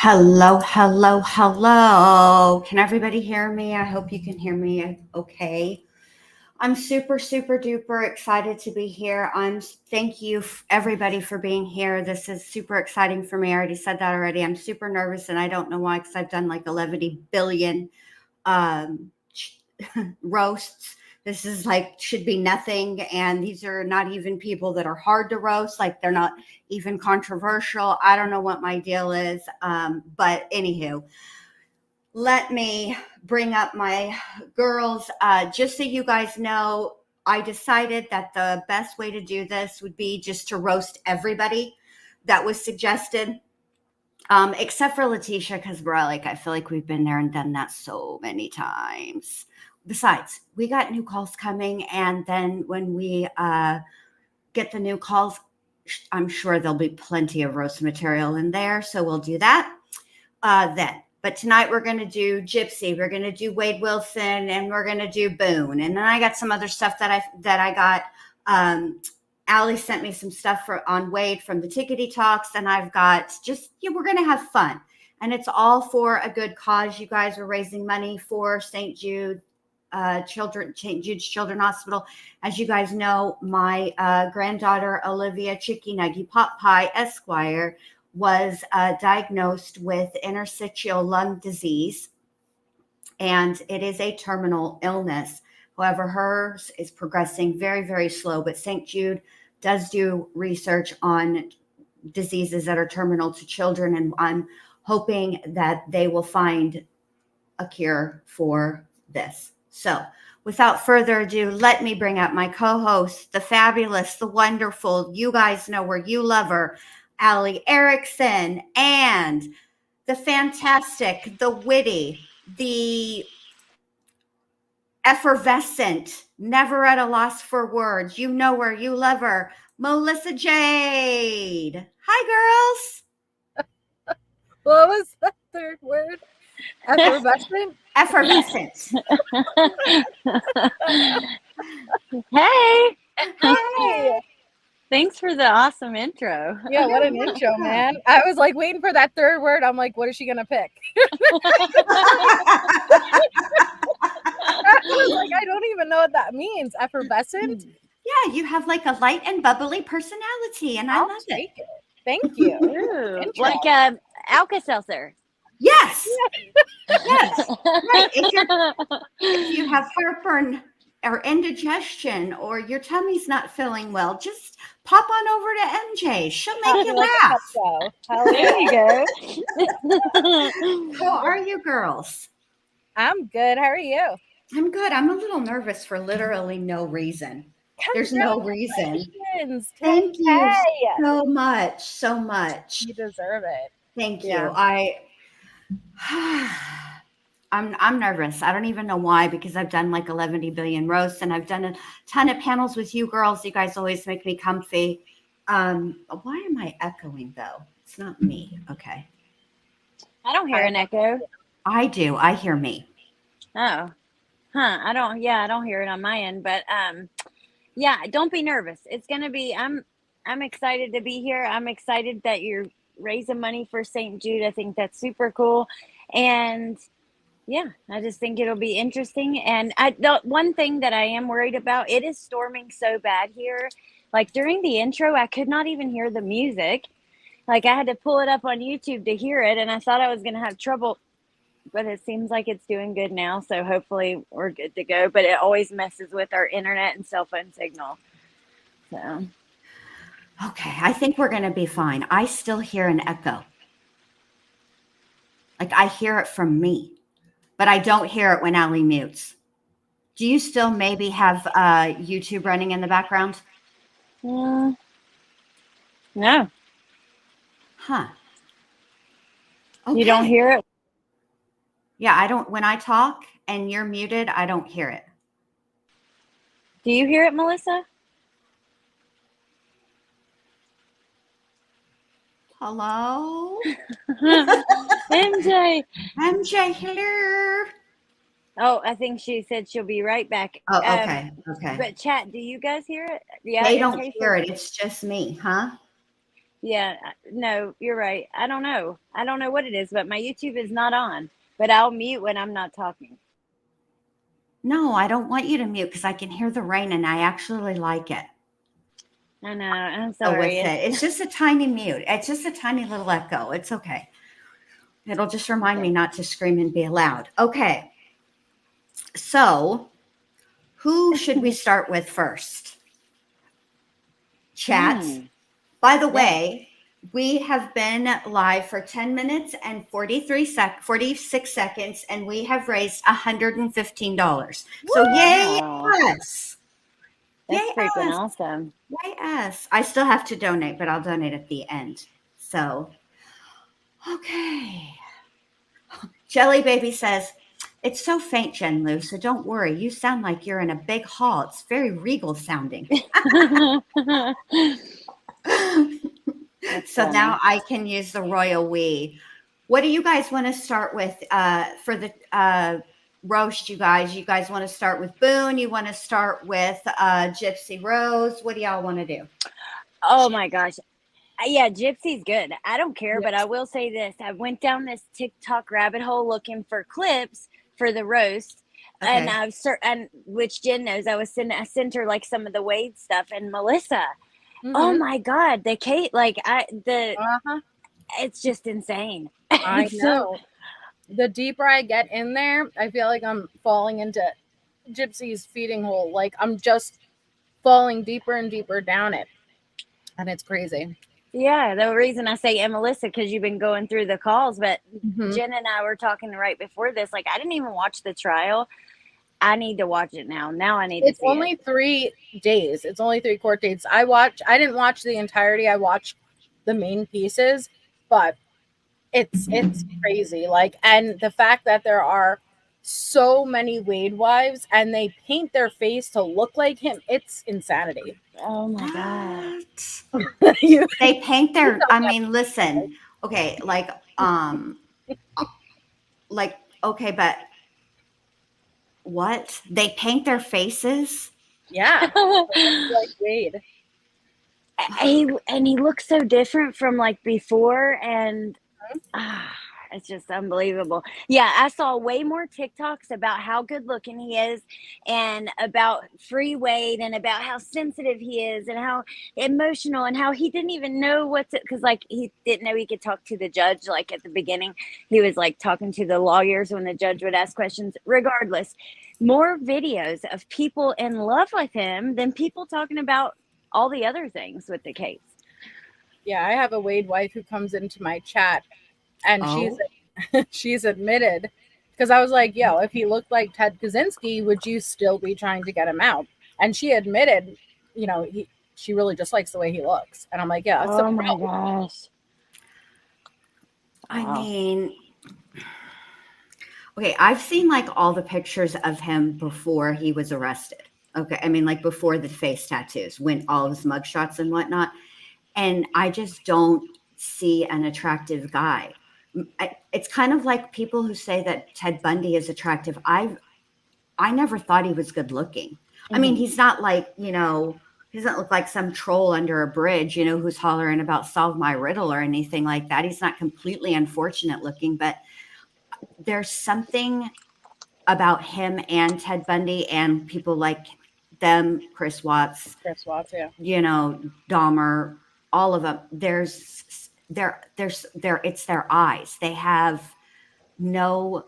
Hello, hello, hello. Can everybody hear me? I hope you can hear me okay. I'm super, super duper excited to be here. Thank you everybody for being here. This is super exciting for me. I already said that already. I'm super nervous and I don't know why, because I've done like 11 billion roasts. This is like, should be nothing. And these are not even people that are hard to roast. Like, they're not even controversial. I don't know what my deal is. But anywho, let me bring up my girls. Just so you guys know, I decided that the best way to do this would be just to roast everybody that was suggested. Except for Letitia, because I feel like we've been there and done that so many times. Besides, we got new calls coming, and then when we get the new calls, I'm sure there'll be plenty of roast material in there, so we'll do that then. But tonight we're going to do Gypsy, we're going to do Wade Wilson, and we're going to do Boone. And then I got some other stuff that I got. Allie sent me some stuff on Wade from the Tickety Talks, and I've got we're going to have fun. And it's all for a good cause. You guys are raising money for St. Jude St. Jude's Children's Hospital. As you guys know, my granddaughter, Olivia Chicky Nuggy Pot Pie Esquire, was diagnosed with interstitial lung disease, and it is a terminal illness. However, hers is progressing very, very slow, but St. Jude does do research on diseases that are terminal to children, and I'm hoping that they will find a cure for this. So without further ado, let me bring up my co-host, the fabulous, the wonderful, you guys know her, you love her, Allie Erickson, and the fantastic, the witty, the effervescent, never at a loss for words. You know her, you love her. Melissa Jade. Hi, girls. What was the third word? Effervescent? Effervescent. Hey. Hey. Thanks for the awesome intro. Yeah, what an intro, man. I was like waiting for that third word. I'm like, what is she going to pick? I was like, I don't even know what that means. Effervescent? Yeah, you have like a light and bubbly personality, and I love it. Thank you. Ooh, like Alka-Seltzer. Yes. Yes. Right. If you have heartburn or indigestion or your tummy's not feeling well, just pop on over to MJ. She'll make you laugh. There you go. How are you girls? I'm good. How are you? I'm good. I'm a little nervous for literally no reason. There's no reason. Thank you so much. So much. You deserve it. Thank you. I'm nervous. I don't even know why, because I've done like 11 billion roasts and I've done a ton of panels with you girls. You guys always make me comfy. Why am I echoing though? It's not me. Okay. I don't hear an echo. I do. I hear me. Oh. Huh. I don't hear it on my end, but yeah, don't be nervous. It's going to be I'm excited to be here. I'm excited that you're raising money for St. Jude. I think that's super cool. And yeah, I just think it'll be interesting. And the one thing that I am worried about, it is storming so bad here. Like during the intro, I could not even hear the music. Like I had to pull it up on YouTube to hear it. And I thought I was going to have trouble, but it seems like it's doing good now. So hopefully we're good to go. But it always messes with our internet and cell phone signal. So. Okay, I think we're going to be fine. I still hear an echo. Like I hear it from me, but I don't hear it when Allie mutes. Do you still maybe have YouTube running in the background? No. Huh. Okay. You don't hear it? Yeah, I don't. When I talk and you're muted, I don't hear it. Do you hear it, Melissa? Hello? MJ, hello. Oh, I think she said she'll be right back. Oh, okay. But chat, do you guys hear it? Yeah, they don't hear it. It's just me, huh? Yeah, no, you're right. I don't know what it is, but my YouTube is not on. But I'll mute when I'm not talking. No, I don't want you to mute because I can hear the rain and I actually like it. I know. I'm sorry. It's just a tiny mute. It's just a tiny little echo. It's okay. It'll just remind me not to scream and be loud. Okay. So, who should we start with first? Chat. By the way, we have been live for 10 minutes and 46 seconds, and we have raised $115. So, yay us. That's freaking awesome. Yay us. I still have to donate, but I'll donate at the end. So, okay. Jelly Baby says, it's so faint, Jen Lou, so don't worry. You sound like you're in a big hall. It's very regal sounding. So now I can use the royal we. What do you guys want to start with for the roast, you guys? You guys want to start with Boone? You want to start with Gypsy Rose? What do y'all want to do? Oh, my gosh. Yeah, Gypsy's good. I don't care, but I will say this. I went down this TikTok rabbit hole looking for clips for the roast. Okay. And which Jen knows, I sent her like some of the Wade stuff, and Melissa. Mm-hmm. Oh my God, the Kate, like it's just insane. I know. The deeper I get in there, I feel like I'm falling into Gypsy's feeding hole. Like I'm just falling deeper and deeper down it, and it's crazy. Yeah, the reason I say and Melissa, because you've been going through the calls, but Jen and I were talking right before this. Like I didn't even watch the trial. I need to watch it now. Now I need to see it. It's only 3 days. It's only 3 court dates. I didn't watch the entirety. I watched the main pieces, but It's crazy. Like, and the fact that there are so many Wade wives and they paint their face to look like him, it's insanity. Oh my god. What? You- They paint you their, know I that. mean, listen, okay, like, okay, but what? They paint their faces? Yeah, to look like Wade. He looks so different from like before, and it's just unbelievable. Yeah, I saw way more TikToks about how good looking he is, and about free weight, and about how sensitive he is, and how emotional, and how he didn't even know what to, because like he didn't know he could talk to the judge. Like at the beginning, he was like talking to the lawyers when the judge would ask questions. Regardless, more videos of people in love with him than people talking about all the other things with the case. Yeah, I have a Wade wife who comes into my chat, and Oh, she's admitted, because I was like, yo, if he looked like Ted Kaczynski, would you still be trying to get him out? And she admitted, she really just likes the way he looks. And I'm like, yeah, that's a Oh my pro. gosh. I Wow. mean, okay, I've seen like all the pictures of him before he was arrested. Okay, I mean, like before the face tattoos, when all his mugshots and whatnot. And I just don't see an attractive guy. It's kind of like people who say that Ted Bundy is attractive. I never thought he was good looking. I mean, he's not like, he doesn't look like some troll under a bridge, who's hollering about solve my riddle or anything like that. He's not completely unfortunate looking, but there's something about him and Ted Bundy and people like them, Chris Watts, Chris Watts, yeah. Dahmer, all of them. It's their eyes. They have no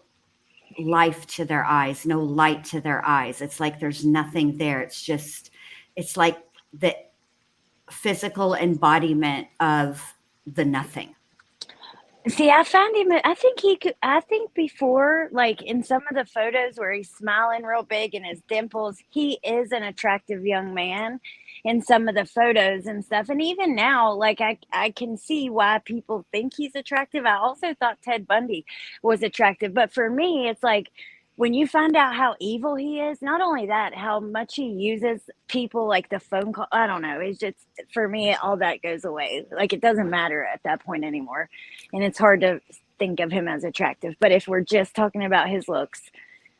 life to their eyes, no light to their eyes. It's like there's nothing there. It's like the physical embodiment of the nothing. See, I found him. I think he could. I think before, like in some of the photos where he's smiling real big and his dimples, he is an attractive young man in some of the photos and stuff. And even now, like I can see why people think he's attractive. I also thought Ted Bundy was attractive. But for me, it's like when you find out how evil he is, not only that, how much he uses people, like the phone call. I don't know. It's just, for me, all that goes away. Like it doesn't matter at that point anymore. And it's hard to think of him as attractive. But if we're just talking about his looks,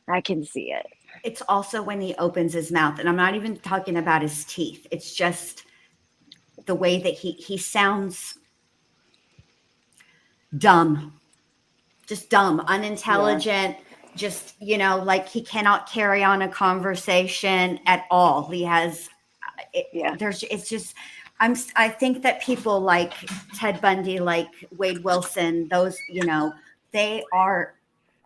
I can see it. It's also when he opens his mouth, and I'm not even talking about his teeth. It's just the way that he sounds dumb, just dumb, unintelligent, just, like he cannot carry on a conversation at all. He has, it's just, I think that people like Ted Bundy, like Wade Wilson, those, they are,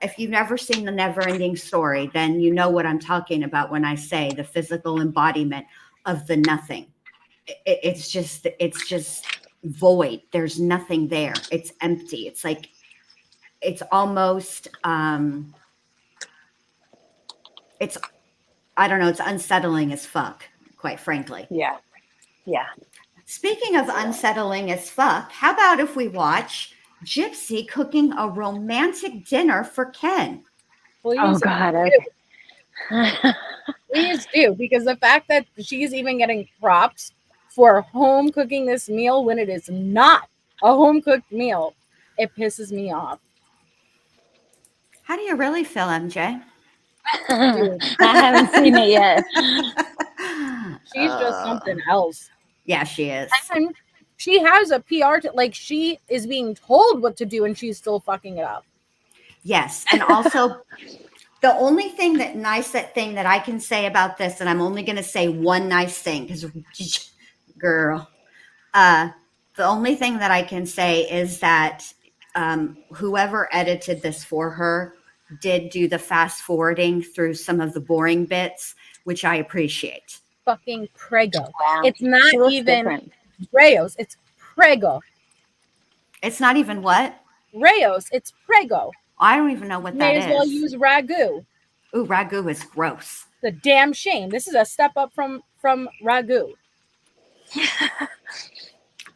if you've never seen The Never Ending Story, then you know what I'm talking about when I say the physical embodiment of the nothing. It's just void. There's nothing there. It's empty. It's like, it's almost, it's, I don't know, it's unsettling as fuck, quite frankly. Yeah. Yeah. Speaking of unsettling as fuck, how about if we watch Gypsy cooking a romantic dinner for Ken? Please, Oh God. Okay. please do, because the fact that she's even getting props for home cooking this meal when it is not a home cooked meal, it pisses me off. How do you really feel, MJ? Dude, I haven't seen it yet. she's just something else. Yeah, she is. And she has a PR, like she is being told what to do and she's still fucking it up. Yes. And also, the only thing that I can say about this, and I'm only going to say one nice thing because, girl, the only thing that I can say is that whoever edited this for her did do the fast forwarding through some of the boring bits, which I appreciate. Fucking Prego. Wow. It's not She looks even different. Rayos, it's Prego. It's not even what? Rayos, it's Prego. I don't even know what May that as is. well use ragu. Ooh, ragu is gross. The damn shame. This is a step up from ragu.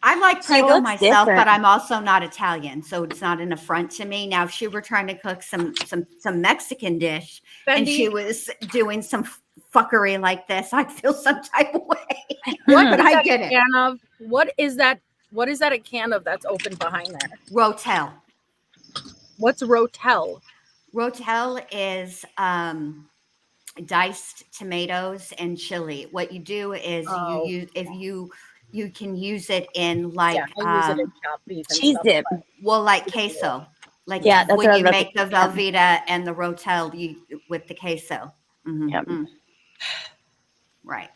I like She Prego looks myself, different. but I'm also not Italian, so it's not an affront to me. Now, if she were trying to cook some Mexican dish and she Fendi, was doing some fuckery like this, I'd feel some type of way. what But is I that get a it. can of? What is that? What is that a can of that's open behind there? Rotel. What's Rotel? Rotel is diced tomatoes and chili. What you do is you Oh, use if you can use it in yeah, like I use it in chopped beef and Cheese stuff. dip. well, like queso. Like Yeah, that's when what I was you about to make the say. Yeah. Velveeta and the Rotel, you with the queso. Yep. Right.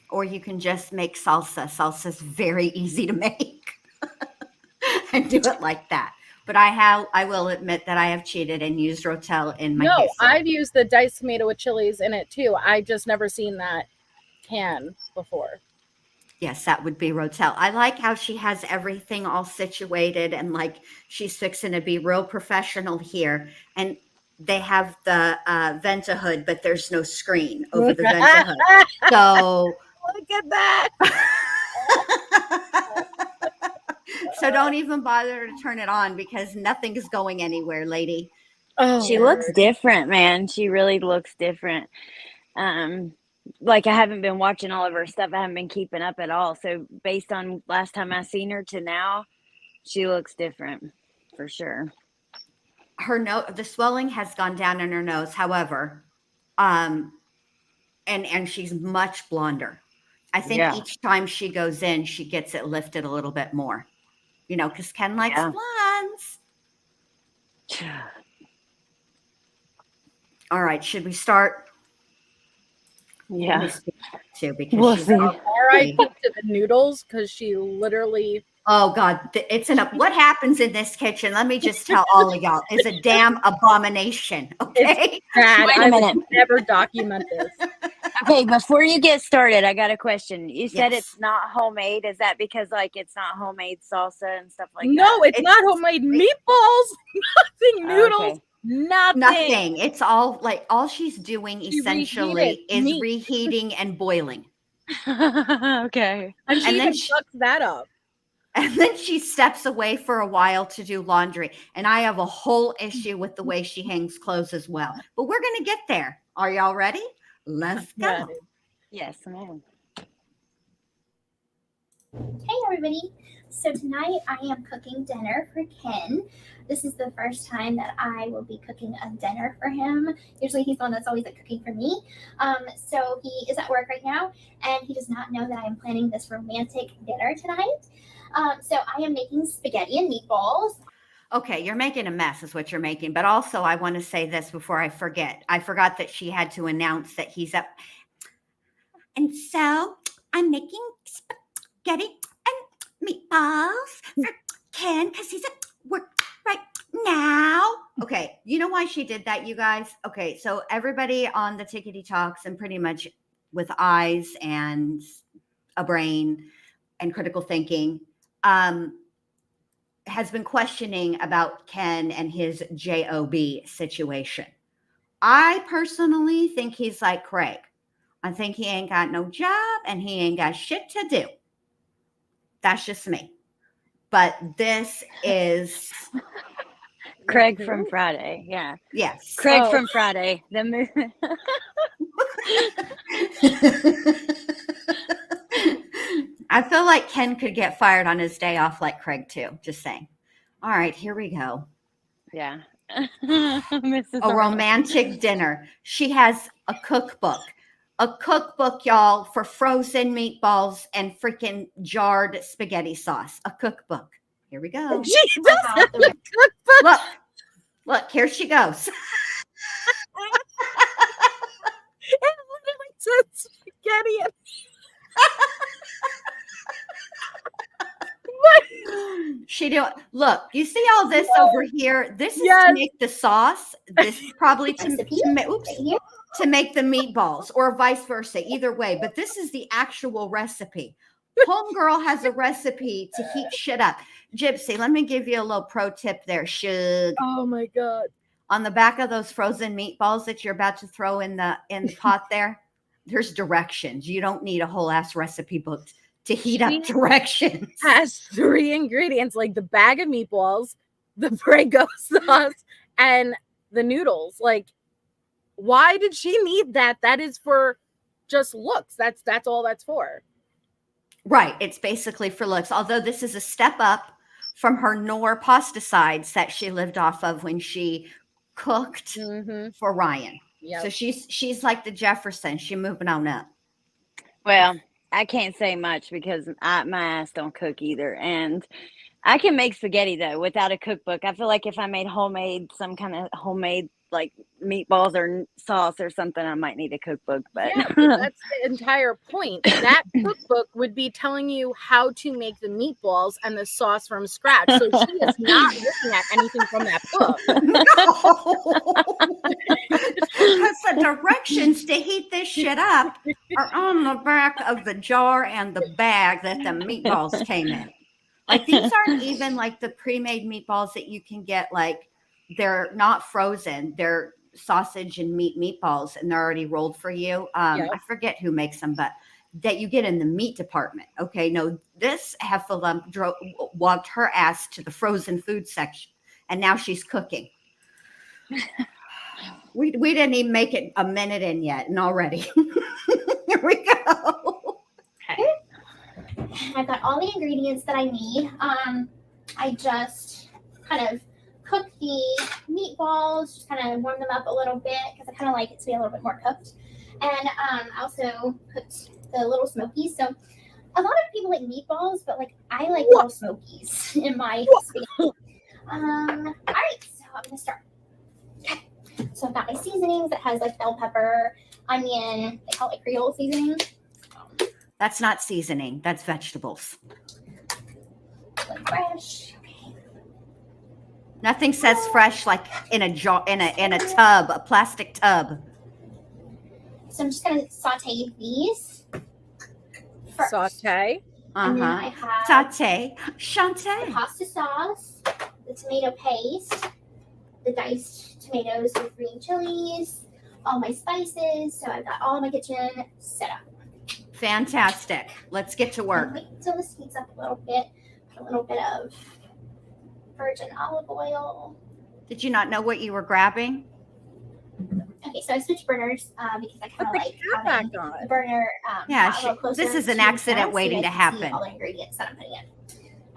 Or you can just make salsa. Salsa's very easy to make and do it like that. But I will admit that I have cheated and used Rotel in my No, queso. I've used the diced tomato with chilies in it too. I just never seen that can before. Yes, that would be Rotel. I like how she has everything all situated and like she's fixing to be real professional here. And they have the Venta hood, but there's no screen over the Venta hood. So Look at that. so don't even bother to turn it on because nothing is going anywhere, lady. Oh, She looks different, man. She really looks different. Like I haven't been watching all of her stuff. I haven't been keeping up at all. So based on last time I seen her to now, she looks different for sure. The swelling has gone down in her nose. However, and she's much blonder. I think Yeah. each time she goes in, she gets it lifted a little bit more. You know, because Ken likes Yeah. blondes. All right, should we start? Let me Yeah. speak too because We'll she's see. R.I.P. to the noodles because she literally. oh God, what happens in this kitchen? Let me just tell all of y'all is a damn abomination. Okay. Bad. Wait a I would minute. never document this. Okay, before you get started, I got a question. You said Yes. it's not homemade. Is that because like it's not homemade salsa and stuff like that? No, it's not homemade meatballs. Nothing. Noodles. Okay. Nothing. It's all like all she's doing She essentially reheated is meat. reheating and boiling. Okay. And she And then even fucks that up. And then she steps away for a while to do laundry. And I have a whole issue with the way she hangs clothes as well. But we're going to get there. Are y'all ready? Let's go. Ready. Yes, ma'am. Hey everybody! So tonight I am cooking dinner for Ken. This is the first time that I will be cooking a dinner for him. Usually he's the one that's always like cooking for me. So he is at work right now and he does not know that I am planning this romantic dinner tonight. So I am making spaghetti and meatballs. Okay, you're making a mess is what you're making. But also I want to say this before I forget. I forgot that she had to announce that he's up. And so I'm making spaghetti and meatballs for Ken because he's at work right now. Okay, you know why she did that, you guys? Okay, so everybody on the Tickety Talks and pretty much with eyes and a brain and critical thinking has been questioning about Ken and his job situation. I personally think he's like Craig. I think he ain't got no job and he ain't got shit to do. That's just me. But this is Craig from Friday. Yeah. yes. Craig Oh. from Friday. The movie. I feel like Ken could get fired on his day off like Craig too. Just saying. All right, here we go. Yeah. Mrs. A romantic dinner. She has a cookbook. A cookbook, y'all, for frozen meatballs and freaking jarred spaghetti sauce. A cookbook. Here we go. She does have a cookbook. Look, here she goes. It literally says spaghetti and She do look. You see all this over here? This is Yes. to make the sauce. This is probably to Recipe oops, right here. to make the meatballs, or vice versa. Either way, but this is the actual recipe. Homegirl has a recipe to heat shit up. Gypsy, let me give you a little pro tip there. Shug. oh my god. On the back of those frozen meatballs that you're about to throw in the pot there, there's directions. You don't need a whole ass recipe book to heat up directions. Has 3 ingredients, like the bag of meatballs, the Prego sauce, and the noodles. Like, why did she need that? That is for just looks. That's all that's for. Right. It's basically for looks. Although this is a step up from her Knorr pasta sides that she lived off of when she cooked for Ryan. Yep. So she's like the Jefferson. She's moving on up. Well, I can't say much because my ass don't cook either. And I can make spaghetti though without a cookbook. I feel like if I made some kind of homemade like meatballs or sauce or something, I might need a cookbook. But Yeah, but that's the entire point. That cookbook would be telling you how to make the meatballs and the sauce from scratch. So she is not looking at anything from that book. Because the directions to heat this shit up are on the back of the jar and the bag that the meatballs came in. Like, these aren't even like the pre-made meatballs that you can get. Like, they're not frozen. They're sausage and meat meatballs, and they're already rolled for you. I forget who makes them, but that you get in the meat department. Okay, no, this heffalump walked her ass to the frozen food section, and now she's cooking. We didn't even make it a minute in yet, and already here we go. Okay. I've got all the ingredients that I need. I just kind of cook the meatballs, just kind of warm them up a little bit because I kind of like it to be a little bit more cooked. And I also put the little smokies. So a lot of people like meatballs, but like I like little smokies in my spaghetti. All right, so I'm gonna start. Okay. So I've got my seasonings that has like bell pepper, onion. They call it Creole seasoning. That's not seasoning. That's vegetables. Fresh. Nothing says fresh like in a jar, in a tub, a plastic tub. So I'm just gonna saute these first. Saute. And then I have Saute. the Chante. pasta sauce, the tomato paste, the diced tomatoes with green chilies, all my spices. So I've got all my kitchen set up. Fantastic. Let's get to work. Wait until this heats up a little bit. Put a little bit of virgin olive oil. Did you not know what you were grabbing? Okay, so I switched burners because I kind of like having back on. the burner. Yeah, a little closer this is an to accident us waiting so to you guys can see happen. all the ingredients that I'm putting in.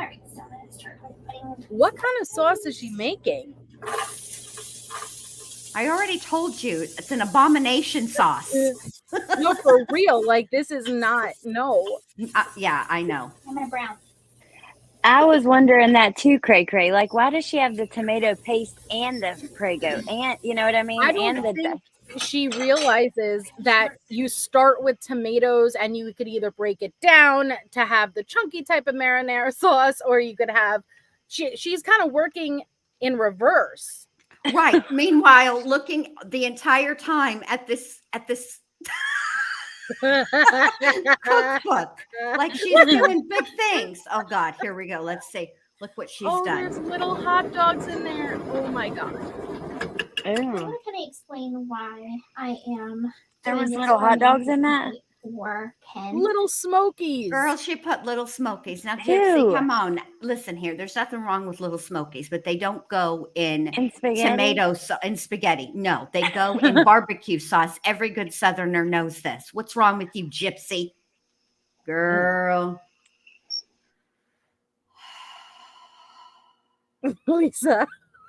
All right, so I'm gonna start putting. What kind of sauce is she making? I already told you it's an abomination sauce. No, for real. Like, this is not. No. Yeah, I know. I'm gonna brown. I was wondering that too, Cray Cray. Like, why does she have the tomato paste and the Prego? And you know what I mean? I don't think she realizes that you start with tomatoes and you could either break it down to have the chunky type of marinara sauce, or you could have. She's kind of working in reverse. Right. Meanwhile, looking the entire time at this cookbook, like she's doing big things. Oh God, here we go. Let's see. Look what she's done. There's little hot dogs in there. Oh my God. I'm gonna explain why I am. There was doing little this hot dogs in that? For Ken. Little Smokies. Girl, she put little Smokies. Now, Ew. Gypsy, come on. Listen here. There's nothing wrong with little Smokies, but they don't go in spaghetti. tomatoes and spaghetti. No, they go in barbecue sauce. Every good Southerner knows this. What's wrong with you, Gypsy? Girl. Lisa,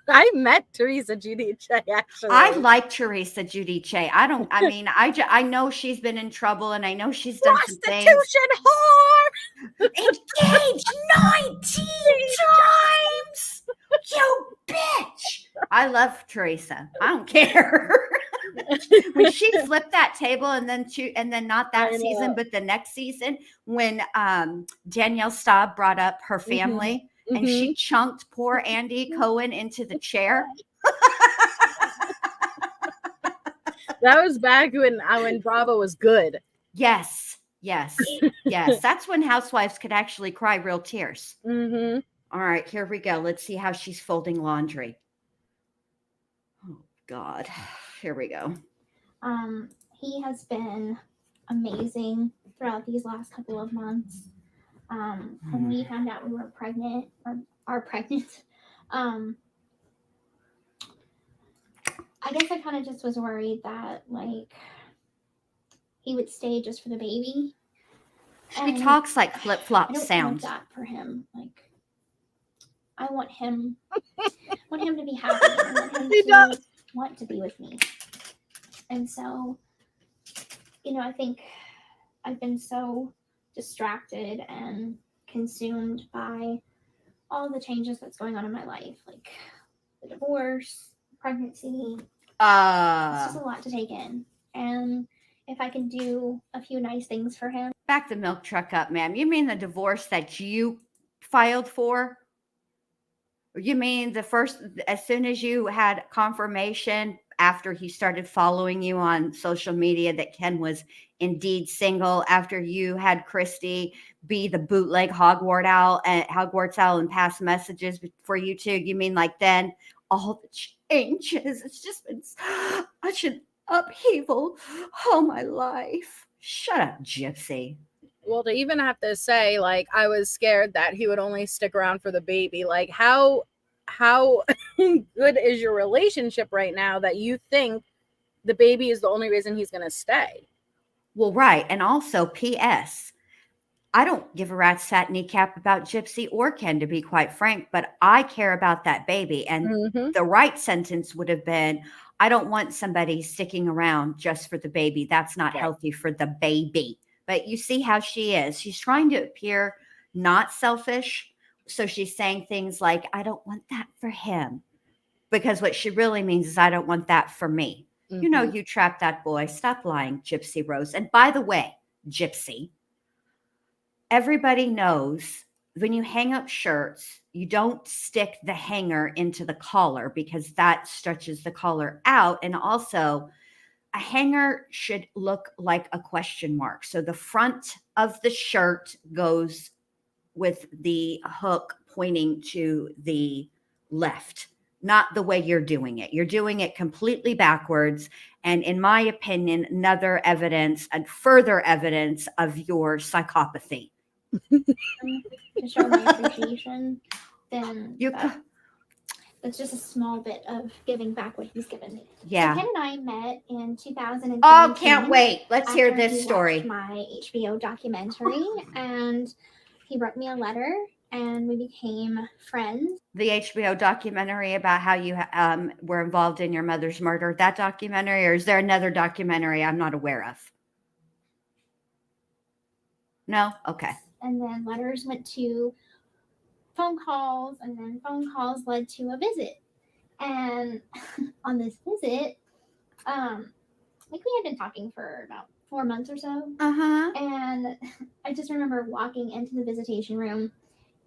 I met Teresa Giudice actually. I like Teresa Giudice. I know she's been in trouble, and I know she's done some things. Prostitution whore. Engaged 19 times. You bitch. I love Teresa. I don't care. When she flipped that table and then not that season, but the next season, when Danielle Staub brought up her family and she chunked poor Andy Cohen into the chair. That was back when Bravo was good. Yes. That's when housewives could actually cry real tears. Mm-hmm. All right, here we go. Let's see how she's folding laundry. Oh God, here we go. He has been amazing throughout these last couple of months. When we found out we were pregnant or are pregnant, I guess I kind of just was worried that like he would stay just for the baby. She talks like flip-flop I don't sounds. want that for him. Like I want him to be happy. I want him to want to be with me. And so, you know, I think I've been so distracted and consumed by all the changes that's going on in my life, like the divorce, pregnancy. It's just a lot to take in. And if I can do a few nice things for him. Back the milk truck up, ma'am. You mean the divorce that you filed for? You mean the first, as soon as you had confirmation after he started following you on social media that Ken was indeed single, after you had Christy be the bootleg Hogwarts owl and pass messages for you two? You mean like then all the changes? It's just been such an upheaval all my life. Shut up, Gypsy. Well, to even have to say, like, I was scared that he would only stick around for the baby. Like, how good is your relationship right now that you think the baby is the only reason he's going to stay? Well, right. And also, P.S., I don't give a rat's fat kneecap about Gypsy or Ken, to be quite frank, but I care about that baby. And the right sentence would have been, I don't want somebody sticking around just for the baby. That's not healthy for the baby. But you see how she is. She's trying to appear not selfish. So she's saying things like, I don't want that for him. Because what she really means is, I don't want that for me. You know, you trapped that boy. Stop lying, Gypsy Rose. And by the way, Gypsy, everybody knows when you hang up shirts, you don't stick the hanger into the collar because that stretches the collar out. And also, a hanger should look like a question mark. So the front of the shirt goes with the hook pointing to the left, not the way you're doing it. You're doing it completely backwards. And in my opinion, another evidence and further evidence of your psychopathy. To show my appreciation, then it's just a small bit of giving back what he's given me. Yeah. So Ken and I met in 2017. Oh, can't wait. Let's hear this story. My HBO documentary, and he wrote me a letter, and we became friends. The HBO documentary about how you were involved in your mother's murder, that documentary, or is there another documentary I'm not aware of? No? Okay. And then letters went to phone calls, and then phone calls led to a visit. And on this visit, I think we had been talking for about 4 months or so. And I just remember walking into the visitation room,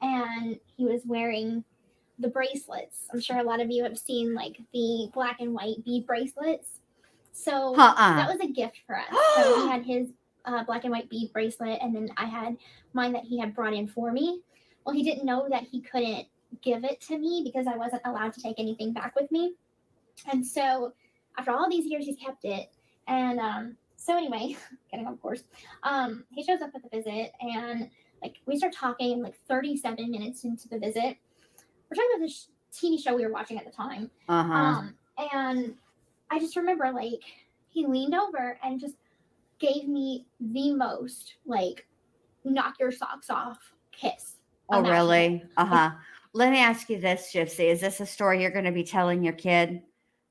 and he was wearing the bracelets. I'm sure a lot of you have seen like the black and white bead bracelets. So that was a gift for us. So he had his black and white bead bracelet, and then I had mine that he had brought in for me. Well, he didn't know that he couldn't give it to me because I wasn't allowed to take anything back with me. And so after all these years, he's kept it. And so anyway, getting off course, he shows up at the visit, and like we start talking like 37 minutes into the visit. We're talking about this TV show we were watching at the time. And I just remember like he leaned over and just gave me the most like knock your socks off kiss. Oh, really? Let me ask you this, Gypsy. Is this a story you're going to be telling your kid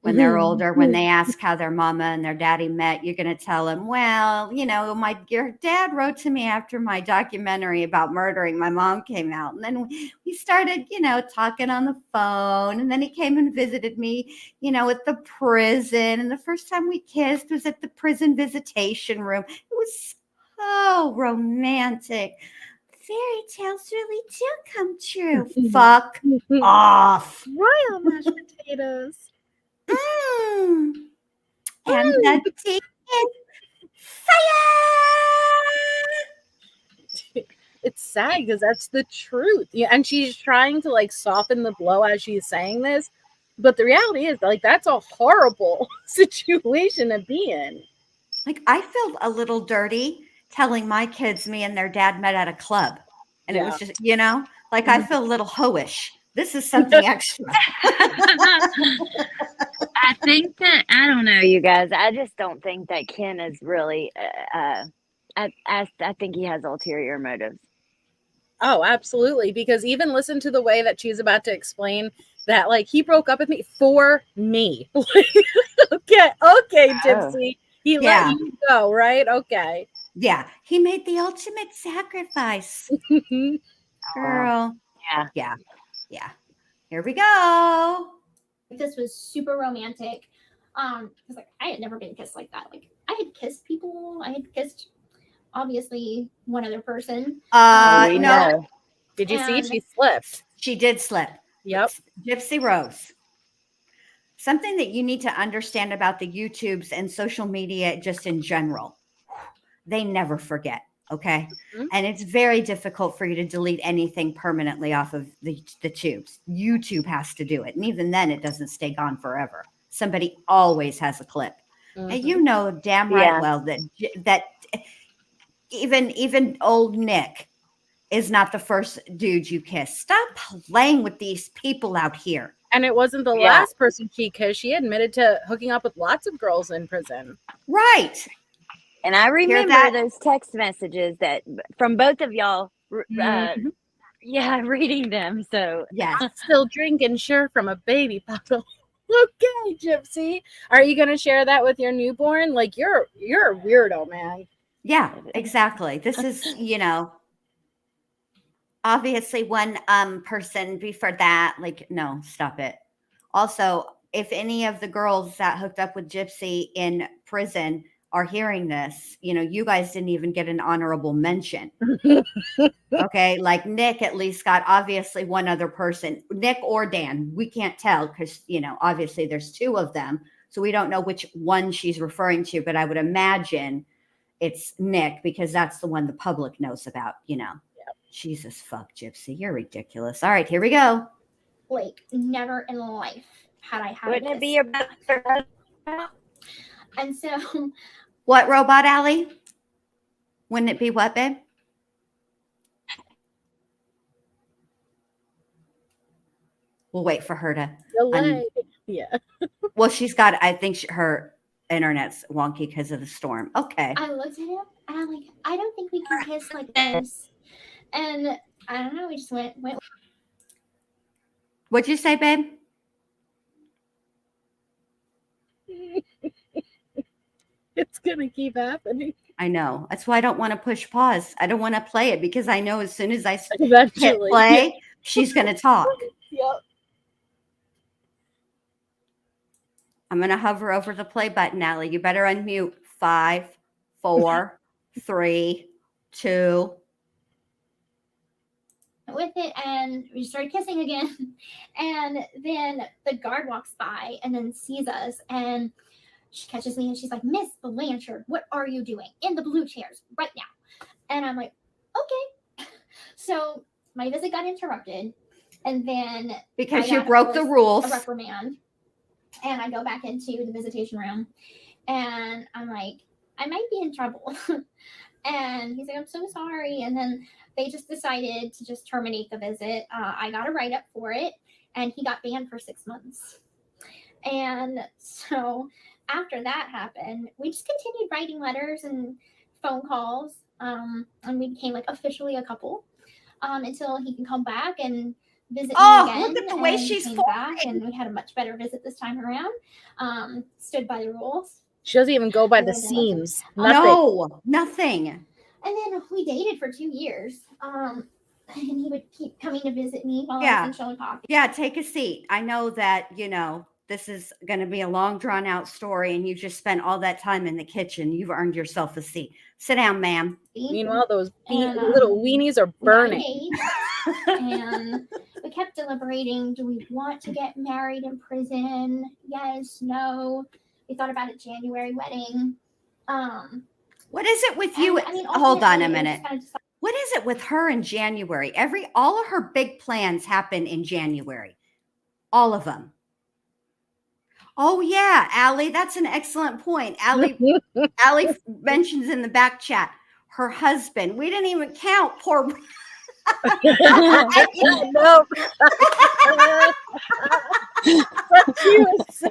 when they're older, when they ask how their mama and their daddy met? You're going to tell them, well, you know, your dad wrote to me after my documentary about murdering my mom came out. And then we started, you know, talking on the phone. And then he came and visited me, you know, at the prison. And the first time we kissed was at the prison visitation room. It was so romantic. Fairy tales really do come true. Fuck off. Royal mashed potatoes. And the tea is fire. It's sad because that's the truth. Yeah, and she's trying to like soften the blow as she's saying this, but the reality is like that's a horrible situation to be in. Like I feel a little dirty telling my kids me and their dad met at a club. And it was Yeah. just, like I feel a little hoish. This is something extra. I think that I don't know, you guys. I just don't think that Ken is really. I think he has ulterior motives. Oh, absolutely. Because even listen to the way that she's about to explain that, like, he broke up with me for me. Okay, Gypsy. He let you go, right? Okay. Yeah. He made the ultimate sacrifice. Girl. Yeah. Yeah. Here we go. This was super romantic. Because like I had never been kissed like that. Like I had kissed people. I had kissed obviously one other person. We No. know. Did you see? And- She slipped. She did slip. Yep. Gypsy Rose. Something that you need to understand about the YouTubes and social media just in general. They never forget. Okay. Mhm. And it's very difficult for you to delete anything permanently off of the tubes. YouTube has to do it. And even then it doesn't stay gone forever. Somebody always has a clip. Mhm. And you know damn right Yeah. well that even old Nick is not the first dude you kiss. Stop playing with these people out here. And it wasn't the Yeah. last person she kissed. She admitted to hooking up with lots of girls in prison. Right. And I remember that? those text messages that from both of y'all. Mhm. Yeah, reading them. So Yes. Still drinking, sure, from a baby bottle. Okay, Gypsy. Are you going to share that with your newborn? Like, you're a weirdo, man. Yeah, exactly. This is, obviously one person before that, like, no, stop it. Also, if any of the girls that hooked up with Gypsy in prison are hearing this, you guys didn't even get an honorable mention. Okay. Like Nick at least got obviously one other person, Nick or Dan. We can't tell because, obviously there's two of them. So we don't know which one she's referring to, but I would imagine it's Nick because that's the one the public knows about, Yep. Jesus fuck, Gypsy. You're ridiculous. All right, here we go. Like never in life had I had. wouldn't a it be kiss. your brother? And so What, Robot Alley? Wouldn't it be what, babe? We'll wait for her to. Delay. Yeah. Well, she's got, I think her internet's wonky because of the storm. Okay. I looked at him and I'm like, I don't think we can kiss like this. And I don't know, we just went. What'd you say, babe? It's going to keep happening. I know. That's why I don't want to push pause. I don't want to play it because I know as soon as I hit Eventually. play, she's going to talk. Yep. I'm going to hover over the play button, Allie. You better unmute. 5, 4, 3, 2. With it, and we started kissing again. And then the guard walks by and then sees us, and she catches me and she's like, Miss Blanchard, what are you doing in the blue chairs right now? And I'm like, okay. So my visit got interrupted, and then Because I you got, broke of the course, rules. a reprimand. And I go back into the visitation room, and I'm like, I might be in trouble. And he's like, I'm so sorry. And then they just decided to just terminate the visit. I got a write-up for it, and he got banned for 6 months. And so after that happened, we just continued writing letters and phone calls, and we became like officially a couple until he can come back and visit me again. Look at the way And she's came falling. back, and we had a much better visit this time around. Stood by the rules. She doesn't even go by the Yeah, seams. Nothing. No, nothing. And then we dated for 2 years. And he would keep coming to visit me while I was in Chillicothe. Yeah, take a seat. I know that, this is going to be a long drawn out story and you just spent all that time in the kitchen. You've earned yourself a seat. Sit down, ma'am. Meanwhile, those And, little weenies are we got burning. engaged, and we kept deliberating. Do we want to get married in prison? Yes, no. We thought about a January wedding. What is it with you? And, I mean, Hold on a ultimately, it was minute. just kind of just like, What is it with her in January? All of her big plans happen in January. All of them. Oh yeah, Allie, that's an excellent point. Allie mentions in the back chat her husband. We didn't even count poor No. But she was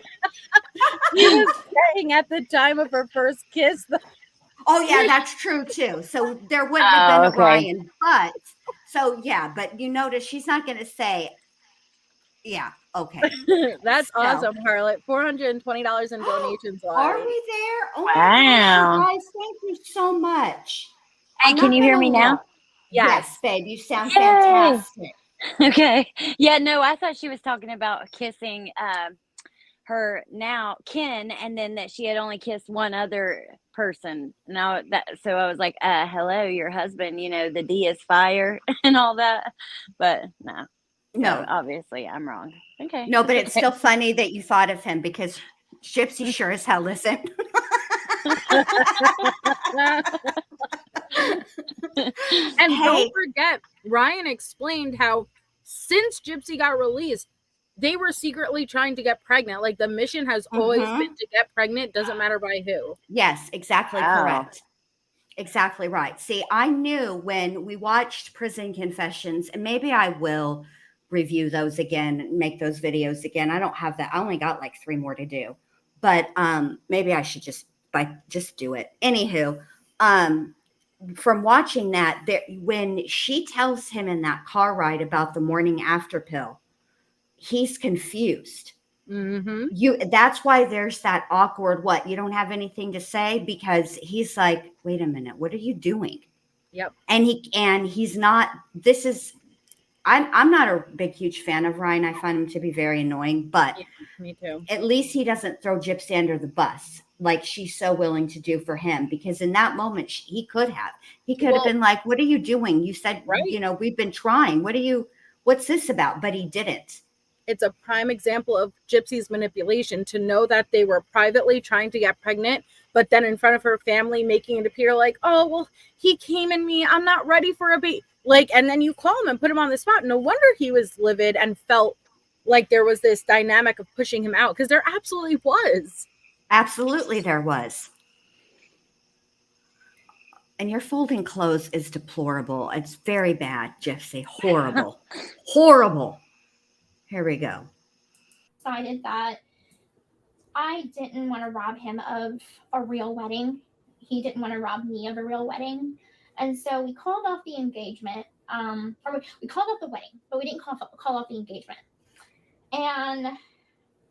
saying at the time of her first kiss. Oh yeah, that's true too. So there wouldn't have been a okay. Ryan, but so yeah, but you notice she's not going to say, yeah, okay. That's So- awesome, Harlot. $420 in donations. Are already. we there? Oh Wow. my gosh, you guys, thank you so much. Hey, I'm can not you hear gonna me now? look. Yes, babe, you sound Yay. fantastic. Okay. Yeah, no, I thought she was talking about kissing her now Ken, and then that she had only kissed one other person. Now that, so I was like, hello, your husband, you know, the D is fire and all that. But no. No, So obviously I'm wrong. Okay. no, but it's still funny that you thought of him because Gypsy sure as hell listened. And Hey. don't forget, Ryan explained how since Gypsy got released, they were secretly trying to get pregnant. Like the mission has always been to get pregnant, doesn't matter by who. Yes, exactly Wow. correct. Exactly right. See, I knew when we watched Prison Confessions, and maybe I will review those again and make those videos again. I don't have that. I only got like 3 more to do, but maybe I should just do it. Anywho, from watching that, when she tells him in that car ride about the morning after pill, he's confused. Mm-hmm. That's why there's that awkward, what, you don't have anything to say, because he's like, wait a minute, what are you doing? Yep. And he's not, I'm not a big huge fan of Ryan. I find him to be very annoying, but Yeah, me too. at least he doesn't throw Gypsy under the bus like she's so willing to do for him, because in that moment he could have been like, what are you doing? You said, right. you know, we've been trying. What's this about? But he didn't. It's a prime example of Gypsy's manipulation to know that they were privately trying to get pregnant, but then in front of her family, making it appear like, oh, well, he came in me. I'm not ready for a baby. Like, and then you call him and put him on the spot. No wonder he was livid and felt like there was this dynamic of pushing him out, because there absolutely was. Absolutely there was. And your folding clothes is deplorable. It's very bad, Gypsy. Horrible. Horrible. Here we go. Decided that I didn't want to rob him of a real wedding. He didn't want to rob me of a real wedding. And so we called off the engagement. Or we called off the wedding, but we didn't call off the engagement. And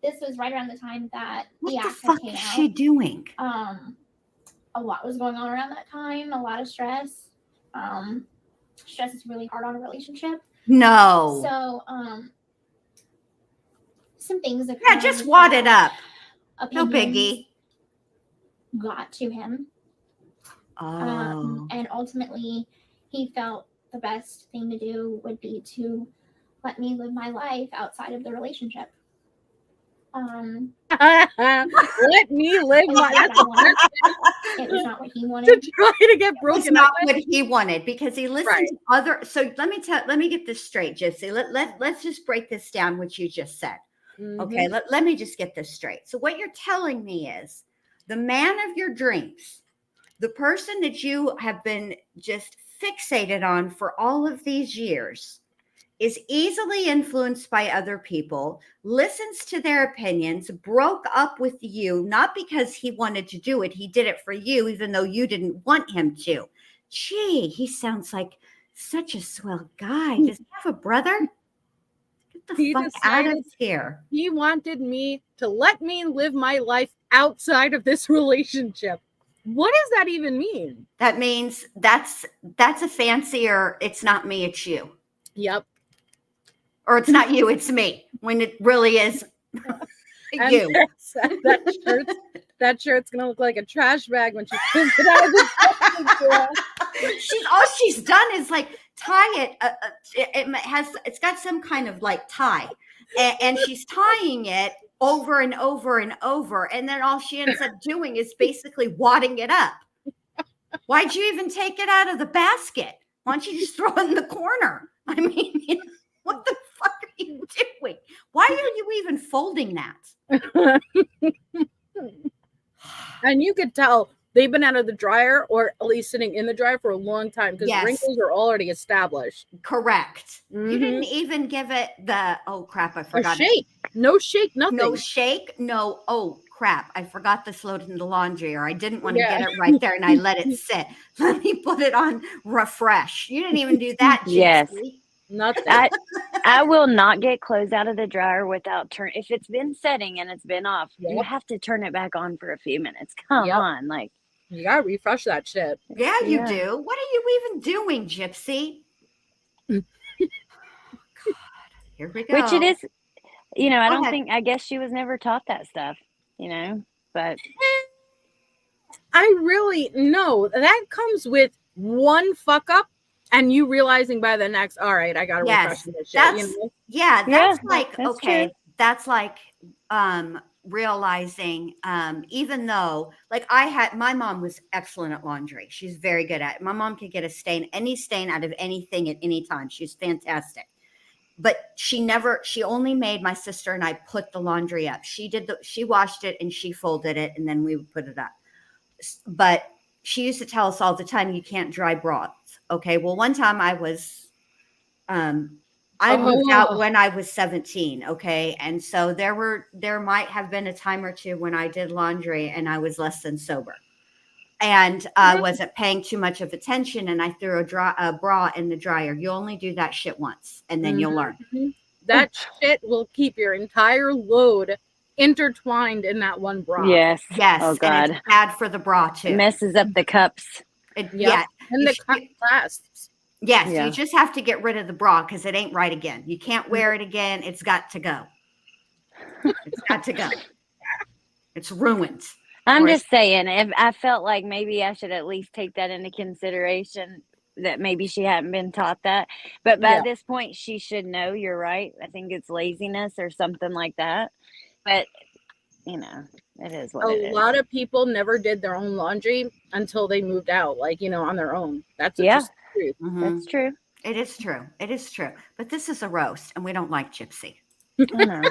this was right around the time that the What the act fuck came is out. she doing? A lot was going on around that time. A lot of stress. Stress is really hard on a relationship. No. So, some things occurred. Yeah, just wad it up. No Opinions biggie. got to him. Oh. And ultimately, he felt the best thing to do would be to let me live my life outside of the relationship. Let me live my life. It was not what he wanted. To try to get broken It's not up with. what he wanted, because he listened Right. to other. So let me get this straight, Gypsy. Let's just break this down, what you just said. Mhm. Okay, let me just get this straight. So what you're telling me is the man of your dreams, the person that you have been just fixated on for all of these years, is easily influenced by other people, listens to their opinions, broke up with you, not because he wanted to do it. He did it for you, even though you didn't want him to. Gee, he sounds like such a swell guy. Does he have a brother? Get the He fuck out of decided- here. He wanted me to let me live my life outside of this relationship. What does that even mean? That means that's a fancier, it's not me, it's you. Yep. Or it's not you, it's me, when it really is And you. that shirt's gonna look like a trash bag when she pulls it out of the She's done is like tie it. It's got some kind of like tie, and she's tying it over and over and over, and then all she ends up doing is basically wadding it up. Why'd you even take it out of the basket? Why don't you just throw it in the corner? I mean, what the fuck are you doing? Why are you even folding that? And you could tell they've been out of the dryer or at least sitting in the dryer for a long time because Yes. wrinkles are already established. Correct. You Mhm. didn't even give it the, oh crap, I A forgot. shake. No shake, nothing. No shake, no, oh crap, I forgot this load in the laundry, or I didn't want to Yeah. get it right there and I let it sit. Let me put it on refresh. You didn't even do that, Gypsy. Yes. Nothing. I will not get clothes out of the dryer without if it's been setting and it's been off, you Yep. have to turn it back on for a few minutes. Come Yep. on, like You gotta refresh that shit. Yeah, you Yeah. do. What are you even doing, Gypsy? God, here we go. which it is, you know, Go ahead. I guess she was never taught that stuff, you know, but I really no. That comes with one fuck up and you realizing by the next, all right, I gotta refresh Yes, this shit. that's You know? yeah, Yeah, that's like that's okay, true. that's like realizing even though like my mom was excellent at laundry. She's very good at it. My mom could get any stain out of anything at any time. She's fantastic. But she only made my sister and I put the laundry up. She washed it and she folded it and then we would put it up. But she used to tell us all the time, you can't dry bras. Okay. Well, one time I moved out when I was 17. Okay. And so there might have been a time or two when I did laundry and I was less than sober and wasn't paying too much of attention. And I threw a bra in the dryer. You only do that shit once and then you'll learn. That shit will keep your entire load intertwined in that one bra. Yes. Yes. Oh And God. it's bad for the bra too. It messes up the cups. Yeah. And the clasps. Yes, Yeah. you just have to get rid of the bra because it ain't right again. You can't wear it again. It's got to go. It's got to go. It's ruined. I'm just saying, if I felt like maybe I should at least take that into consideration, that maybe she hadn't been taught that. But by this point, she should know. You're right. I think it's laziness or something like that. But, you know, it is what it is. A lot of people never did their own laundry until they moved out, like, you know, on their own. That's just the truth. That's true. It is true. It is true. But this is a roast, and we don't like Gypsy. I know.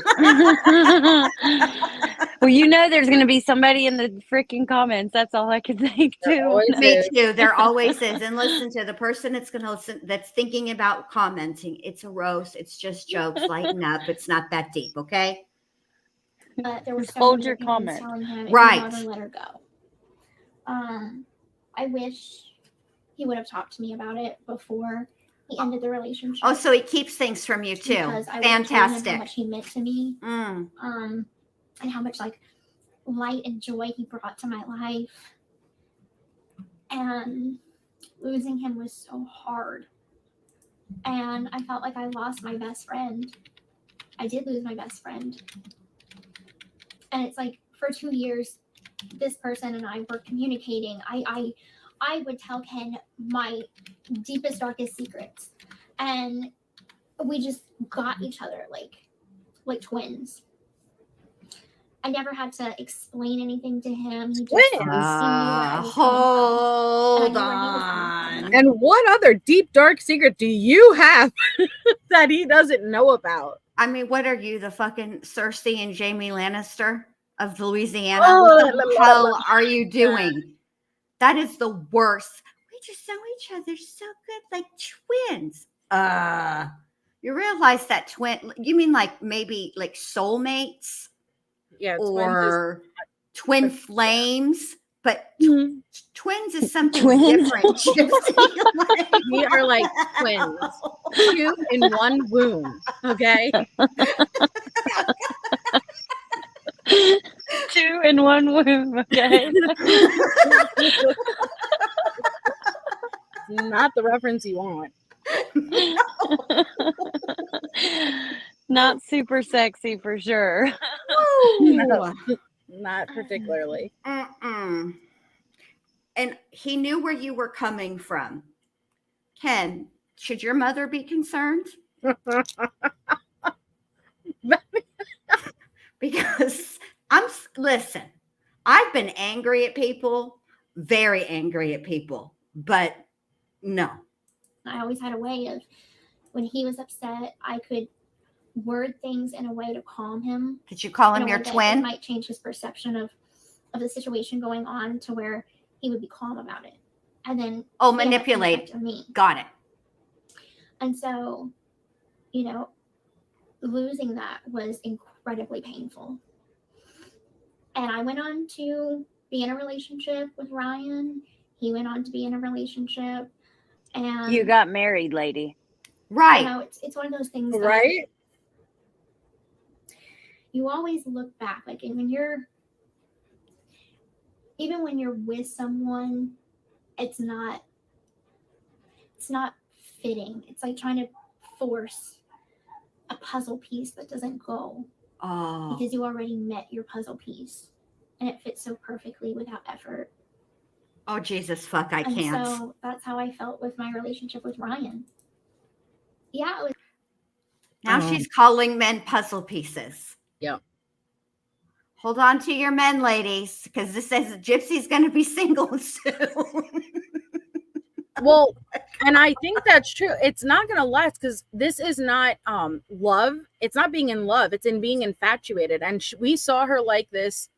Well, you know, there's going to be somebody in the freaking comments. That's all I can think too. Me too. There always is. And listen to the person that's going to listen, that's thinking about commenting. It's a roast. It's just jokes. Lighten up. It's not that deep. Okay. But there were Just so hold many your opinions comment. telling him, Right. if you let her go. I wish he would have talked to me about it before he ended the relationship. Oh, so he keeps things from you too. Because I would have told him Fantastic. how much he meant to me. Mm. And how much like light and joy he brought to my life. And losing him was so hard. And I felt like I lost my best friend. I did lose my best friend. And it's like for 2 years, this person and I were communicating. I would tell Ken my deepest, darkest secrets. And we just got each other like twins. I never had to explain anything to him. He just Twins? Hold on. And what other deep, dark secret do you have that he doesn't know about? I mean, what are you, the fucking Cersei and Jamie Lannister of Louisiana? Oh, What the hell are you doing? That is the worst. We just know each other so good, like twins. You realize that you mean like maybe like soulmates? Yeah, or twin flames, but twins is something Twins? different. We are like twins, 2 in 1 womb. Okay, 2 in 1 womb. Okay. Not the reference you want. Not super sexy for sure. No, not particularly. And he knew where you were coming from. Ken, should your mother be concerned? Because listen, I've been angry at people, very angry at people, but no. I always had a way of, when he was upset, I could word things in a way to calm him. Did you call in him a your way that twin? It might change his perception of the situation going on to where he would be calm about it. And then manipulate. To me. Got it. And so, you know, losing that was incredibly painful. And I went on to be in a relationship with Ryan. He went on to be in a relationship. And you got married, lady. Right. You know, it's one of those things that Right? you always look back, like even when you're with someone, it's not fitting. It's like trying to force a puzzle piece that doesn't go because you already met your puzzle piece and it fits so perfectly without effort. Oh, Jesus, fuck, I can't. So that's how I felt with my relationship with Ryan. Yeah, it was. Now she's calling men puzzle pieces. Yep. Hold on to your men, ladies, because this says Gypsy's going to be single soon. Well, and I think that's true. It's not going to last because this is not love. It's not being in love. It's in being infatuated. And we saw her like this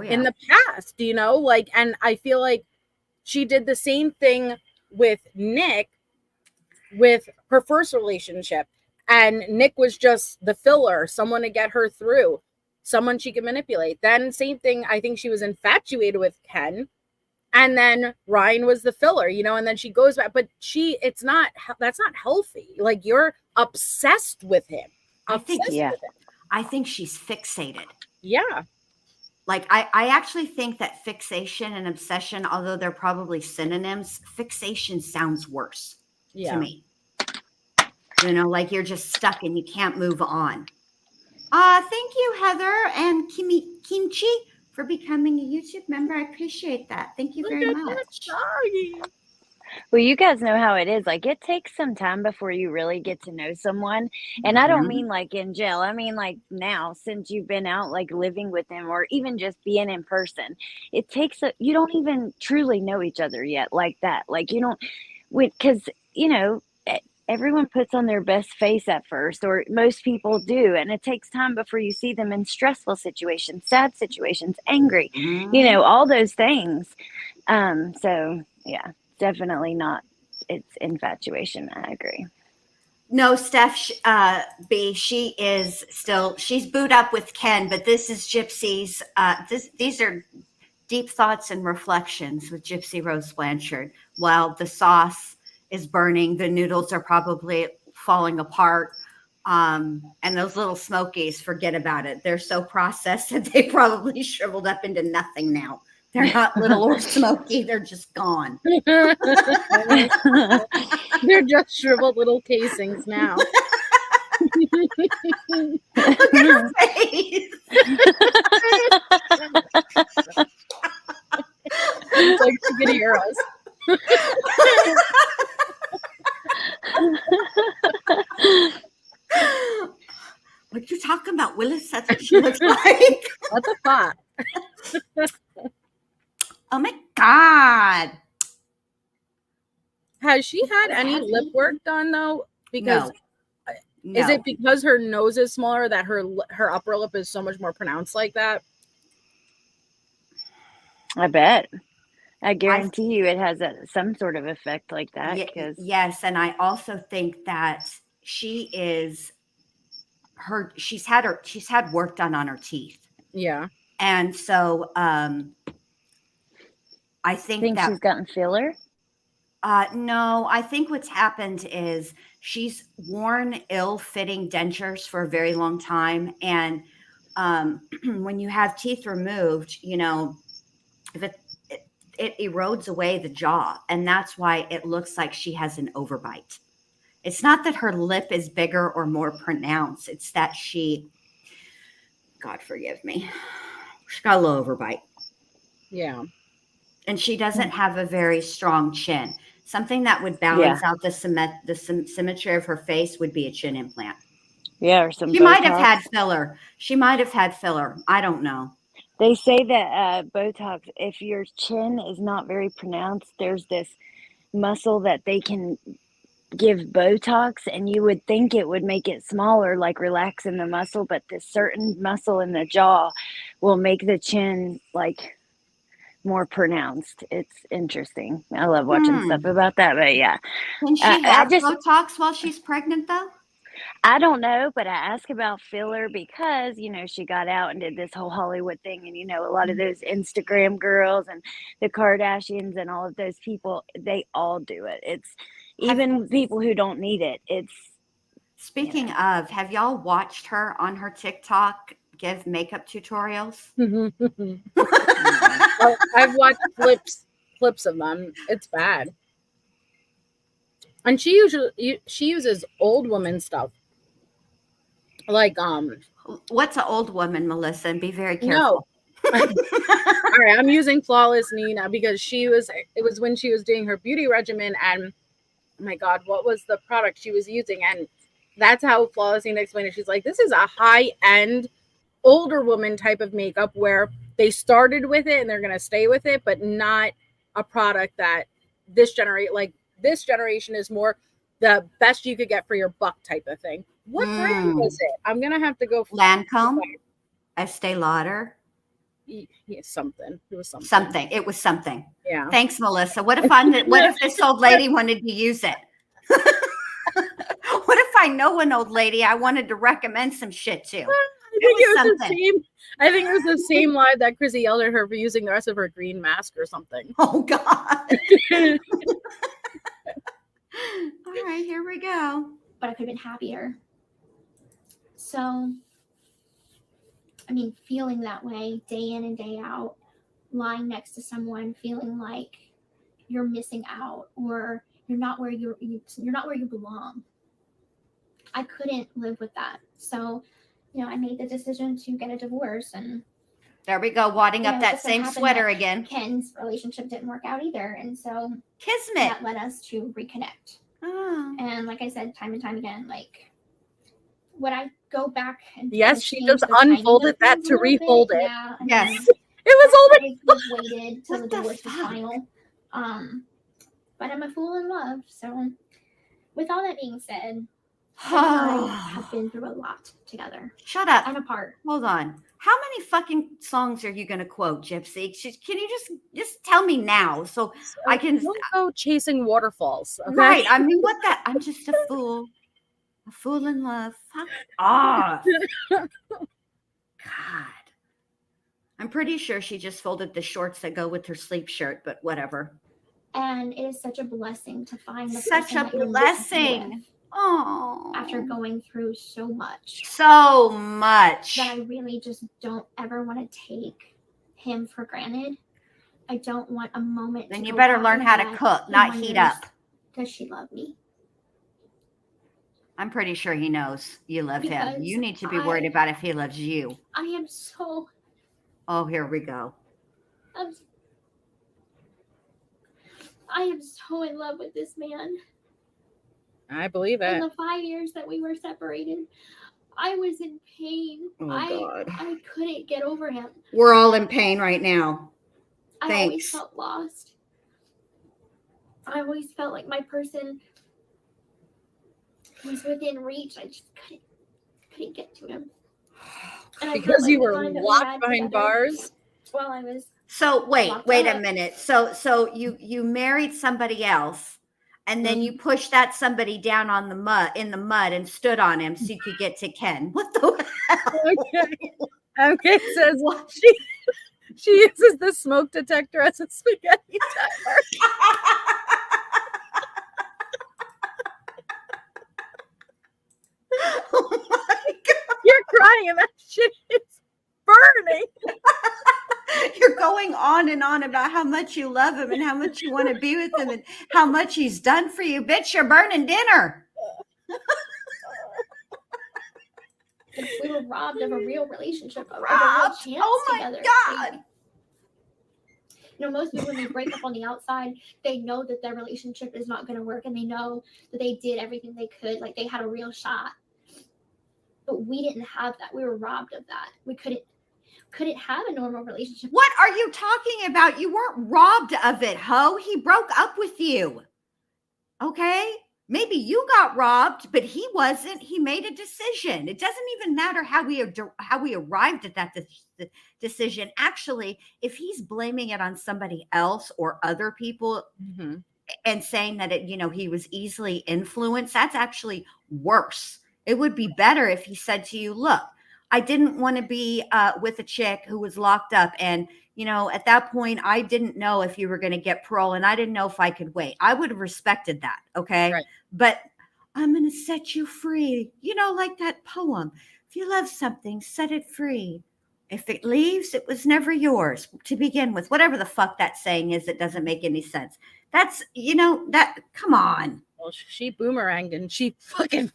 in the past, you know, like, and I feel like she did the same thing with Nick with her first relationship. And Nick was just the filler, someone to get her through, someone she could manipulate. Then same thing, I think she was infatuated with Ken. And then Ryan was the filler, you know, and then she goes back, but that's not healthy. Like, you're obsessed with him. I think she's fixated. Yeah. Like, I actually think that fixation and obsession, although they're probably synonyms, fixation sounds worse to me. You know, like you're just stuck and you can't move on. Thank you, Heather and Kimchi, for becoming a YouTube member. I appreciate that. Thank you very much. Well, you guys know how it is. Like, it takes some time before you really get to know someone. And I don't mean like in jail. I mean like now, since you've been out, like living with them or even just being in person. It takes you don't even truly know each other yet like that. Like, you don't, because, you know, everyone puts on their best face at first, or most people do. And it takes time before you see them in stressful situations, sad situations, angry, you know, all those things. So yeah, definitely not. It's infatuation. I agree. No, Steph, B, she's booed up with Ken, but this is Gypsy's, these are deep thoughts and reflections with Gypsy Rose Blanchard. While the sauce is burning, the noodles are probably falling apart. And those little smokies, forget about it. They're so processed that they probably shriveled up into nothing now. They're not little or smoky. They're just gone. They're just shriveled little casings now. Look at her face. It's like she could hear us. What you talking about, Willis? That's what she looks like. What the fuck? Oh my God. Has she had any lip work done though? Because No. Is it because her nose is smaller that her upper lip is so much more pronounced like that? I bet. I guarantee you it has some sort of effect like that. Yes, and I also think that she's had work done on her teeth. Yeah. And so I think that she's gotten filler. No, I think what's happened is she's worn ill-fitting dentures for a very long time. And when you have teeth removed, you know, if it erodes away the jaw. And that's why it looks like she has an overbite. It's not that her lip is bigger or more pronounced. It's that God forgive me, she's got a little overbite. Yeah. And she doesn't have a very strong chin. Something that would balance out the symmetry of her face would be a chin implant. Yeah, or some. She might have had filler. I don't know. They say that Botox, if your chin is not very pronounced, there's this muscle that they can give Botox, and you would think it would make it smaller, like relaxing the muscle, but this certain muscle in the jaw will make the chin like more pronounced. It's interesting. I love watching stuff about that, but yeah. Can she I have just Botox while she's pregnant though? I don't know, but I asked about filler because, you know, she got out and did this whole Hollywood thing. And, you know, a lot of those Instagram girls and the Kardashians and all of those people, they all do it. It's even people who don't need it. It's Speaking of, have y'all watched her on her TikTok give makeup tutorials? I've watched clips of them. It's bad. And she uses old woman stuff. Like What's an old woman, Melissa? And be very careful. No. All right, I'm using Flawless Nina because it was when she was doing her beauty regimen, and oh my God, what was the product she was using? And that's how Flawless Nina explained it. She's like, this is a high-end older woman type of makeup where they started with it and they're gonna stay with it, but not a product that this generation is more the best you could get for your buck type of thing. What brand was it? I'm gonna have to go Lancome, Estee Lauder. Yeah, something. It was something. Something. It was something. Yeah. Thanks, Melissa. What if this old lady wanted to use it? What if I know an old lady I wanted to recommend some shit to? I think it was the same live that Chrissy yelled at her for using the rest of her green mask or something. Oh God. All right, here we go. But I could have been happier. So, I mean, feeling that way day in and day out, lying next to someone, feeling like you're missing out or you're not where you're not where you belong. I couldn't live with that. So, you know, I made the decision to get a divorce, and there we go, wadding up that same sweater again. Ken's relationship didn't work out either, and so Kismet that led us to reconnect. Oh. And like I said, time and time again, like, would I go back and yes, she just unfolded that to refold it. Yeah, yes, it was only waited till the divorce was final. But I'm a fool in love. So, with all that being said, I have been through a lot together. Shut up. And apart. Hold on. How many fucking songs are you going to quote, Gypsy? Can you just tell me now so I can go chasing waterfalls? Okay? Right. I mean, what that? I'm just a fool in love. Fuck off. God. I'm pretty sure she just folded the shorts that go with her sleep shirt, but whatever. And it is such a blessing to find such a blessing. Oh, after going through so much that I really just don't ever want to take him for granted. I don't want a moment. Then you better learn how to cook, not heat up. Does she love me? I'm pretty sure he knows you love him. You need to be worried about if he loves you. I am so. Oh, here we go. I am so in love with this man. I believe it. In the 5 years that we were separated, I was in pain. Oh, God. I couldn't get over him. We're all in pain right now. I always felt lost. I always felt like my person was within reach. I just couldn't get to him. And because you were locked behind bars? Well, I was. So wait a minute. So you married somebody else, and then you pushed that somebody down on the mud and stood on him so you could get to Ken. What the hell? Okay, says she uses the smoke detector as a spaghetti timer. Oh my God. You're crying and that shit is burning. You're going on and on about how much you love him and how much you want to be with him and how much he's done for you. Bitch, you're burning dinner. We were robbed of a real relationship. Robbed? Oh my together. God. You know, most people, when they break up on the outside, they know that their relationship is not going to work, and they know that they did everything they could, like they had a real shot. But we didn't have that. We were robbed of that. We couldn't have a normal relationship. What are you talking about? You weren't robbed of it, ho. He broke up with you. Okay? maybe you got robbed, but he wasn't. He made a decision. It doesn't even matter how we arrived at that decision. Actually, if he's blaming it on somebody else or other people and saying that he was easily influenced, that's actually worse. It would be better if he said to you, look, I didn't want to be with a chick who was locked up. And, at that point, I didn't know if you were going to get parole and I didn't know if I could wait. I would have respected that. Okay. Right. But I'm going to set you free. Like that poem. If you love something, set it free. If it leaves, it was never yours to begin with. Whatever the fuck that saying is, it doesn't make any sense. That's, come on. Well, she boomeranged and she fucking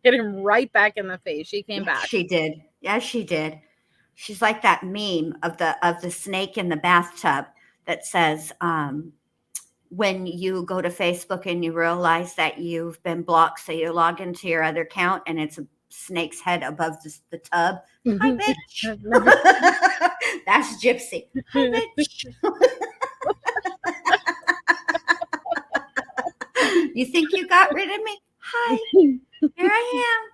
hit him right back in the face. She came back. She did. Yes, she did. She's like that meme of the snake in the bathtub that says, when you go to Facebook and you realize that you've been blocked, so you log into your other account and it's a snake's head above the tub. Hi, bitch. That's Gypsy. Hi, bitch. You think you got rid of me? Hi, here I am.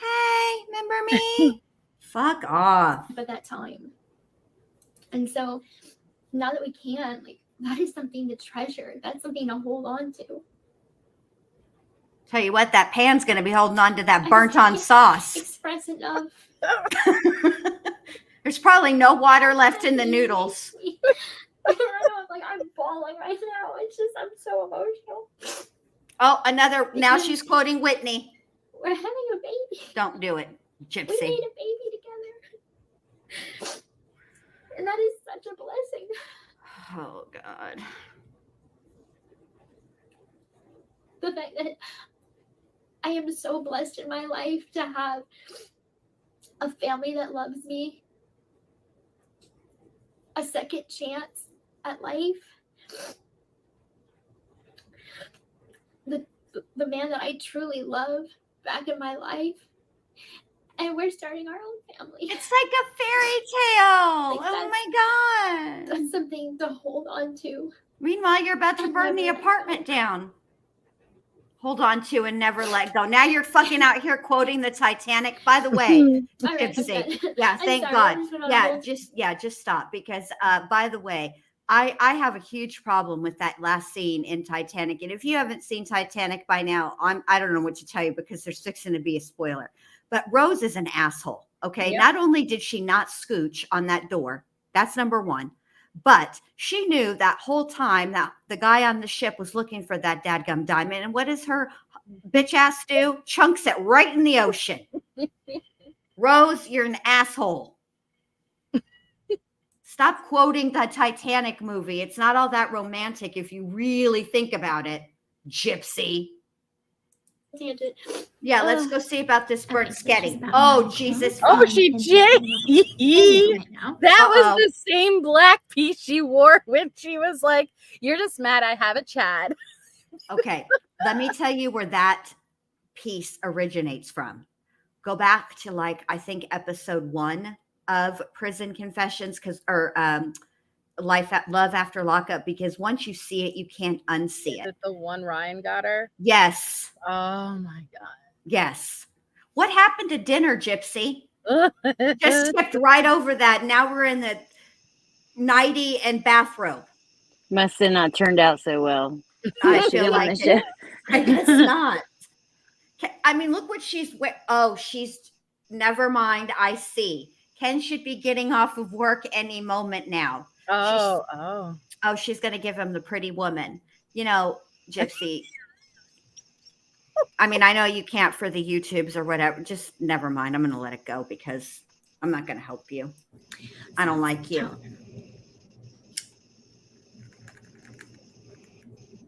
Hey, remember me? Fuck off. At that time. And so now that we can, that is something to treasure. That's something to hold on to. Tell you what, that pan's going to be holding on to that burnt on sauce. Express enough. There's probably no water left in the noodles. I don't know, I'm bawling right now. I'm so emotional. Oh, now she's quoting Whitney. We're having a baby. Don't do it, Gypsy. We made a baby together. And that is such a blessing. Oh, God. The fact that I am so blessed in my life to have a family that loves me, a second chance at life, the man that I truly love back in my life, and we're starting our own family. It's like a fairy tale. Oh my God. That's something to hold on to. Meanwhile, you're about to burn the apartment down. Hold on to and never let go. Now you're fucking out here quoting the Titanic. By the way, Gypsy. Yeah, thank God. Yeah, just stop. Because by the way, I have a huge problem with that last scene in Titanic. And if you haven't seen Titanic by now, I don't know what to tell you because there's fixing to be a spoiler. But Rose is an asshole. Okay. Yep. Not only did she not scooch on that door, that's number one, but she knew that whole time that the guy on the ship was looking for that dadgum diamond. And what does her bitch ass do? Chunks it right in the ocean. Rose, you're an asshole. Stop quoting the Titanic movie. It's not all that romantic if you really think about it, Gypsy. Yeah, let's go see about this bird sketty. Oh, Jesus. Oh, she did. That was the same black piece she wore when she was like, you're just mad I have a Chad. Okay, let me tell you where that piece originates from. Go back to I think episode 1 of Prison Confessions Love After Lockup, because once you see it, you can't unsee it. Is it the one Ryan got her? Yes. Oh my God. Yes. What happened to dinner, Gypsy? Just skipped right over that. Now we're in the nightie and bathrobe. Must have not turned out so well. I feel like it. I guess not. I mean, look what she's wearing. Oh, never mind. I see. Ken should be getting off of work any moment now. Oh, she's going to give him the pretty woman. Gypsy. I mean, I know you can't for the YouTubes or whatever. Just never mind. I'm going to let it go because I'm not going to help you. I don't like you.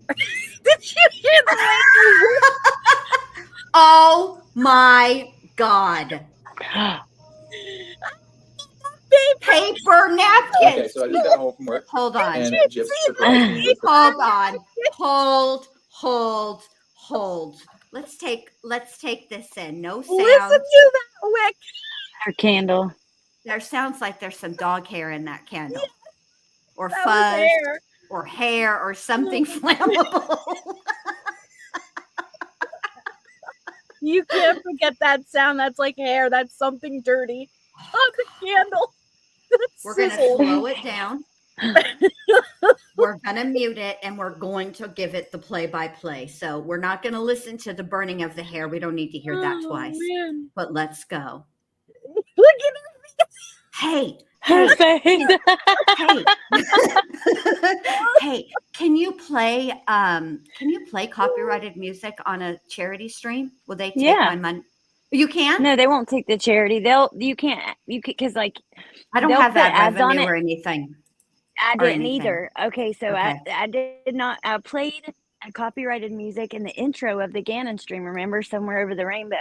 Did you hear that? Oh my God. Paper napkins. Okay, so I just got home from work. Hold on. And Gypsy surprised me with Hold on. Hold. Let's take this in. No sound. Listen to that wick. Her candle. There sounds like there's some dog hair in that candle. Or fuzz. Or hair or something flammable. You can't forget that sound. That's like hair. That's something dirty on the candle. We're going to slow it down. We're going to mute it, and we're going to give it the play-by-play. So we're not going to listen to the burning of the hair. We don't need to hear that twice. Man. But let's go. Look at Hey, Her hey, face. hey, hey, can you play copyrighted music on a charity stream? Will they take Yeah. my money? You can? No, they won't take the charity. You can't, because like, I don't they'll have put that ads on revenue it. or anything. I or didn't anything. either. Okay, so Okay. I did not. I played copyrighted music in the intro of the Gannon stream. Remember, Somewhere Over the Rainbow.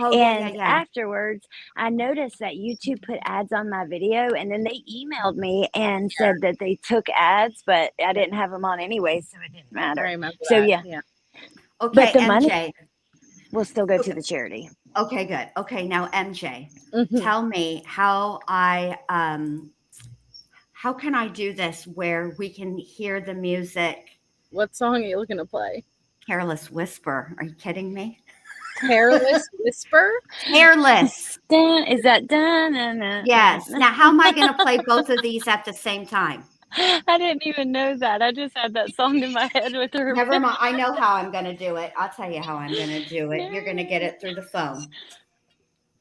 Oh, And yeah. afterwards, I noticed that YouTube put ads on my video, and then they emailed me and said that they took ads, but I didn't have them on anyway, so it didn't I matter. remember So that. yeah, Okay, but the MJ. money will still go Okay. to the charity. Okay, good. Okay, now MJ, Mhm. tell me how can I do this where we can hear the music? What song are you looking to play? Careless Whisper. Are you kidding me? Careless Whisper? Careless. Dun, is that dun? Yes. Now, how am I going to play both of these at the same time? I didn't even know that. I just had that song in my head with her. Never mind. I know how I'm going to do it. I'll tell you how I'm going to do it. You're going to get it through the phone.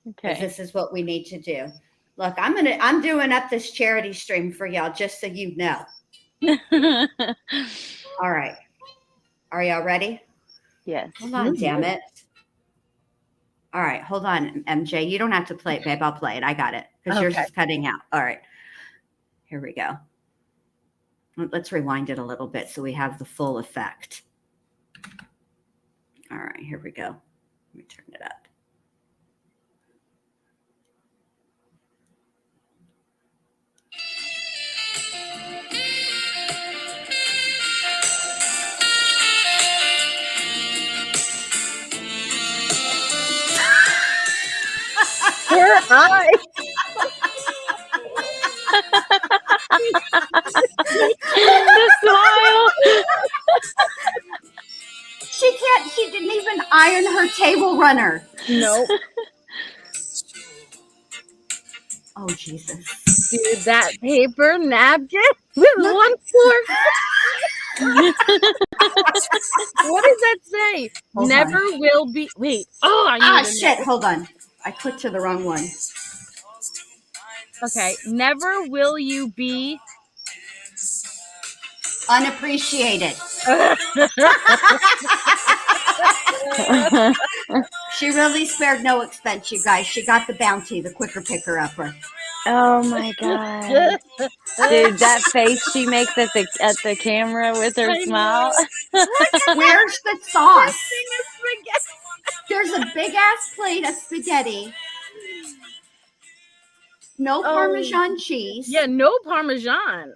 Because Okay. this is what we need to do. Look, I'm doing up this charity stream for y'all, just so you know. All right. Are y'all ready? Yes. Hold on, damn it. All right, hold on, MJ. You don't have to play it, babe. I'll play it. I got it. Because yours Okay. is cutting out. All right. Here we go. Let's rewind it a little bit so we have the full effect. All right, here we go. Let me turn it up. Her eye. The smile. She didn't even iron her table runner. Nope. Oh, Jesus. Dude, that paper napkin with one fork. What does that say? Hold Never on. will be. Wait. Oh, I need to Shit. know. Hold on. I clicked to the wrong one. Okay. Never will you be. Unappreciated. She really spared no expense, you guys. She got the bounty, the quicker picker upper. Oh my god, dude, that face she makes at the camera with her I smile. Where's the sauce? Thing is spaghetti. There's a big ass plate of spaghetti. No Oh. Parmesan cheese. Yeah, no Parmesan.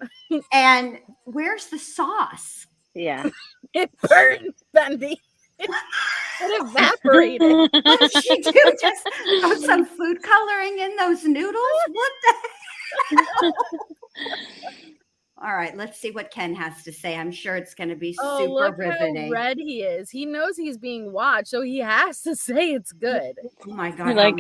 And where's the sauce? Yeah. It burned, Bendy. It evaporated. What did she do? Just throw some food coloring in those noodles? What the hell? All right, let's see what Ken has to say. I'm sure it's going to be Oh, super look riveting. how red he is. He knows he's being watched, so he has to say it's good. Oh my God. You're like,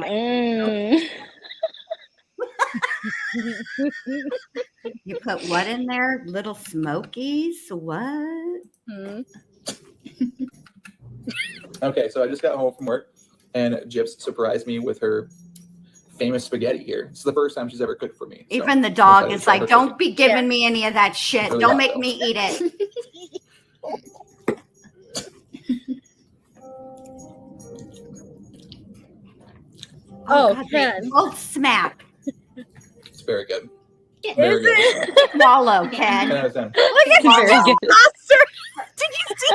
You put what in there? Little Smokies? What? Hmm. Okay, so I just got home from work, and Gypsy surprised me with her famous spaghetti here. It's the first time she's ever cooked for me. So Even the dog I'm is excited like, to try don't be giving me any of that shit. Really Don't hot, make though. me eat it. Oh, God, they Ken. both smack. It's very good. Is Very good. it? Swallow, 10 Ken. out of 10. Look at Very this good. monster. Did you see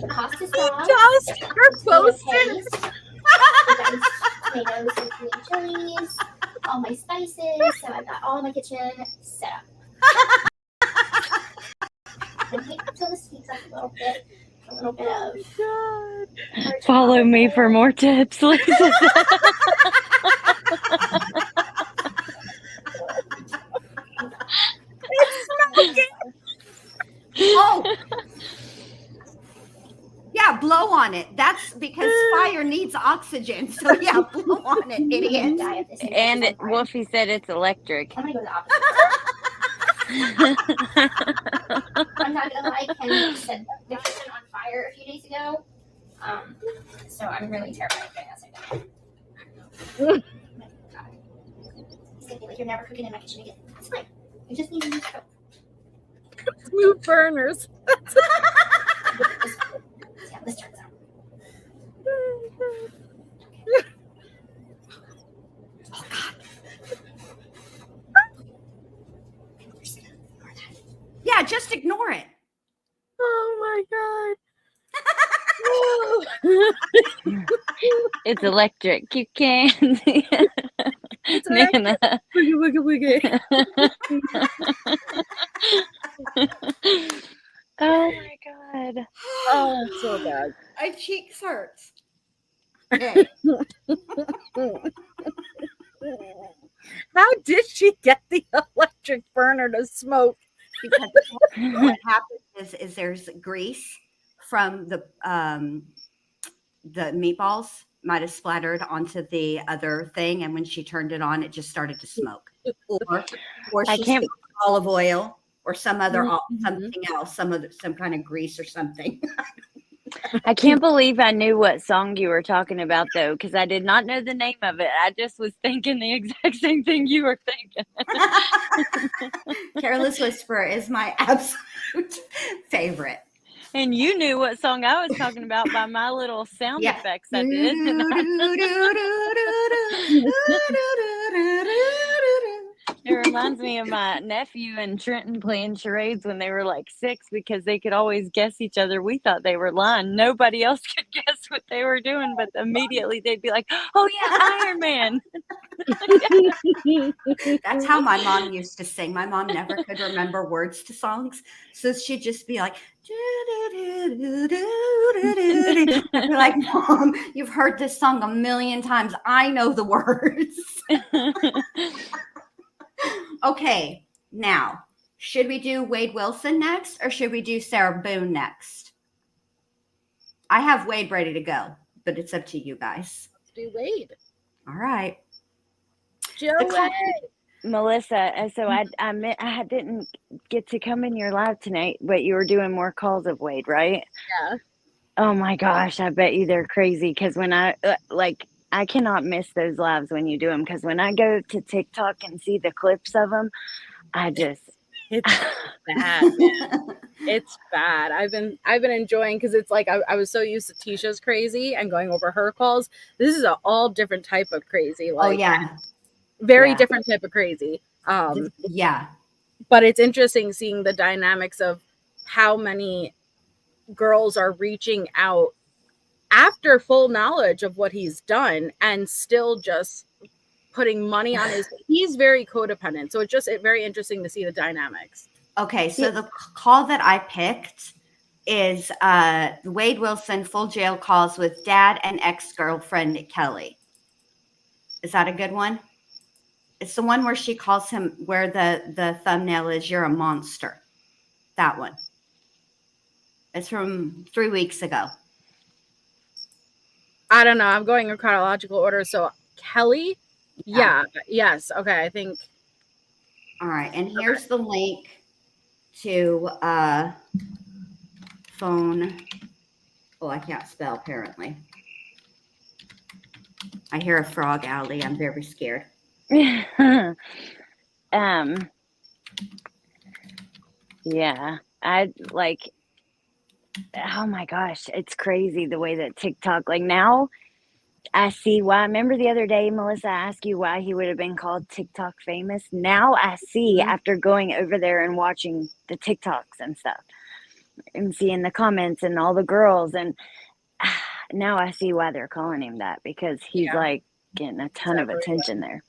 Pasta sauce. Toaster posted? Tomatoes and green chilies, all my spices. So I've got all my kitchen set up. And wait until this heats up a little bit of. follow me for more tips, Lisa. Oh. Yeah, blow on on it. That's because fire needs oxygen. So yeah, blow on it, idiot. Die of this And on fire. Wolfie said it's electric. I'm gonna go the opposite. I'm not gonna lie, Ken said the kitchen on fire a few days ago. So I'm really terrified of doing that second. He's gonna be like, "You're never cooking in my kitchen again." That's fine. You just need a new stove. Smooth burners. Yeah, this turns out. Yeah, just ignore it. Oh my god. It's electric. You can't. It's Nana. Wiggy. Oh my god. Oh, it's so bad. My cheeks hurts. Okay. How did she get the electric burner to smoke? Because what happens is there's grease from the meatballs might have splattered onto the other thing, and when she turned it on, it just started to smoke. Or I she can't- spilled olive oil or some other Mhm. something else, some kind of grease or something. I can't believe I knew what song you were talking about though, because I did not know the name of it. I just was thinking the exact same thing you were thinking. Careless Whisper is my absolute favorite. And you knew what song I was talking about by my little sound Yeah. effects I did. It reminds me of my nephew and Trenton playing charades when they were like 6 because they could always guess each other. We thought they were lying. Nobody else could guess what they were doing, but immediately they'd be like, "Oh yeah, Iron Man." That's how my mom used to sing. My mom never could remember words to songs, so she'd just be like, I'd be like, "Mom, you've heard this song a million times. I know the words." Okay, now, should we do Wade Wilson next, or should we do Sarah Boone next? I have Wade ready to go, but it's up to you guys. Let's do Wade. All right. Joe The call- Wade. Melissa, so I didn't get to come in your live tonight, but you were doing more calls of Wade, right? Yeah. Oh my gosh, I bet you they're crazy because when I I cannot miss those lives when you do them because when I go to TikTok and see the clips of them, I just It's bad, man. It's bad. I've been enjoying because it's like I was so used to Tisha's crazy and going over her calls. This is an all different type of crazy. Like, Oh yeah, very Yeah. different type of crazy. yeah. But it's interesting seeing the dynamics of how many girls are reaching out after full knowledge of what he's done and still just putting money on his. He's very codependent, so it's very interesting to see the dynamics. Okay, so the call that I picked is Wade Wilson full jail calls with dad and ex-girlfriend Kelly. Is that a good one? It's the one where she calls him, where the thumbnail is "You're a monster." That one. It's from 3 weeks ago. I don't know. I'm going in chronological order. So Kelly, yes, okay. I think All right, and here's the link to phone. Oh, I can't spell apparently. I hear a frog, Allie. I'm very scared. Yeah, I like, oh my gosh, it's crazy the way that TikTok, like now I see why. Remember the other day, Melissa, I asked you why he would have been called TikTok famous. Now I see after going over there and watching the TikToks and stuff and seeing the comments and all the girls. And now I see why they're calling him that because he's like getting a ton of attention there.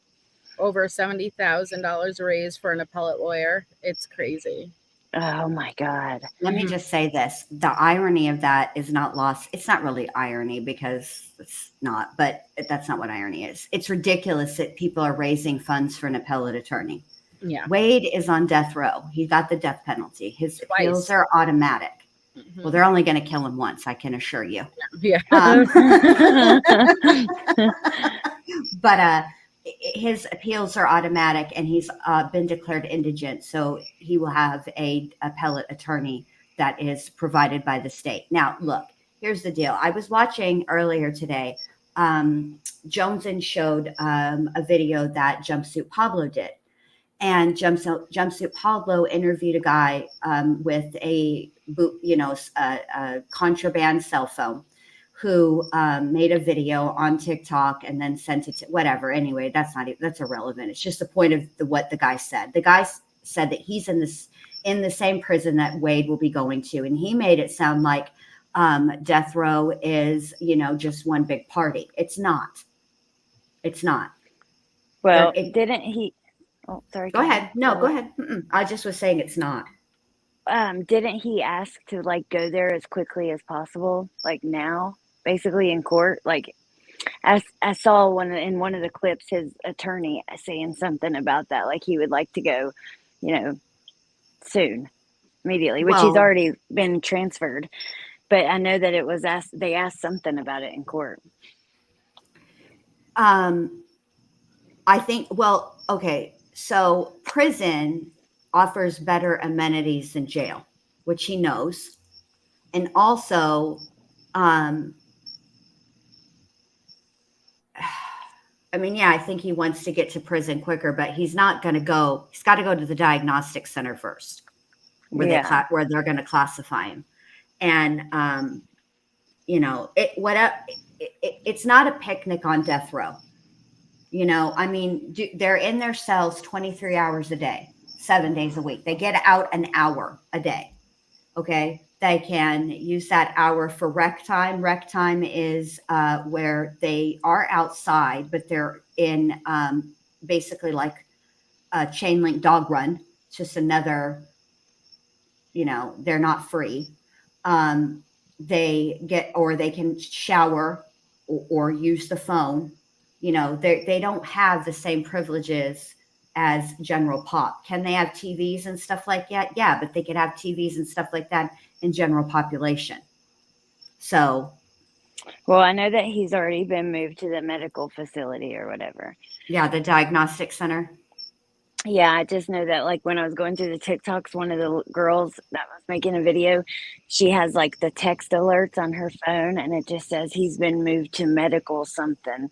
over $70,000 raised for an appellate lawyer. It's crazy. Oh my God. Let me just say this. The irony of that is not lost. It's not really irony because it's not, but that's not what irony is. It's ridiculous that people are raising funds for an appellate attorney. Yeah. Wade is on death row. He got the death penalty. His appeals are automatic. Well, they're only going to kill him once, I can assure you. Yeah. But his appeals are automatic, and he's been declared indigent, so he will have a appellate attorney that is provided by the state. Now, look, here's the deal. I was watching earlier today. Jones and showed a video that Jumpsuit Pablo did, and Jumpsuit Pablo interviewed a guy with a contraband cell phone, who made a video on TikTok and then sent it to whatever. Anyway, that's irrelevant. It's just the point of what the guy said. The guy said that he's in the same prison that Wade will be going to, and he made it sound like death row is just one big party. It's not. It's not. Well, didn't he? Oh, sorry. Go ahead. No, go ahead. I just was saying it's not. Didn't he ask to go there as quickly as possible, now, basically in court? I saw in one of the clips his attorney saying something about that, he would like to go, soon, immediately, which he's already been transferred. But I know that it was they asked something about it in court. I think. Well, okay. So prison offers better amenities than jail, which he knows. And also, I think he wants to get to prison quicker, but he's not going to go. He's got to go to the diagnostic center first, where they're going to classify him. And, it's not a picnic on death row. They're in their cells 23 hours a day, 7 days a week. They get out an hour a day. Okay. They can use that hour for rec time. Rec time is where they are outside, but they're in basically like a chain link dog run. It's just another, they're not free. They can shower or use the phone. They don't have the same privileges as general pop. Can they have TVs and stuff like that? Yeah, but they could have TVs and stuff like that in general population. So. Well, I know that he's already been moved to the medical facility or whatever. Yeah, the diagnostic center. Yeah, I just know that when I was going through the TikToks, one of the girls that was making a video, she has the text alerts on her phone, and it just says he's been moved to medical something.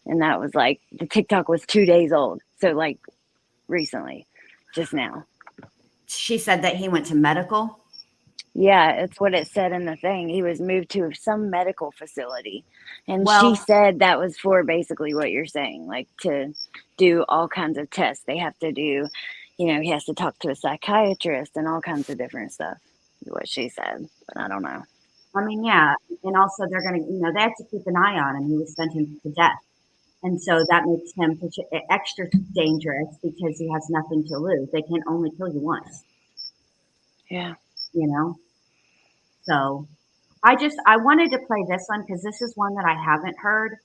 And that was the TikTok was 2 days old. So recently, just now. She said that he went to medical. Yeah, it's what it said in the thing. He was moved to some medical facility. And she said that was for basically what you're saying, to do all kinds of tests. They have to do, he has to talk to a psychiatrist and all kinds of different stuff, is what she said. But I don't know. Yeah. And also they're going to, they have to keep an eye on him. He was sentenced to death. And so that makes him extra dangerous because he has nothing to lose. They can only kill you once. Yeah. So I wanted to play this one because this is one that I haven't heard.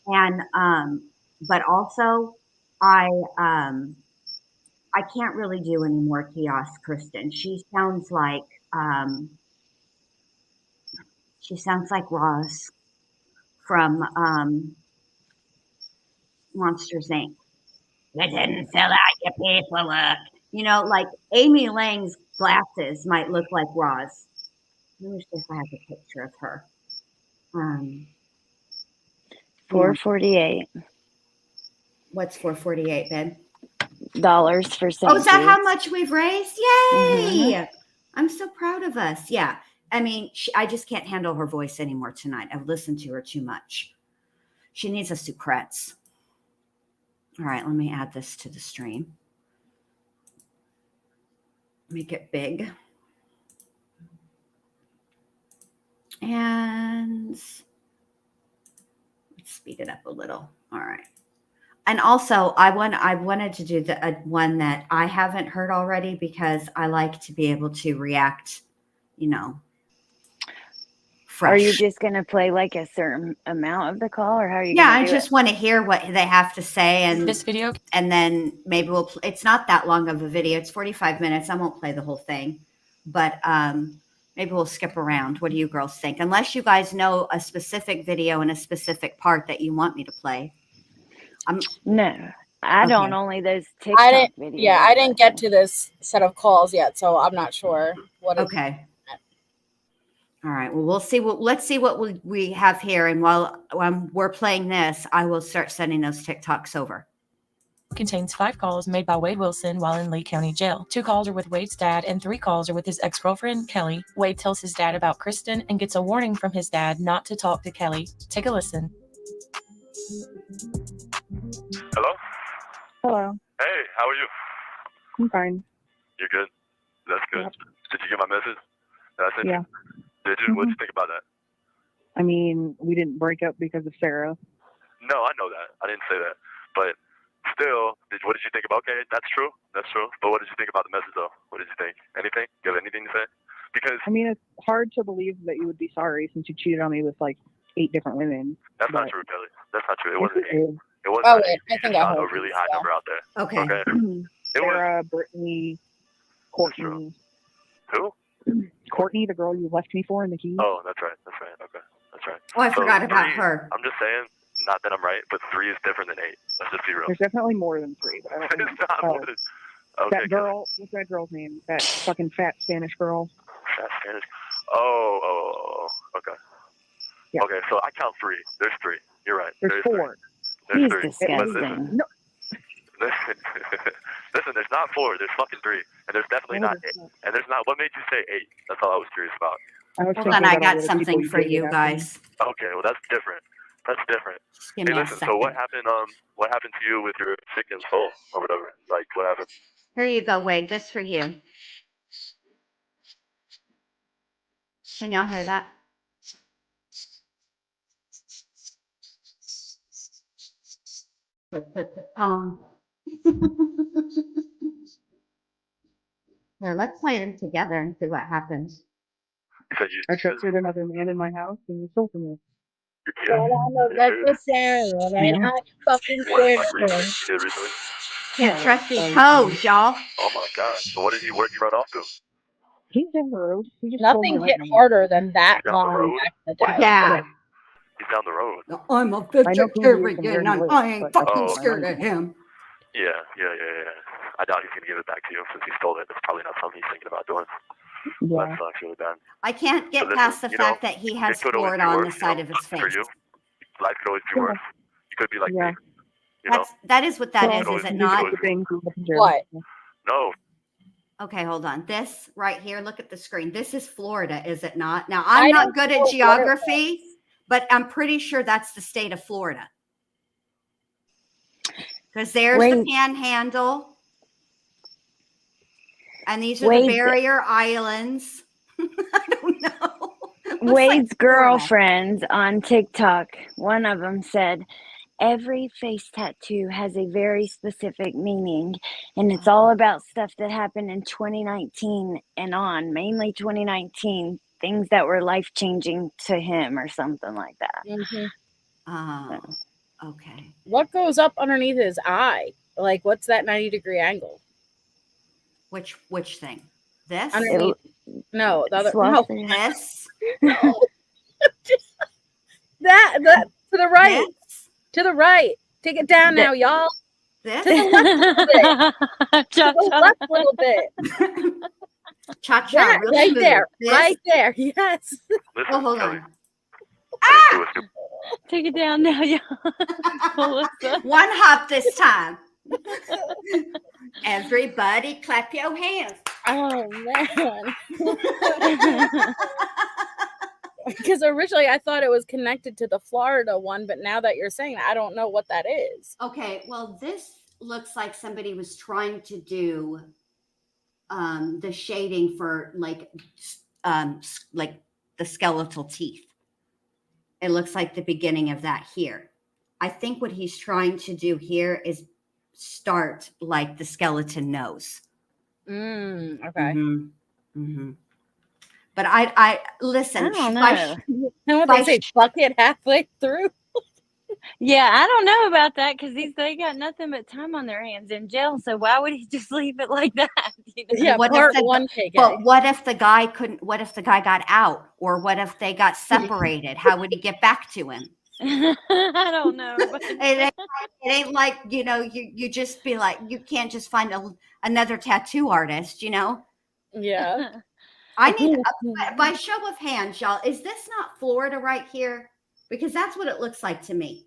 And, but also I can't really do any more kiosk Kristen. She sounds like Roz from, Monsters Inc. You didn't fill out your paperwork. Amy Lang's glasses might look like Roz. Let me see if I have a picture of her. $4.48. What's $4.48, Ben? Dollars for St. Oh, is that how much we've raised? Yay! Mm-hmm. I'm so proud of us. Yeah. I just can't handle her voice anymore tonight. I've listened to her too much. She needs a Sucrets. All right, let me add this to the stream. Make it big. And let's speed it up a little. All right. And also, I wanted to do the one that I haven't heard already because I like to be able to react, fresh. Are you just going to play a certain amount of the call, or how are you? Yeah, I just want to hear what they have to say, and this video, and then maybe it's not that long of a video. It's 45 minutes. I won't play the whole thing, but Maybe we'll skip around. What do you girls think? Unless you guys know a specific video and a specific part that you want me to play. No, I Okay. don't. Only those I TikTok didn't. videos. Yeah, I didn't get to this set of calls yet, so I'm not sure what. Okay. All right. Well, we'll see. Let's see what we have here. And while we're playing this, I will start sending those TikToks over. Contains 5 calls made by Wade Wilson while in Lee County Jail. 2 calls are with Wade's dad and 3 calls are with his ex-girlfriend, Kelly. Wade tells his dad about Kristen and gets a warning from his dad not to talk to Kelly. Take a listen. Hello? Hello. Hey, how are you? I'm fine. You're good? That's good. Yep. Did you get my message? That I sent Yeah. you? Did you? What'd you think about that? I mean, we didn't break up because of Sarah. No, I know that. I didn't say that. But still, what did you think about? Okay, that's true. That's true. But what did you think about the message, though? What did you think? Anything? You have anything to say? Because I mean, it's hard to believe that you would be sorry since you cheated on me with like 8 different women. that's not but- true, Kelly. That's not true. It Yes, wasn't it 8. is. It wasn't Oh, 8. wait, I You think just I shot a heard really this, high yeah. number out there. Okay. Okay? It was. Sarah, Brittany, Courtney. Who? Courtney, the girl you left me for in the Keys. Oh, that's right. That's right. Okay. That's right. Oh, I So forgot about 3, her. I'm just saying, not that I'm right, but 3 is different than 8. Let's just be real. There's definitely more than 3, but I don't It's know. not Oh, more than- Okay, that girl, what's that girl's name? That fucking fat Spanish girl. Fat Spanish. Oh, okay. Yeah. Okay, so I count 3. There's 3. You're right. There's 4. 3. He's There's 3. But disgusting. No, listen, there's not 4. There's fucking 3. And there's definitely not 8. And there's not. What made you say 8? That's all I was curious about. I was Hold thinking on, I about all got the other something people for dated you after me. guys. Okay, well that's different. That's different. Just give Hey, me a listen. second. So what happened? What happened to you with your chicken soul or whatever? Like, what happened? Here you go, Wade. This for you. Can y'all hear that? Here, let's play them together and see what happens. You said you. I trusted another man in my house and you stole from me. That's Sarah, right? I fucking What? Like recently? Kid recently? Can't trust these Sorry. hoes, y'all. Oh my god. So what did he? Where did he run off to? He's down the road. He just told me Nothing to hit let him. harder than that Down the line road? back in the day. Yeah. He's down the road. I'm a I know who he is and where vegetarian. he lives, I ain't but fucking that's scared fine. of him. Yeah. I doubt he's gonna give it back to you since he stole it. It's probably not something he's thinking about doing. Yeah. That sucks really bad. I can't get But listen, past the you fact know, that he has it could always Florida be on worse, the side you of know, his face. For you, life could always be worse. You could be like Yeah. me. You know? That is what that Well, is it these not? are the things we have to do. What? No. Okay, hold on. This right here, look at the screen. This is Florida, is it not? Now, I I'm don't not good know at what it geography, but I'm pretty sure that's the state of Florida. Because there's the Wait. Panhandle. And these are Wade's- the barrier islands. I don't know. Looks like Wade's Florida. girlfriends on TikTok, one of them said, every face tattoo has a very specific meaning, and it's all about stuff that happened in 2019 and on, mainly 2019, things that were life-changing to him or something like that. Mhm. Oh, okay. What goes up underneath his eye? Like, what's that 90-degree angle? Which thing? This? Underneath. No, the other. No, Swastika. This? no. that to the right. This? To the right. Take it down now, y'all. This? To the left Cha- To the cha. left a little bit. Cha-cha. That, real right smooth. there. This? Right there. Yes. Listen, Oh, hold Kelly. on. I didn't do it. Take it down now, y'all. Melissa. One hop this time. Everybody clap your hands. Oh man. Because originally I thought it was connected to the Florida one, but now that you're saying that, I don't know what that is. Okay, well, this looks like somebody was trying to do the shading for like the skeletal teeth. It looks like the beginning of that here. I think what he's trying to do here is start like the skeleton nose. Okay. Mhm. Mhm. But I listen. I don't by know. And what By they say, fuck it halfway through. Yeah, I don't know about that because they got nothing but time on their hands in jail. So why would he just leave it like that? Yeah, What if part the- one KK. But what if the guy got out, or what if they got separated? How would he get back to him? I don't know. But It ain't like, you just be like, you can't just find another tattoo artist, Yeah. I need, by show of hands, y'all, is this not Florida right here? Because that's what it looks like to me.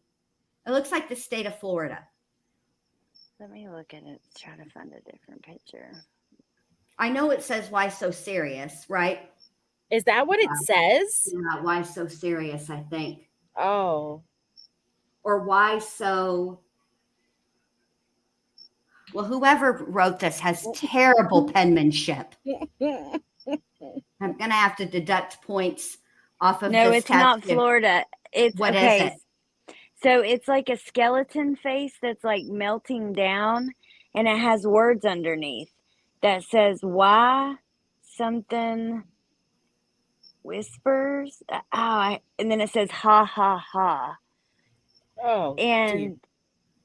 It looks like the state of Florida. Let me look at it. Try to find a different picture. I know it says why so serious, right? Is that what it says? Yeah, why so serious, I think. Oh. Or why so. Well, whoever wrote this has terrible penmanship. I'm going to have to deduct points off of No, this it's not tattoo. Florida. It's What is okay. it? So it's like a skeleton face that's like melting down, and it has words underneath that says why something whispers. And then it says ha ha ha. Oh. And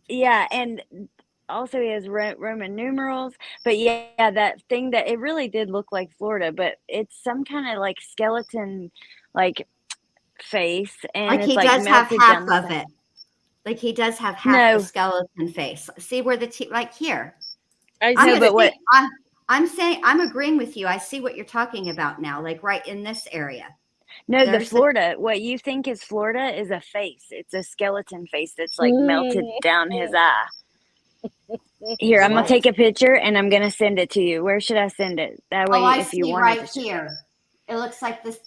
yeah, and also he has Roman numerals. But yeah, that thing that it really did look like Florida, but it's some kind of like skeleton, like face, and Like it's he like does have melted half down. of it. Like he does have half No. the skeleton face. See where the teeth, like here. I No, but what? I'm saying, I'm agreeing with you. I see what you're talking about now, like right in this area. No, the There's the- Florida. What you think is Florida is a face. It's a skeleton face that's like melted down his eye. Here, I'm gonna take a picture and I'm gonna send it to you. Where should I send it? That way, I if you see want right it. here. It looks like this.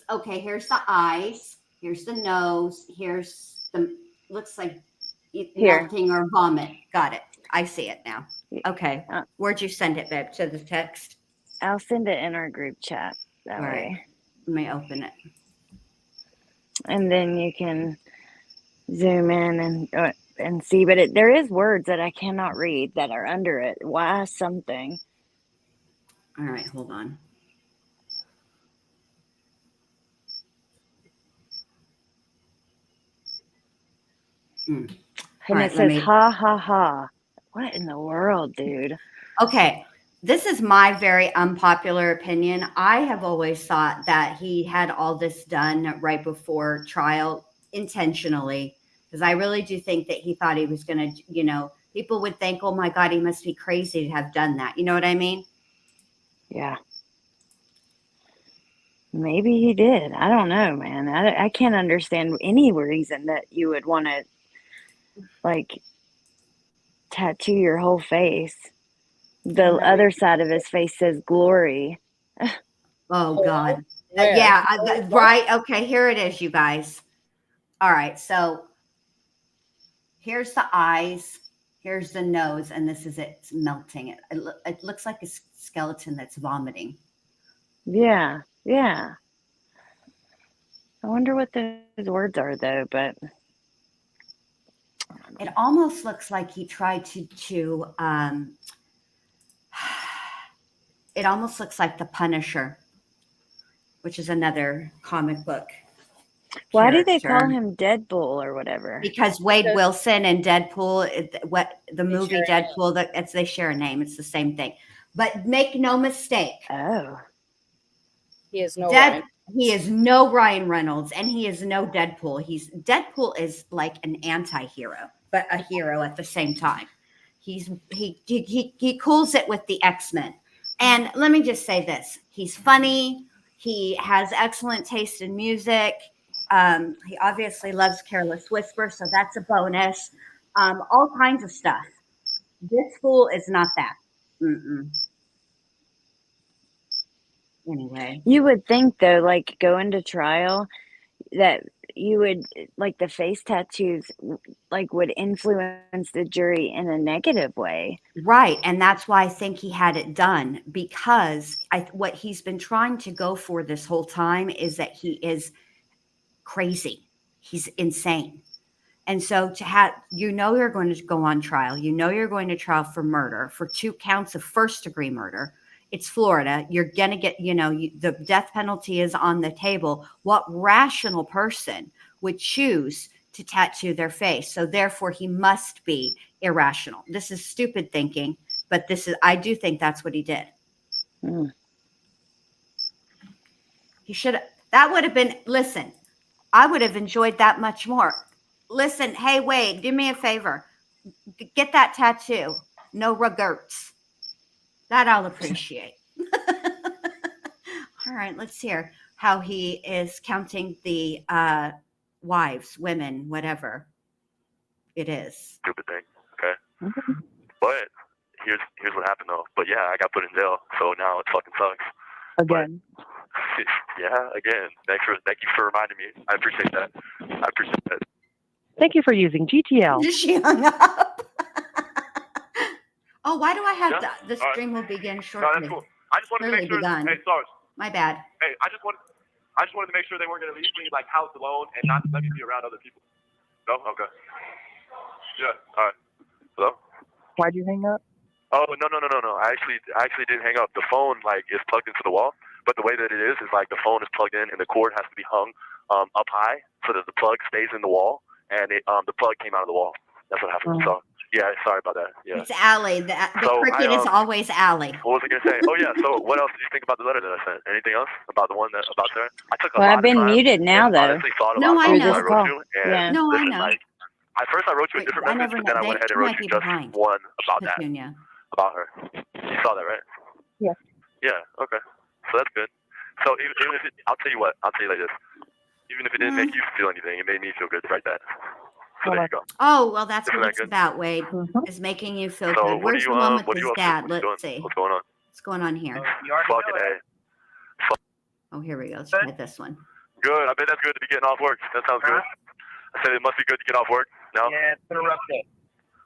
Okay, here's the eyes. Here's the nose. Here's the. Looks like Here. melting or vomit. Got it. I see it now. Okay. Uh, Where'd you send it, babe? To the text? I'll send it in our group chat. That All way. right. Let me open it. And then you can zoom in and see. But there is words that I cannot read that are under it. Why something? All right, hold on. And Right, it says ha ha ha. What in the world, dude? Okay. This is my very unpopular opinion. I have always thought that he had all this done right before trial intentionally, because I really do think that he thought he was going to, people would think, oh my God, he must be crazy to have done that. You know what I mean? Yeah. Maybe he did. I don't know, man. I can't understand any reason that you would want to, like, tattoo your whole face. The other side of his face says glory. Oh God. Right. Okay. Here it is, you guys. All right. So here's the eyes. Here's the nose. And this is it. It's melting. It looks like a skeleton that's vomiting. Yeah. Yeah. I wonder what those words are, though, but it almost looks like he tried to it almost looks like the Punisher, which is another comic book. Why do they call him Deadpool or whatever? Because Wade Wilson and Deadpool, the movie Deadpool, they share a name. It's the same thing. But make no mistake. Oh. He is no He is no Ryan Reynolds, and he is no Deadpool. Deadpool is like an anti-hero, but a hero at the same time. He cools it with the X-Men. And let me just say this. He's funny. He has excellent taste in music. He obviously loves Careless Whisper, so that's a bonus. All kinds of stuff. This fool is not that. Anyway. You would think, though, like, going to trial, that you would, like, the face tattoos, like, would influence the jury in a negative way. Right. And that's why I think he had it done, because what he's been trying to go for this whole time is that he is crazy. He's insane. And so you're going to go on trial. You're going to trial for murder, for 2 counts of first-degree murder. It's Florida. You're going to get, the death penalty is on the table. What rational person would choose to tattoo their face? So therefore he must be irrational. This is stupid thinking, but I do think that's what he did. Mm. He should. That would have been. Listen, I would have enjoyed that much more. Listen, hey Wade, do me a favor. Get that tattoo. No regrets. That I'll appreciate. All right, let's hear how he is counting the wives, women, whatever it is. Stupid thing. Okay. But here's what happened though. But yeah, I got put in jail, so now it fucking sucks. Again. Yeah, again. Thank you for reminding me. I appreciate that. Thank you for using GTL. She hung up. Oh, why do I have Yeah. the stream will begin No, shortly? that's cool. I just wanted to make sure. Begun. Hey, Stars. My bad. Hey, I just wanted to make sure they weren't going to leave me like house alone and not let me be around other people. No, okay. Yeah. All right. Hello. Why'd you hang up? Oh no. I actually didn't hang up. The phone like is plugged into the wall, but the way that it is like the phone is plugged in and the cord has to be hung up high so that the plug stays in the wall, and the plug came out of the wall. That's what happened. So yeah, sorry about that. Yeah. It's Allie. The So cricket is always Allie. What was I gonna say? Oh yeah. So what else did you think about the letter that I sent? Anything else about the one about Sarah? I took a Well, lot I've been of time muted now, and though. honestly thought a No, lot I about know. what I wrote you. And Yeah. No, I listen, know. like, at first I wrote you a But different I message, never but then I know. went ahead and They wrote might you be just behind. one about that, Petunia. about her. You saw that, right? Yes. Yeah. Okay. So that's good. So even if I'll tell you what, I'll tell you like this. Even if it didn't make you feel anything, it made me feel good to write that. So there you go. Oh, well, that's Isn't what that it's good? about, Wade, Mhm. is making you feel So good. what Where's do the you one with what are his you up to? dad? What you Let's doing? see. What's going on? What's going on here? Fucking A. Oh, here we go. Let's try this one. Good. I bet that's good to be getting off work. That sounds good. I said it must be good to get off work. No? Yeah, it's been a rough day.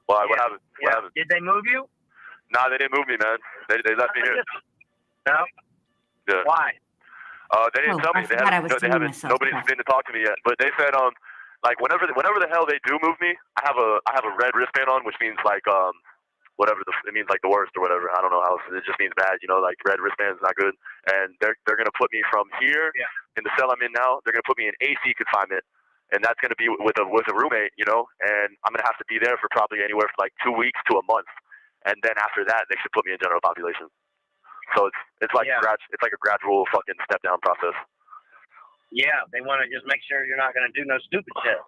Why? What happened? What Yeah. happened? Did they move you? Nah, they didn't move me, man. They left me here. No. Yeah. Why? They didn't tell me. I forgot I was They doing haven't. myself. Nobody's been to talk to me yet. But they said, like whenever the hell they do move me, I have a red wristband on, which means like whatever it means, like the worst or whatever. I don't know how it just means bad. You know, like red wristband's not good. And they're gonna put me from here in the cell I'm in now. They're gonna put me in AC confinement, and that's gonna be with a roommate. You know, and I'm gonna have to be there for probably anywhere from like 2 weeks to a month. And then after that, they should put me in general population. So it's like it's like a gradual fucking step down process. Yeah, they want to just make sure you're not going to do no stupid shit.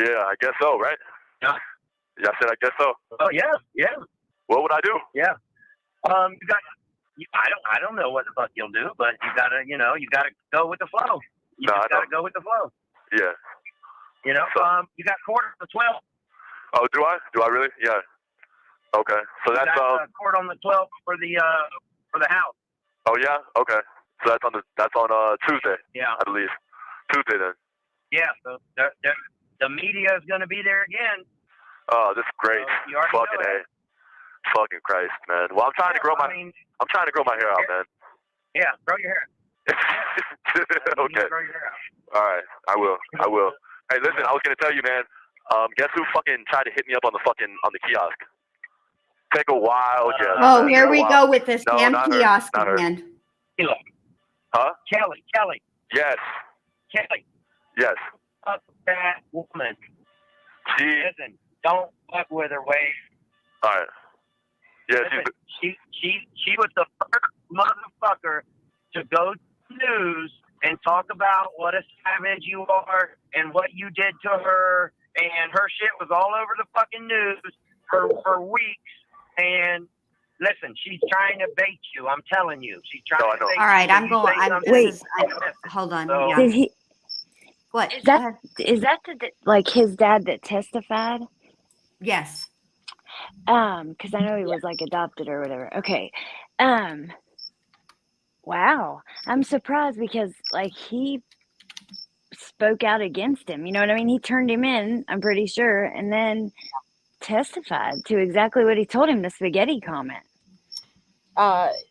Yeah, I guess so, right? Yeah. Yeah, I said I guess so. Oh yeah. What would I do? Yeah. You got. I don't know what the fuck you'll do, but you gotta go with the flow. You just gotta go with the flow. Yeah. You know. So, you got court on the 12th. Oh, do I? Do I really? Yeah. Okay. So You that's got, court on the 12th for the house. Oh yeah. Okay. So that's on Tuesday. Yeah. I believe. Tuesday then. Yeah. So the media is gonna be there again. Oh, this is great. You already Fucking know A. Fucking Christ, man. Well, I'm trying to grow my hair out, man. Yeah, grow your hair. Okay. Grow your hair out. All right. I will. Hey, listen. I was gonna tell you, man. Guess who fucking tried to hit me up on the kiosk? Take a while, Jess. Oh, here we go with this No, damn not her, kiosk not her. again. Huh? Kelly. Yes. Kelly. Yes. Fuck that woman. She. Listen, don't fuck with her, Wade. All right. Yeah, Listen, she was the first motherfucker to go to the news and talk about what a savage you are and what you did to her, and her shit was all over the fucking news for weeks. And listen, she's trying to bait you. I'm telling you, she's trying to bait you. All right, I'm You going. say something, Wait. Hold on. So- Yeah. Did he? What? Is Go that ahead. like his dad that testified? Yes. Because I know he was like adopted or whatever. Okay. Wow. I'm surprised because like he spoke out against him. You know what I mean? He turned him in, I'm pretty sure, and then testified to exactly what he told him, the spaghetti comment.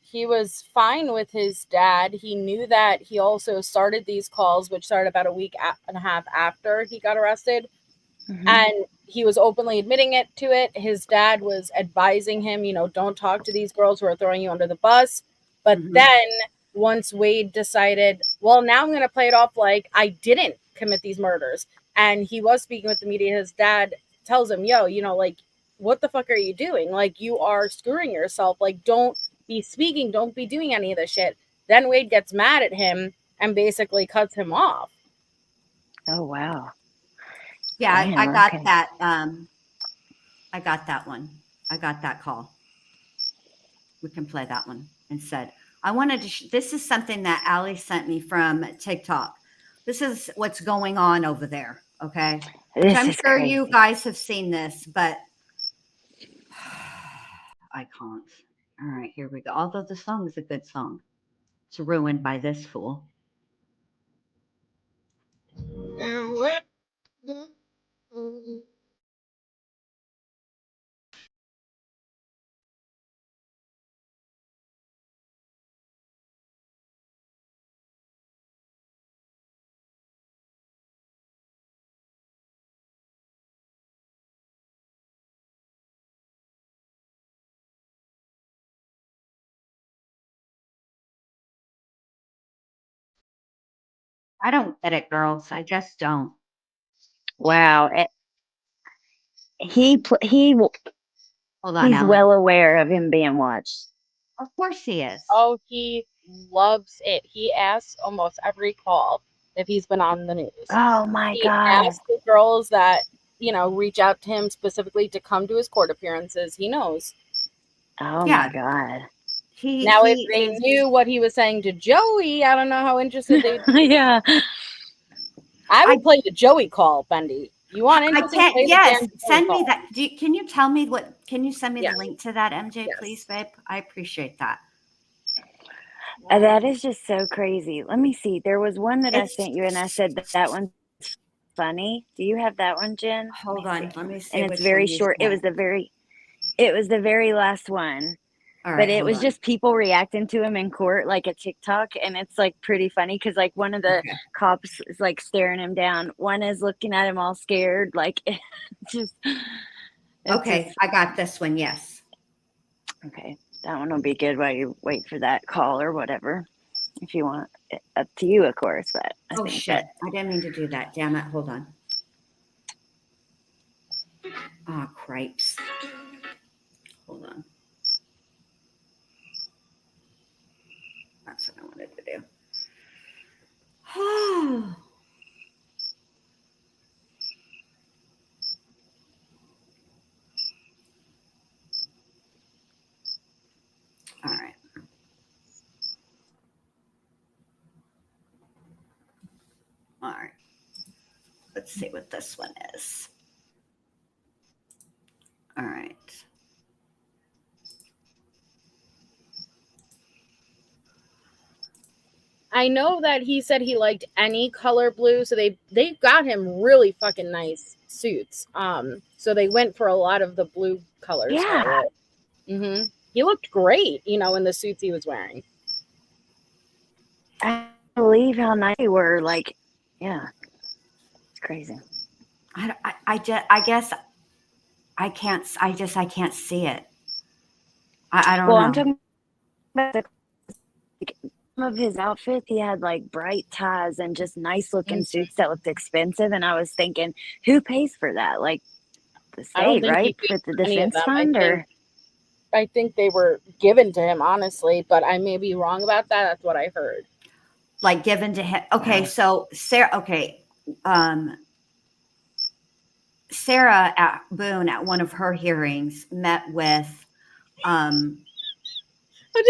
He was fine with his dad. He knew that he also started these calls, which started about a week and a half after he got arrested. Mhm. And he was openly admitting to it. His dad was advising him, don't talk to these girls who are throwing you under the bus. But then once Wade decided, well, now I'm going to play it off like I didn't commit these murders. And he was speaking with the media. His dad tells him, like, what the fuck are you doing? Like, you are screwing yourself. Like, don't be speaking, don't be doing any of this shit. Then Wade gets mad at him and basically cuts him off. Oh wow. Yeah, Damn, I got okay. that. I got that one. I got that call. We can play that one instead. I wanted to. This is something that Allie sent me from TikTok. This is what's going on over there. Okay, which This I'm is sure you crazy. guys have seen this, but I can't. All right, here we go. Although the song is a good song, it's ruined by this fool. I don't get it, girls. I just don't. Wow. He Hold on, he's Allie. well aware of him being watched. Of course he is. Oh, he loves it. He asks almost every call if he's been on the news. Oh my He God. asks the girls that, reach out to him specifically to come to his court appearances. He knows. Oh Yeah. my God. Now, if they knew what he was saying to Joey, I don't know how interested they'd be. Yeah. I would play the Joey call, Bendy. You want I interested? can't. Play the Yes, damn Joey send me call. that. Can you tell me what? Can you send me Yes. the link to that, MJ, Yes. please, babe? I appreciate that. That is just so crazy. Let me see. There was one that I sent you, and I said that one's funny. Do you have that one, Jen? Hold on. Let me see. And which it's very one you short. It was sent. the very last one. All right, But it hold was on. just people reacting to him in court, like a TikTok, and it's like pretty funny because like one of the Okay. cops is like staring him down. One is looking at him all scared, like Okay, I got this one. Yes. Okay, that one will be good while you wait for that call or whatever, if you want. Up to you, of course. But I Oh think shit! that I didn't mean to do that. Damn it! Hold on. Ah, cripes. Hold on. That's what I wanted to do. All right. All right. Let's see what this one is. All right. I know that he said he liked any color blue, so they got him really fucking nice suits. So they went for a lot of the blue colors. Yeah. Mm-hmm. He looked great, in the suits he was wearing. I believe how nice they were. Like, yeah, it's crazy. I guess I can't. I can't see it. I don't know. I'm talking about some of his outfits. He had like bright ties and just nice looking suits that looked expensive. And I was thinking, who pays for that? Like the state, right? For the defense fund, or I think they were given to him, honestly, but I may be wrong about that. That's what I heard. Like given to him. Okay, so Sarah. Okay, Sarah at Boone at one of her hearings met with.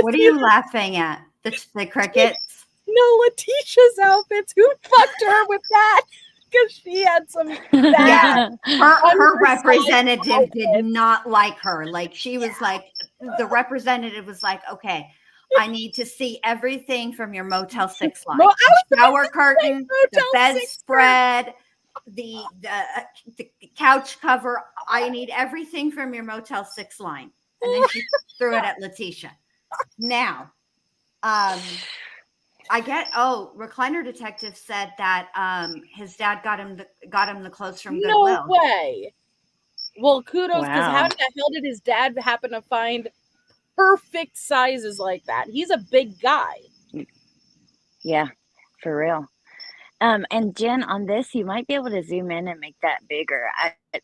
What are you laughing at? The crickets? No, Letitia's outfits. Who fucked her with that? Because she had some bad. Yeah, her representative did not like her. Like she was like, the representative was like, okay, I need to see everything from your Motel 6 line. The shower curtain, the bedspread, the couch cover. I need everything from your Motel 6 line. And then she threw it at Letitia. Now, Recliner Detective said that his dad got him the clothes from Goodwill. No way. Well, kudos, because how the hell did his dad happen to find perfect sizes like that? He's a big guy. Yeah, for real. And Jen, on this, you might be able to zoom in and make that bigger. It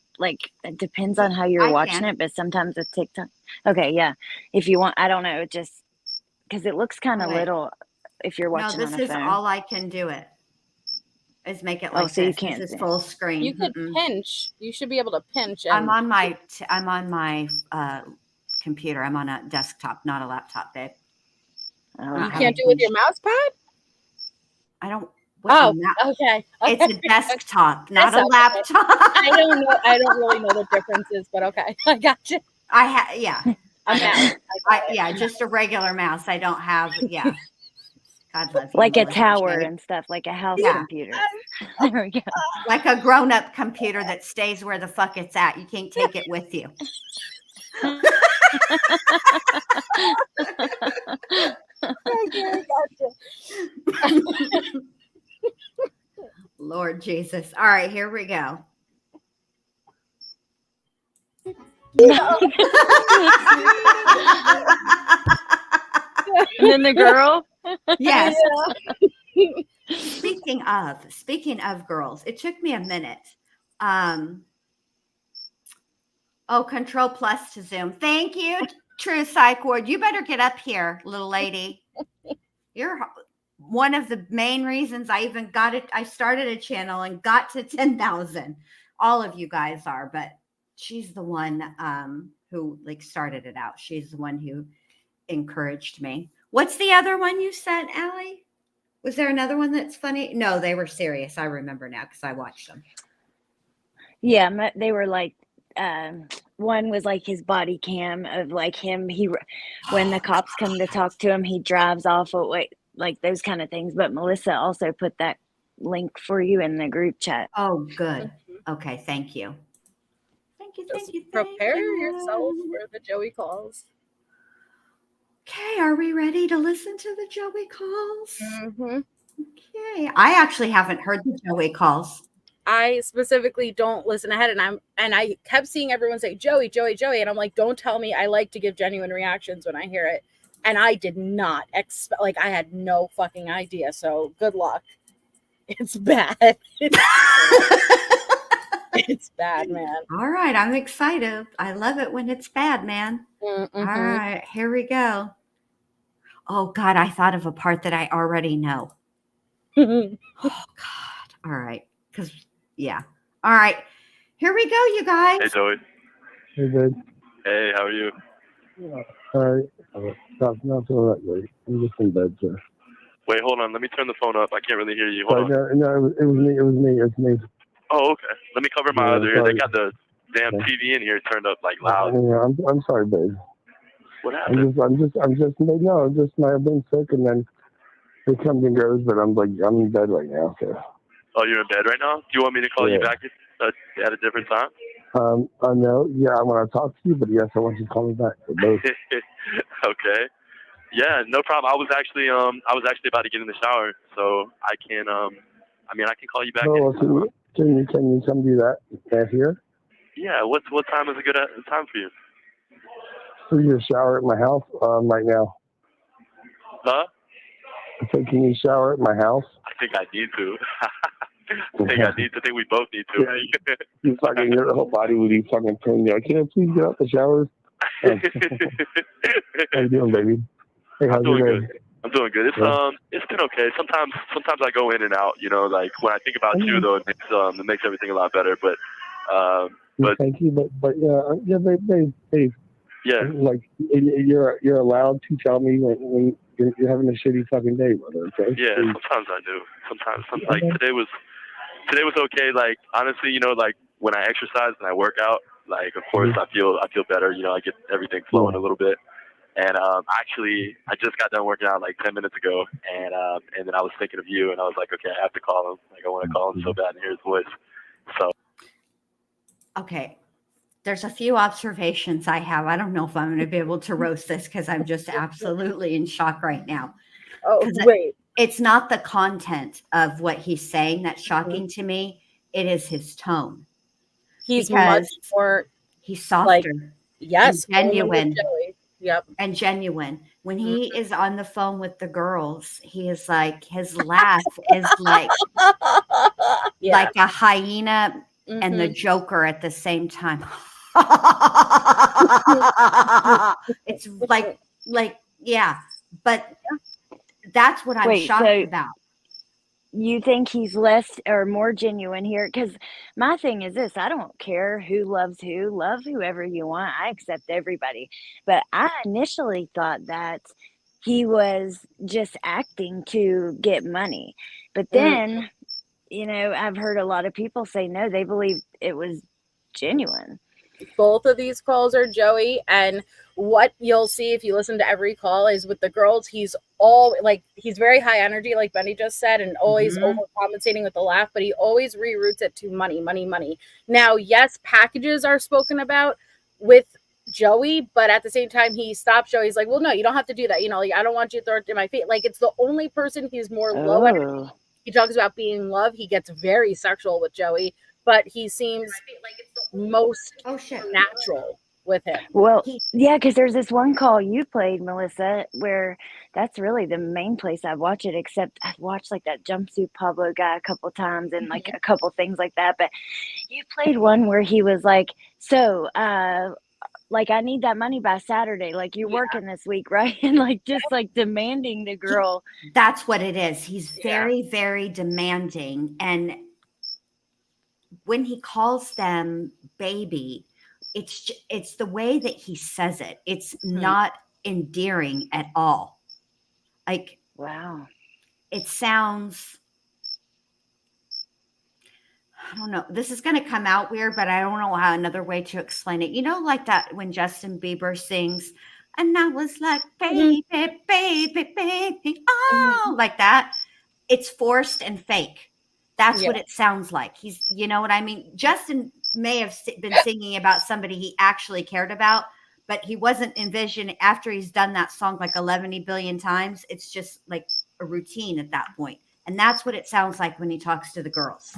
depends on how you're watching it, but sometimes with TikTok, Okay, yeah. If you want, I don't know, just because it looks kind of Wait. little if you're No, watching this on a is phone. all I can do it. Is make it Oh, like so you this. can't This is see. full screen. You could Mm-mm. pinch. You should be able to pinch. And I'm on my computer. I'm on a desktop, not a laptop, babe. Oh, you okay. can't do it with your mouse pad? I don't. What's Oh, a ma- okay. It's a desktop, not a That's okay. laptop. I don't know. I don't really know the differences, but okay. I got you. Yeah. A mouse. Yeah, just a regular mouse. I don't have. Yeah. God love you. like a Melissa tower Shade. and stuff, like a house Yeah. computer. There we go. Like a grown-up computer that stays where the fuck it's at. You can't take it with you. Okay, gotcha. Lord Jesus. All right, here we go. And then the girl. Yes. Speaking of girls, it took me a minute. Control plus to Zoom. Thank you, True Psych Ward. You better get up here, little lady. You're one of the main reasons I even got it. I started a channel and got to 10,000. All of you guys are, but she's the one who like started it out. She's the one who encouraged me. What's the other one you said, Allie? Was there another one that's funny? No, they were serious. I remember now because I watched them. Yeah, they were like, one was like his body cam of like him. When the cops come to talk to him, he drives off away, like those kind of things. But Melissa also put that link for you in the group chat. Oh, good. Okay, thank you. Thank you. Just prepare yourself for the Joey calls. Okay, are we ready to listen to the Joey calls? Mm-hmm. Okay, I actually haven't heard the Joey calls. I specifically don't listen ahead, and I kept seeing everyone say Joey, Joey, Joey, and I'm like, don't tell me. I like to give genuine reactions when I hear it, and I did not expect. Like, I had no fucking idea. So good luck. It's bad. It's bad, man. All right, I'm excited. I love it when it's bad, man. Mm-hmm. All right, here we go. Oh God, I thought of a part that I already know. Oh God. All right, because yeah. All right, here we go, you guys. Hey, Joey. Hey, babe. Hey, how are you? All right. Not feeling that great. I'm just in bed, sir. Wait, hold on. Let me turn the phone up. I can't really hear you. Hold on. No, it was me. Oh, okay. Let me cover my other ear. Sorry. They got the damn TV in here turned up like loud. Yeah, I'm sorry, babe. What happened? I've been sick, and then it comes and goes, but I'm in bed right now, so. Oh, you're in bed right now? Do you want me to call you back at a different time? I know. Yeah, I want to talk to you, but yes, I want you to call me back for both. Okay. Yeah, no problem. I was actually about to get in the shower, so I can I can call you back. Oh, can you come do that here? Yeah. What time is a good time for you? So you shower at my house right now. Huh? So can you shower at my house? I think I need to. I think we both need to. Yeah, you fucking your whole body would be fucking pain. Like, can I please get out the shower? How you doing, baby? Hey, how's your day? I'm doing good. It's been okay. Sometimes I go in and out. You know, like when I think about you, though, it makes everything a lot better. But thank you. But yeah, babe. Yeah. Like you're allowed to tell me when you're having a shitty fucking day, brother. Okay. Yeah. Sometimes I do. Sometimes like today was okay. Like honestly, you know, like when I exercise and I work out, like of course I feel better. You know, I get everything flowing a little bit. And actually, I just got done working out like 10 minutes ago, and then I was thinking of you, and I was like, okay, I have to call him. Like, I want to call him so bad and hear his voice. So. Okay, there's a few observations I have. I don't know if I'm going to be able to roast this because I'm just absolutely in shock right now. Oh, wait. It's not the content of what he's saying that's shocking to me. It is his tone. He's much more. He's softer. Like, yes, genuine. Yep. And genuine. When he is on the phone with the girls, he is like, his laugh is like, like a hyena and the Joker at the same time. It's like, yeah, but that's what I'm Wait, shocked so about. you think he's less or more genuine here? Because my thing is this: I don't care who loves who. Love whoever you want. I accept everybody. But I initially thought that he was just acting to get money. But then, I've heard a lot of people say no, they believe it was genuine. Both of these calls are Joey, and what you'll see if you listen to every call is with the girls, he's very high energy, like Benny just said, and always overcompensating with the laugh, but he always reroutes it to money, money, money. Now, yes, packages are spoken about with Joey, but at the same time, he stops Joey. He's like, well, no, you don't have to do that. Like, I don't want you to throw it in my face. Like, it's the only person he's more low energy. He talks about being in love. He gets very sexual with Joey, but he seems most natural with him. Well, yeah, because there's this one call you played, Melissa, where that's really the main place I watch it, except I've watched like that jumpsuit Pablo guy a couple times and like a couple things like that. But you played one where he was like, so, like, I need that money by Saturday. Like, you're working this week, right? And like, just like demanding the girl. That's what it is. He's very, very demanding. And when he calls them baby, it's the way that he says it. It's not endearing at all. Like, wow. It sounds, I don't know. This is going to come out weird, but I don't know how another way to explain it. Like that when Justin Bieber sings, and I was like, baby, baby, baby, oh, like that. It's forced and fake. That's what it sounds like. You know what I mean? Justin may have been singing about somebody he actually cared about, but he wasn't envisioning after he's done that song like 11 billion times. It's just like a routine at that point. And that's what it sounds like when he talks to the girls.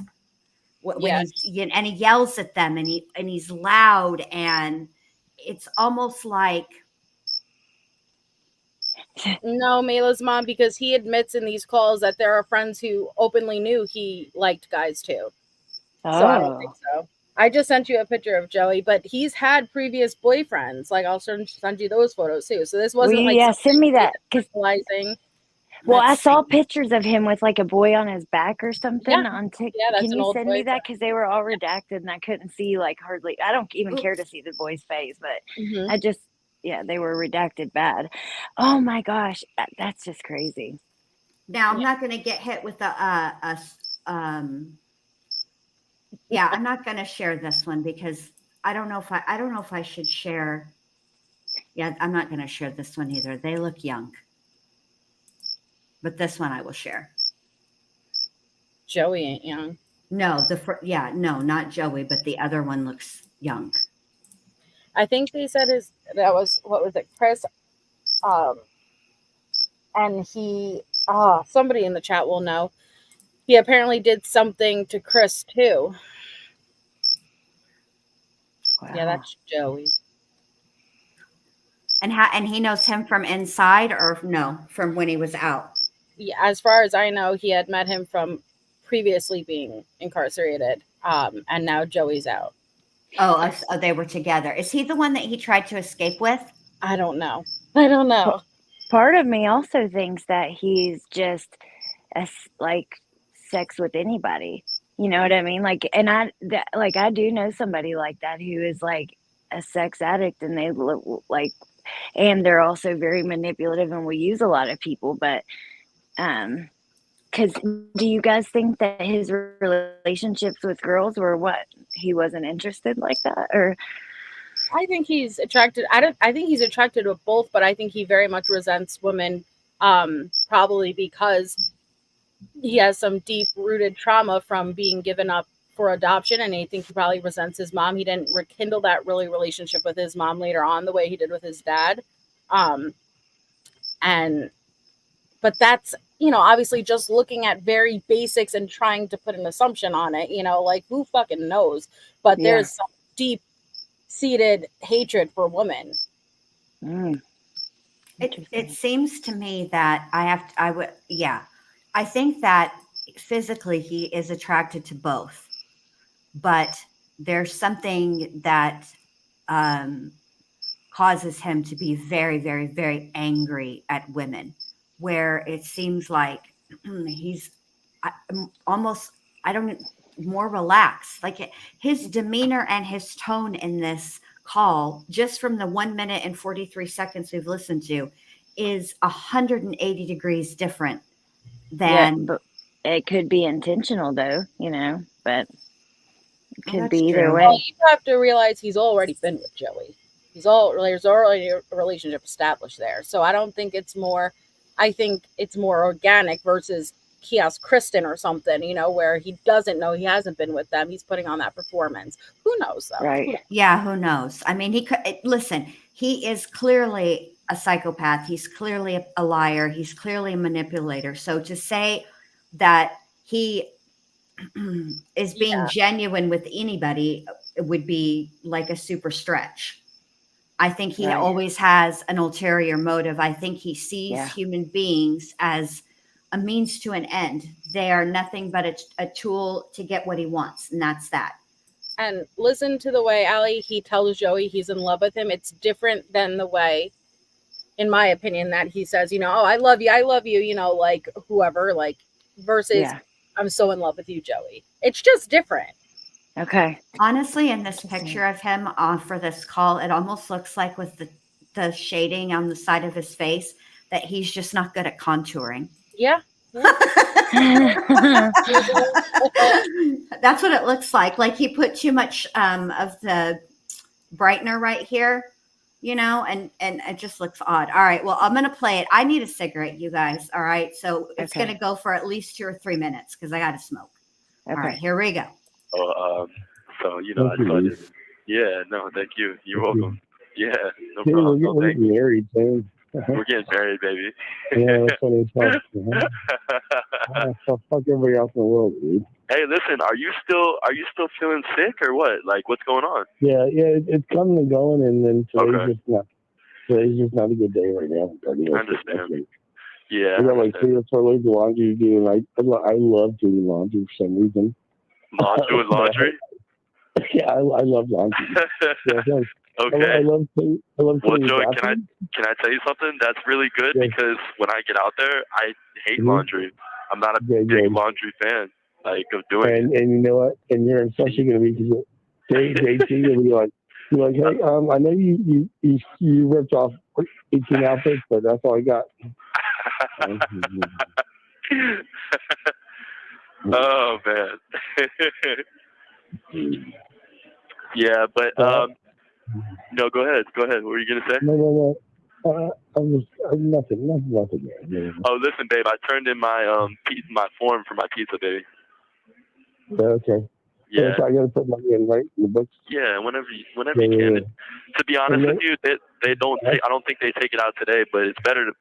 When he yells at them and he's loud, and it's almost like, no, Mayla's mom, because he admits in these calls that there are friends who openly knew he liked guys too. So I don't think so. I just sent you a picture of Joey, but he's had previous boyfriends. Like, I'll send you those photos too. So this wasn't send me that. Well, I saw pictures of him with like a boy on his back or something on TikTok. Yeah, that's Can an you old send me that? boyfriend. Because they were all redacted and I couldn't see like hardly. I don't even care to see the boy's face, but I just, they were redacted bad. Oh my gosh, that's just crazy. Now I'm not going to get hit with I'm not going to share this one because I don't know if I should share. Yeah, I'm not going to share this one either. They look young. But this one I will share. Joey ain't young. No, not Joey, but the other one looks young. I think they said Chris? And he, somebody in the chat will know. He apparently did something to Chris too. Wow. Yeah, that's Joey. And he knows him from inside, or no, from when he was out? Yeah, as far as I know, he had met him from previously being incarcerated, and now Joey's out. Oh, they were together. Is he the one that he tried to escape with? I don't know. Part of me also thinks that he's just like sex with anybody. You know what I mean? Like, and I do know somebody like that who is like a sex addict, and they look like, and they're also very manipulative and will use a lot of people. But, because do you guys think that his relationships with girls were what? He wasn't interested like that, or? I think he's attracted. I think he's attracted to both, but I think he very much resents women, probably because he has some deep-rooted trauma from being given up for adoption, and I think he probably resents his mom. He didn't rekindle that relationship with his mom later on the way he did with his dad. But that's, obviously just looking at very basics and trying to put an assumption on it, like who fucking knows? But there's some deep-seated hatred for women. It seems to me that I think that physically he is attracted to both, but there's something that causes him to be very, very, very angry at women, where it seems like he's almost, I don't, more relaxed. Like his demeanor and his tone in this call, just from the 1 minute and 43 seconds we've listened to, is 180 degrees different than. but it could be intentional though, you know, but it could that's be either true. way. Well, you have to realize he's already been with Joey. There's already a relationship established there. So I don't think it's more, I think it's more organic versus he has Kristen or something, you know, where he doesn't know, he hasn't been with them. He's putting on that performance. Who knows though? Right. Yeah, who knows? I mean, he could listen. He is clearly a psychopath. He's clearly a liar. He's clearly a manipulator. So to say that he is being genuine with anybody would be like a super stretch. I think he Right. always has an ulterior motive. I think he sees human beings as a means to an end. They are nothing but a tool to get what he wants, and that's that. And listen to the way Allie, he tells Joey he's in love with him. It's different than the way, in my opinion, that he says, you know, oh, I love you, you know, like whoever, like versus I'm so in love with you, Joey. It's just different. Okay. Honestly, in this picture of him for this call, it almost looks like with the shading on the side of his face that he's just not good at contouring. Yeah. That's what it looks like. Like he put too much of the brightener right here, you know, and it just looks odd. All right. Well, I'm going to play it. I need a cigarette, you guys. All right. So it's going to go for at least 2 or 3 minutes because I got to smoke. Okay. All right. Here we go. Oh, so, you know, I thought it. Yeah, no, thank you. You're welcome. Yeah, no Dude, problem. we're getting married, man. We're getting married, baby. Yeah, that's what it's like. Fuck everybody else in the world, dude. Hey, listen, are you still feeling sick or what? Like, what's going on? Yeah, it's coming and going, and then today's just not a good day right now. I understand. Yeah, I got like 3 or 4 loads of laundry to do, and I love doing laundry for some reason. Doing laundry? Yeah, I love laundry. Okay. I love well, Joey, can I tell you something? That's really good because when I get out there, I hate laundry. I'm not a big laundry fan, like of doing it. And you know what? And you're especially going to be because JT will be like, hey, I know you ripped off 18 outfits, but that's all I got. Oh man. Yeah, but no, go ahead. What were you gonna say? No. Nothing. Oh, listen, babe. I turned in my my form for my pizza, baby. Okay. Yeah. So I gotta put money in, right, in the books. Yeah, whenever you can. To be honest with you, they don't. I don't think they take it out today, but it's better to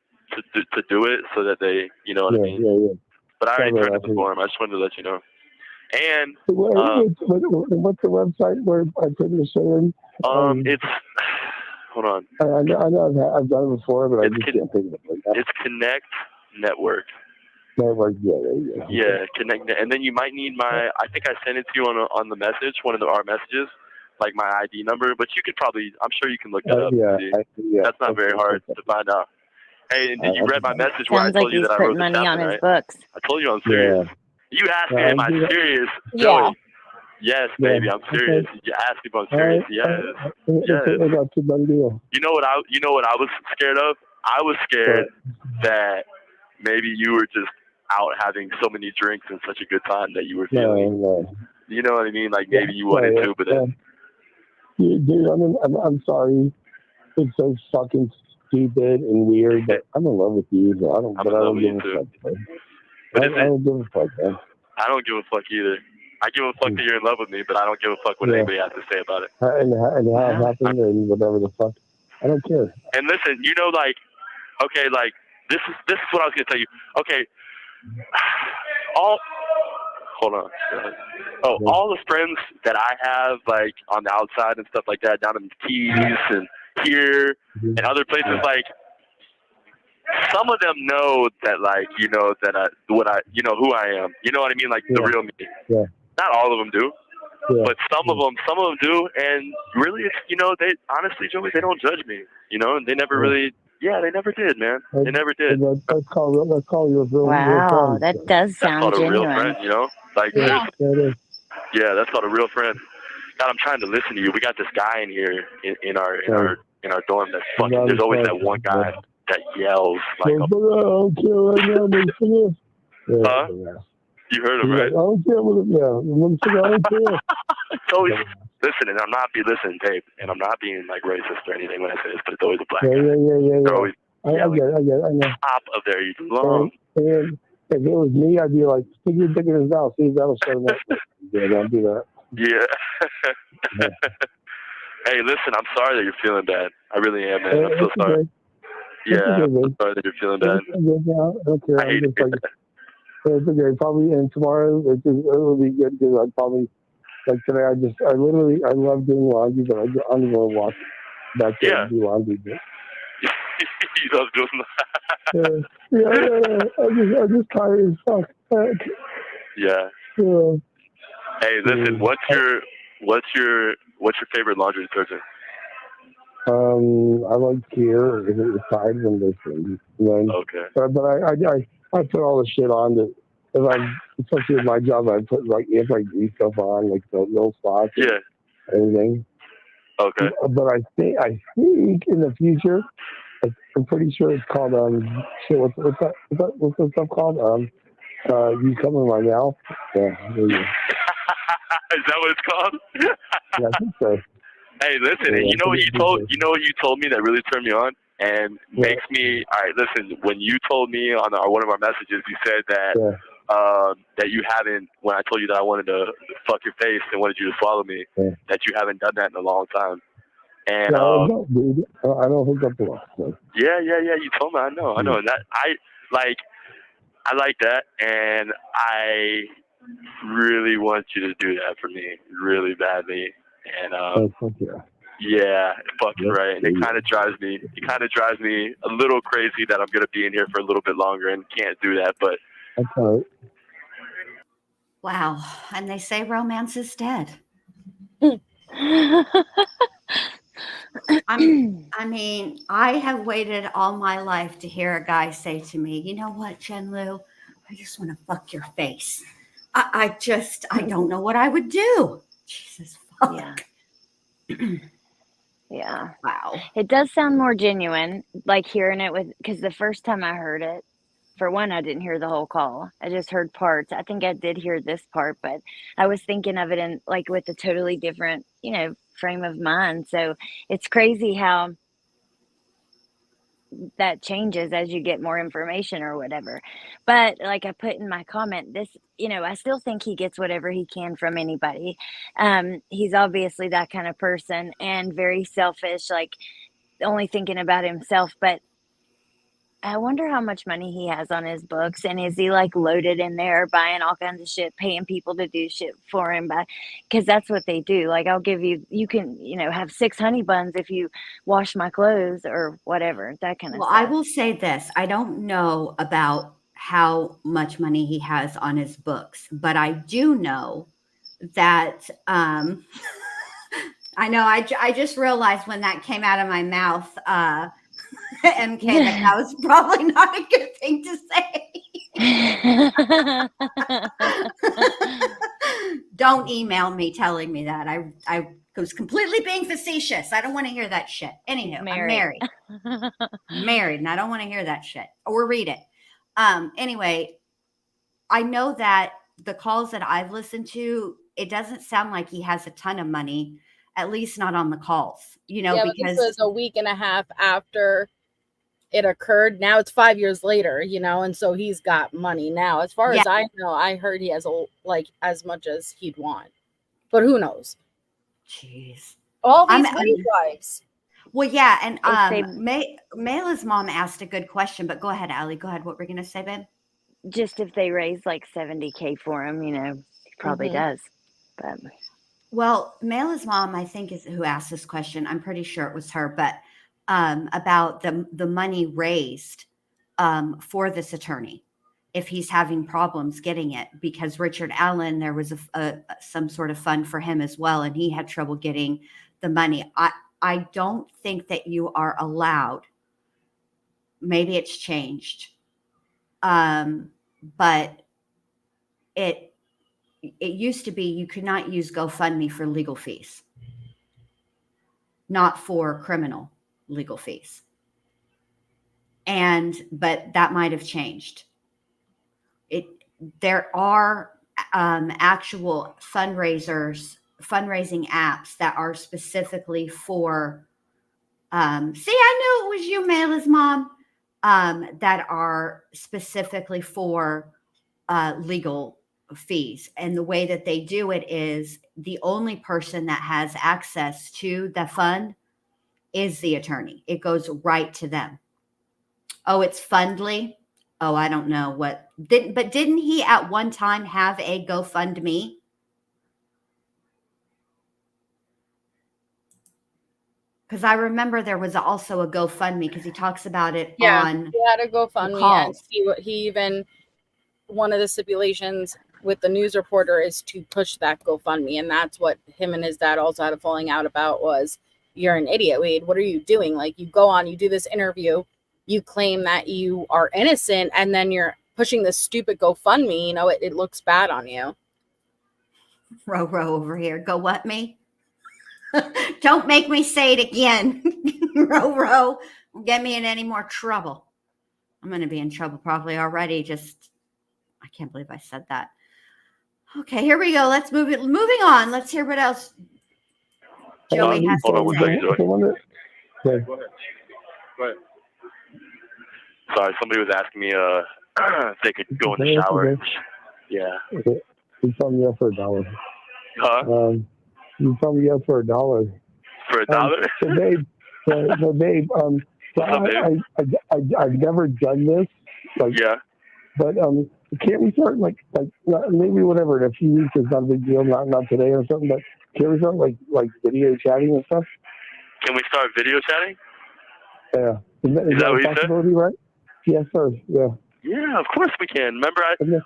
do it so that they, you know what I mean. Yeah. But I already turned in the form. I just wanted to let you know. And what's the website where I put the show in? It's hold on. I know I've done it before, but I just can't think of it right now. It's Connect Network. Network, yeah, Connect, and then you might need my. I think I sent it to you on the message, one of our messages, like my ID number. But you could probably, I'm sure you can look that up. That's not very hard to find out. Hey, and did you read my message where I told you that I wrote the chapter, on his right? books. I told you I'm serious. You asked me, am I serious? Joey. Yes, baby, I'm serious. You asked me if I'm serious. Yes. You know what I was scared of? I was scared that maybe you were just out having so many drinks and such a good time that you were feeling. No. You know what I mean? Like maybe you wanted to, but then. Dude, I'm sorry. It's so fucking stupid and weird, but I'm in love with you. So I don't give a fuck. But I don't give a fuck, man. I don't give a fuck either. I give a fuck that you're in love with me, but I don't give a fuck what anybody has to say about it. And how it happened and whatever the fuck. I don't care. And listen, you know, like, okay, like, this is what I was going to tell you. Okay, hold on. All the friends that I have, like, on the outside and stuff like that, down in the Keys and here and other places, like, some of them know that, like, you know, that who I am. You know what I mean? Like, the real me. Yeah. Not all of them do. But some of them do, and really, it's, they honestly, Joey, they don't judge me, and they never really, they never did, man. They never did. Let's call your real Wow, friend. that does That's sound called a real genuine. friend, like Yeah. that's called a real friend. God, I'm trying to listen to you. We got this guy in here in our dorm that's fucking. There's always that one guy that yells like a. Huh? You heard him, right? I don't care what I don't care. It's always listen, and I'm not listening, Dave, and I'm not being like racist or anything when I say this, but it's always a black guy. Yeah. They're always I get it. I know. top of their lungs. And if it was me, I'd be like, stick your dick in his mouth. See if that'll shut him up. Yeah, don't do that. Yeah. Hey, listen, I'm sorry that you're feeling bad. I really am, man. I'm so sorry. Okay. Yeah, I'm so sorry that you're feeling bad. I don't care. I hate it. It's okay. Probably, and tomorrow it'll be good because I probably, like today, I love doing laundry, but I'm going to walk back there and do laundry. You love doing that. I'm just tired as fuck. Yeah. Hey, listen. What's your favorite laundry detergent? I like Gear. It's tied from this thing. Okay. But I put all the shit on that. If I'm, especially with my job, I put like anti-grease stuff on, like the little spots. Yeah. Everything. Okay. But I think in the future, I'm pretty sure it's called what's that stuff called? You come in my mouth. Yeah. There you go. Is that what it's called? Yeah, I think so. Hey, listen, and you know what you told me that really turned me on and makes me. All right, listen. When you told me on one of our messages, you said that that you haven't. When I told you that I wanted to fuck your face and wanted you to swallow me, that you haven't done that in a long time. And no, dude, I don't hook up a lot. So. Yeah. You told me. I know. And that I like that, and I really want you to do that for me, really badly. And yeah, fucking right. And it kind of drives me a little crazy that I'm gonna be in here for a little bit longer and can't do that. But that's all right. Wow. And they say romance is dead. I mean, I have waited all my life to hear a guy say to me, you know what, Jen Lou, I just want to fuck your face. I don't know what I would do. Jesus fuck. Yeah. Wow. It does sound more genuine, like hearing it because the first time I heard it, for one, I didn't hear the whole call. I just heard parts. I think I did hear this part, but I was thinking of it in like with a totally different, frame of mind. So it's crazy how that changes as you get more information or whatever. But like I put in my comment, this, I still think he gets whatever he can from anybody. He's obviously that kind of person and very selfish, like only thinking about himself. But I wonder how much money he has on his books, and is he like loaded in there buying all kinds of shit, paying people to do shit for him? Because that's what they do. Like, I'll give you can, have 6 honey buns if you wash my clothes or whatever, that kind of stuff. I will say this. I don't know about how much money he has on his books, but I do know that, I know I just realized when that came out of my mouth, MK, that was probably not a good thing to say. Don't email me telling me that. I was completely being facetious. I don't want to hear that shit. Anywho, I'm married. Married, and I don't want to hear that shit or read it. Anyway, I know that the calls that I've listened to, it doesn't sound like he has a ton of money, at least not on the calls, because because this was a week and a half after it occurred. Now it's 5 years later, and so he's got money now. As far as I know, I heard he has like as much as he'd want, but who knows? Jeez, all these wives. Well, yeah, and Mayla's mom asked a good question, but go ahead, Allie. Go ahead. What were you gonna say, babe? Just if they raise like $70,000 for him, he probably does. But well, Mayla's mom, I think, is who asked this question. I'm pretty sure it was her, but about the money raised for this attorney, if he's having problems getting it, because Richard Allen, there was some sort of fund for him as well, and he had trouble getting the money. I don't think that you are allowed. Maybe it's changed, but it used to be you could not use GoFundMe for legal fees, not for criminal legal fees. But that might have changed. There are actual fundraising apps that are specifically for, see, I knew it was you, Mayla's mom, that are specifically for legal fees. And the way that they do it is the only person that has access to the fund is the attorney. It goes right to them. Oh, it's Fundly. Oh, I don't know what didn't he at one time have a GoFundMe? Because I remember there was also a GoFundMe, because he talks about it on. He had a GoFundMe, and one of the stipulations with the news reporter is to push that GoFundMe, and that's what him and his dad also had a falling out about was, you're an idiot, Wade. What are you doing? Like, you go on, you do this interview, you claim that you are innocent, and then you're pushing this stupid GoFundMe. You know, it looks bad on you. Row over here. Go what me? Don't make me say it again. Row. Get me in any more trouble. I'm going to be in trouble probably already. I can't believe I said that. Okay, here we go. Let's move it. Moving on. Let's hear what else Joey has Hold on to one say. second, Joey. Okay. Go ahead. Sorry, somebody was asking me if they could go in the shower. Okay. Yeah. Okay. You tell me yes for $1. Huh? You tell me yes for $1. For $1? So babe, I've never done this. Yeah. But can't we start like maybe whatever in a few weeks is not a big deal, not today or something, but can we start like video chatting and stuff? Can we start video chatting? Yeah. Is that what a you said? possibility, right? Yes, sir. Yeah. Yeah, of course we can. Remember,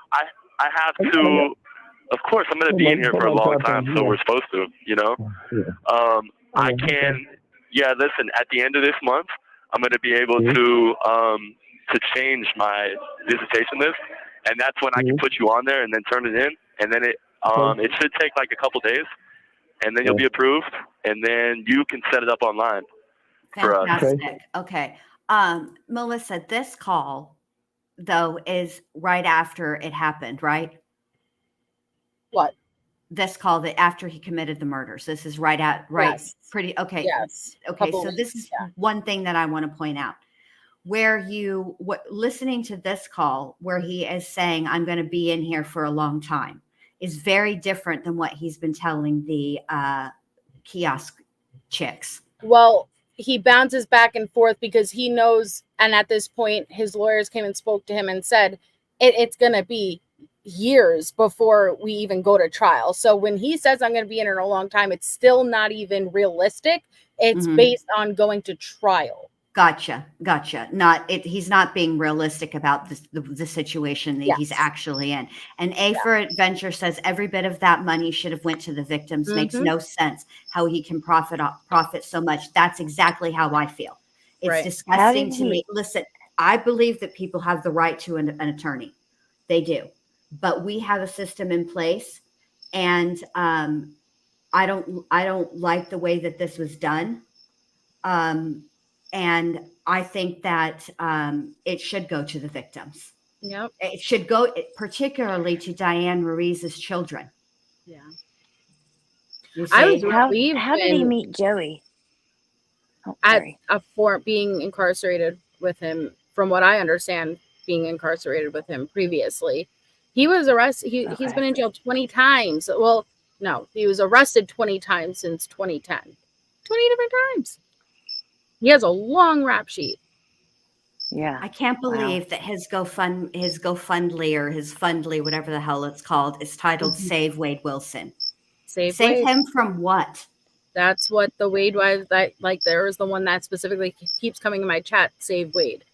I have to. Of course, I'm going to be in here for a long time, so we're supposed to, you know. Yeah. I can. Yeah, listen. At the end of this month, I'm going to be able to change my visitation list, and that's when I can put you on there and then turn it in, and then it should take like a couple days, and then you'll be approved, and then you can set it up online for us. Fantastic. Okay. Melissa, this call though is right after it happened, right? What? This call that after he committed the murders. This is right. Yes. Pretty okay. Yes. Okay. So this is one thing that I want to point out. Where listening to this call where he is saying, I'm going to be in here for a long time, is very different than what he's been telling the kiosk chicks. Well, he bounces back and forth because he knows, and at this point, his lawyers came and spoke to him and said, it's going to be years before we even go to trial. So when he says I'm going to be in it a long time, it's still not even realistic. It's based on going to trial. Gotcha. He's not being realistic about the situation that he's actually in. And for Adventure says every bit of that money should have went to the victims. Makes no sense how he can profit so much. That's exactly how I feel. It's disgusting to me. Listen, I believe that people have the right to an attorney. They do. But we have a system in place, and I don't like the way that this was done. And I think that it should go to the victims. Yep. It should go particularly to Diane Ruiz's children. Yeah. How did he meet Joey? For being incarcerated with him, from what I understand, being incarcerated with him previously. He was arrested. He's been in jail 20 times. Well, no, he was arrested 20 times since 2010. 20 different times. He has a long rap sheet. Yeah. I can't believe that his GoFundly or his Fundly, whatever the hell it's called, is titled Save Wade Wilson. Save Wade. him from what? That's what the Wade wives there is the one that specifically keeps coming in my chat. Save Wade.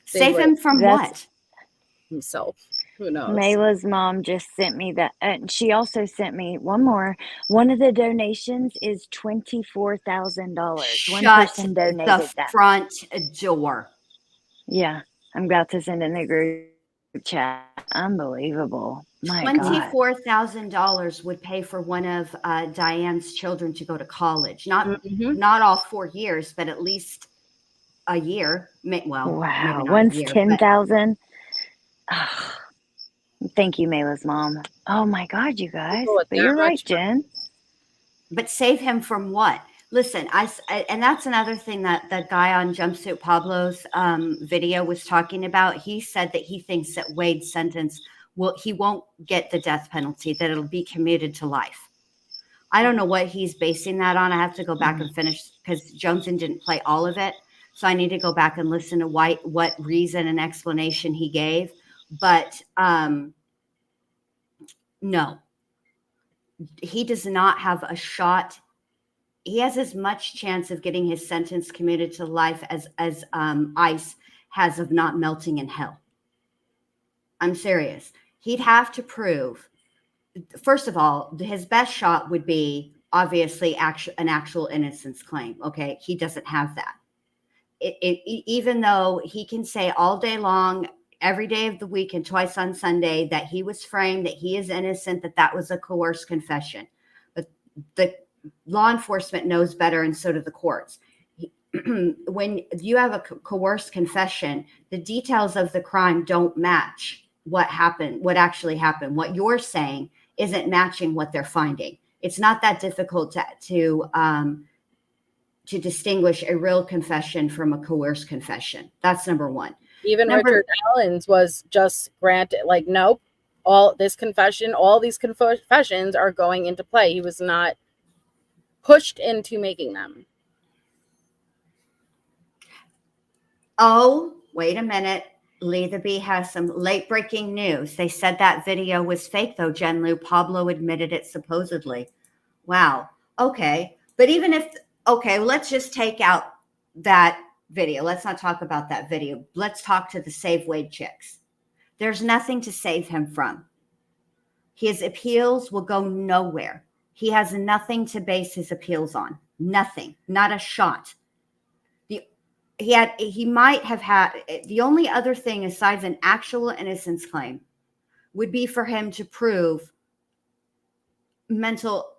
Save him from what? Himself. Who knows? Mayla's mom just sent me that. She also sent me one more. One of the donations is $24,000. One Shut person the donated that. front door. Yeah, I'm about to send in the group chat. Unbelievable. My God. $24,000 would pay for one of Diane's children to go to college. Mhm. Not all 4 years, but at least a year. Well, Wow. maybe not One's a year. 10,000. Oh, thank you, Mayla's mom. Oh my God, you guys. People with But that you're right, much Jen. But save him from what? Listen, and that's another thing that that guy on Jumpsuit Pablo's video was talking about. He said that he thinks that Wade's sentence he won't get the death penalty, that it'll be commuted to life. I don't know what he's basing that on. I have to go back and finish because Joneson didn't play all of it. So I need to go back and listen to what reason and explanation he gave. But no, he does not have a shot. He has as much chance of getting his sentence commuted to life as ice has of not melting in hell. I'm serious. He'd have to prove, first of all, his best shot would be obviously an actual innocence claim. Okay, he doesn't have that. Even though he can say all day long, every day of the week and twice on Sunday that he was framed, that he is innocent, that was a coerced confession. But the law enforcement knows better, and so do the courts. When you have a coerced confession, the details of the crime don't match what happened, what actually happened. What you're saying isn't matching what they're finding. It's not that difficult to distinguish a real confession from a coerced confession. That's number one. Even Richard Allen's was just granted, like, nope, all these confessions are going into play. He was not pushed into making them. Oh, wait a minute. Lee the Bee has some late breaking news. They said that video was fake, though, Jen Lou. Pablo admitted it supposedly. Wow. Okay. But even if, okay, let's just take out that video. Let's not talk about that video. Let's talk to the Save Wade chicks. There's nothing to save him from. His appeals will go nowhere. He has nothing to base his appeals on. Nothing. Not a shot. He might have had, the only other thing aside an actual innocence claim would be for him to prove mental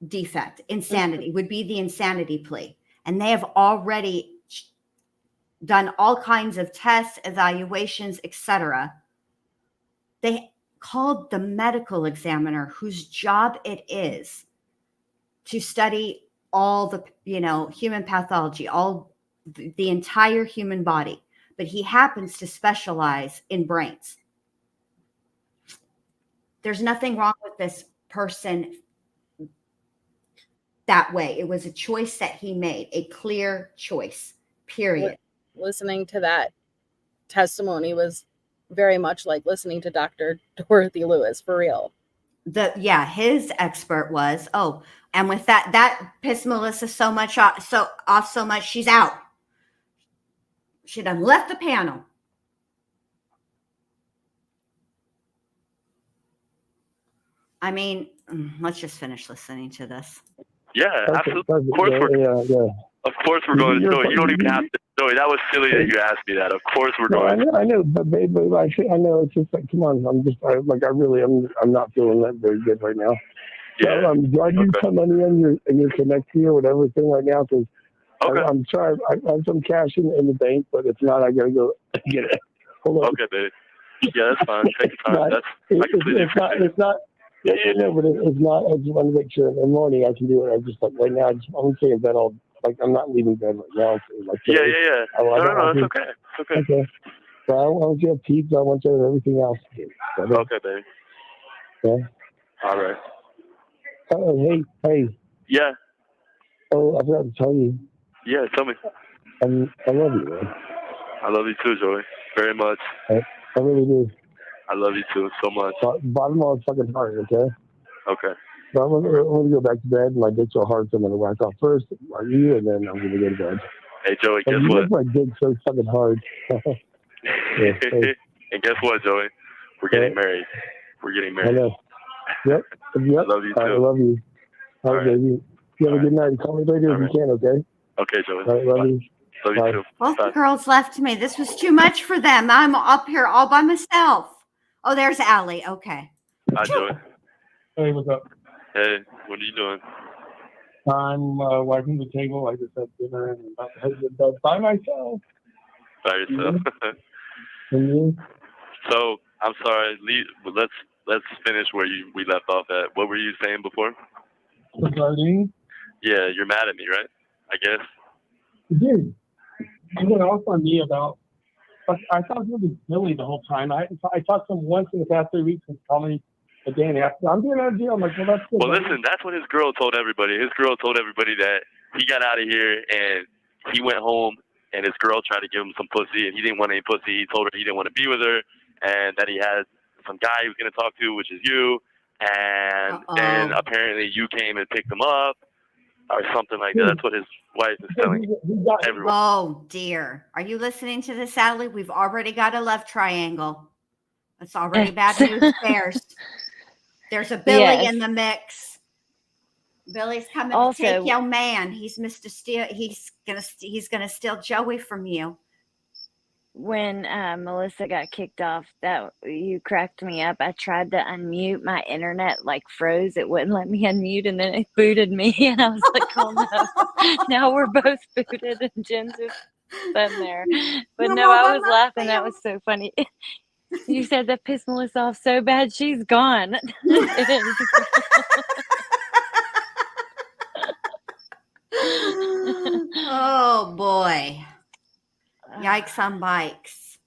defect, insanity, would be the insanity plea. And they have already done all kinds of tests, evaluations, etc. They called the medical examiner, whose job it is to study all the, human pathology, all the entire human body, but he happens to specialize in brains. There's nothing wrong with this person that way. It was a choice that he made, a clear choice, period. Listening to that testimony was very much like listening to Dr. Dorothy Lewis, for real. His expert was, and with that pissed Melissa so much she's out. She done left the panel. I mean, let's just finish listening to this. Yeah, absolutely. Of course we're going to Joey. You don't even have to. Joey, that was silly that you asked me that. Of course we're going. I know, but babe, I know it's just like, come on. I'm not feeling that very good right now. Yeah. So, do I need some money on your Connect fee or whatever thing right now? Because I'm sorry, I have some cash in the bank, but if not, I gotta go get it. Hold on. Okay, baby. Yeah, that's fine. Take your time. It's not. Yeah, no, but it's not. I just want to make sure in the morning I can do it. I just like right now. I'm staying in bed all. Like I'm not leaving bed right now. So like, yeah. No, it's okay. It's okay. Okay. So I want you to have pizza. I want you to have everything else. Okay, baby. Okay. All right. Oh, hey. Yeah. Oh, I forgot to tell you. Yeah, tell me. I love you, man. I love you too, Joey. Very much. I really do. I love you too so much. Bottom of my fucking heart, okay? Okay. So I'm gonna go back to bed. My dick's so hard, so I'm gonna whack off first. Are you? And then I'm gonna go to bed. Hey, Joey, guess what? My dick's so fucking hard. And guess what, Joey? We're getting married. We're getting I married. know. Yep. I love you too. I love you. All All right, baby. You have a good night. Call me later if you can, okay? Okay, Joey. All right, love you. Love you too. Both the girls left me. This was too much for them. I'm up here all by myself. Oh, there's Allie. Okay. Hi, Joey. Hey, what's up? Hey, what are you doing? I'm wiping the table. I just had dinner and I'm about to head to bed by myself. By yourself. And you? So I'm sorry. Let's finish where we left off at. What were you saying before? Regarding? Yeah, you're mad at me, right? I guess. Dude, you went off on me about. I thought it was Billy the whole time. I talked to him once in the past 3 weeks and called me a day and after. I'm getting out of jail. I'm like, well, that's good. Well, listen, that's what his girl told everybody. His girl told everybody that he got out of here and he went home and his girl tried to give him some pussy and he didn't want any pussy. He told her he didn't want to be with her and that he had some guy he was going to talk to, which is you. And then apparently you came and picked him up or something like that. That's what his wife is telling everyone. Oh, dear. Are you listening to this, Allie? We've already got a love triangle. It's already bad news bears. There's a Billy in the mix. Billy's coming to take your man. He's Mr. Steal. He's gonna steal Joey from you. When Melissa got kicked off, that you cracked me up. I tried to unmute, my internet like froze. It wouldn't let me unmute, and then it booted me, and I was like, "Oh no!" Now we're both booted, and Jen's just been there. But no, I was laughing. That was so funny. You said that pissed Melissa off so bad, she's gone. It is. Oh boy. Yikes on bikes.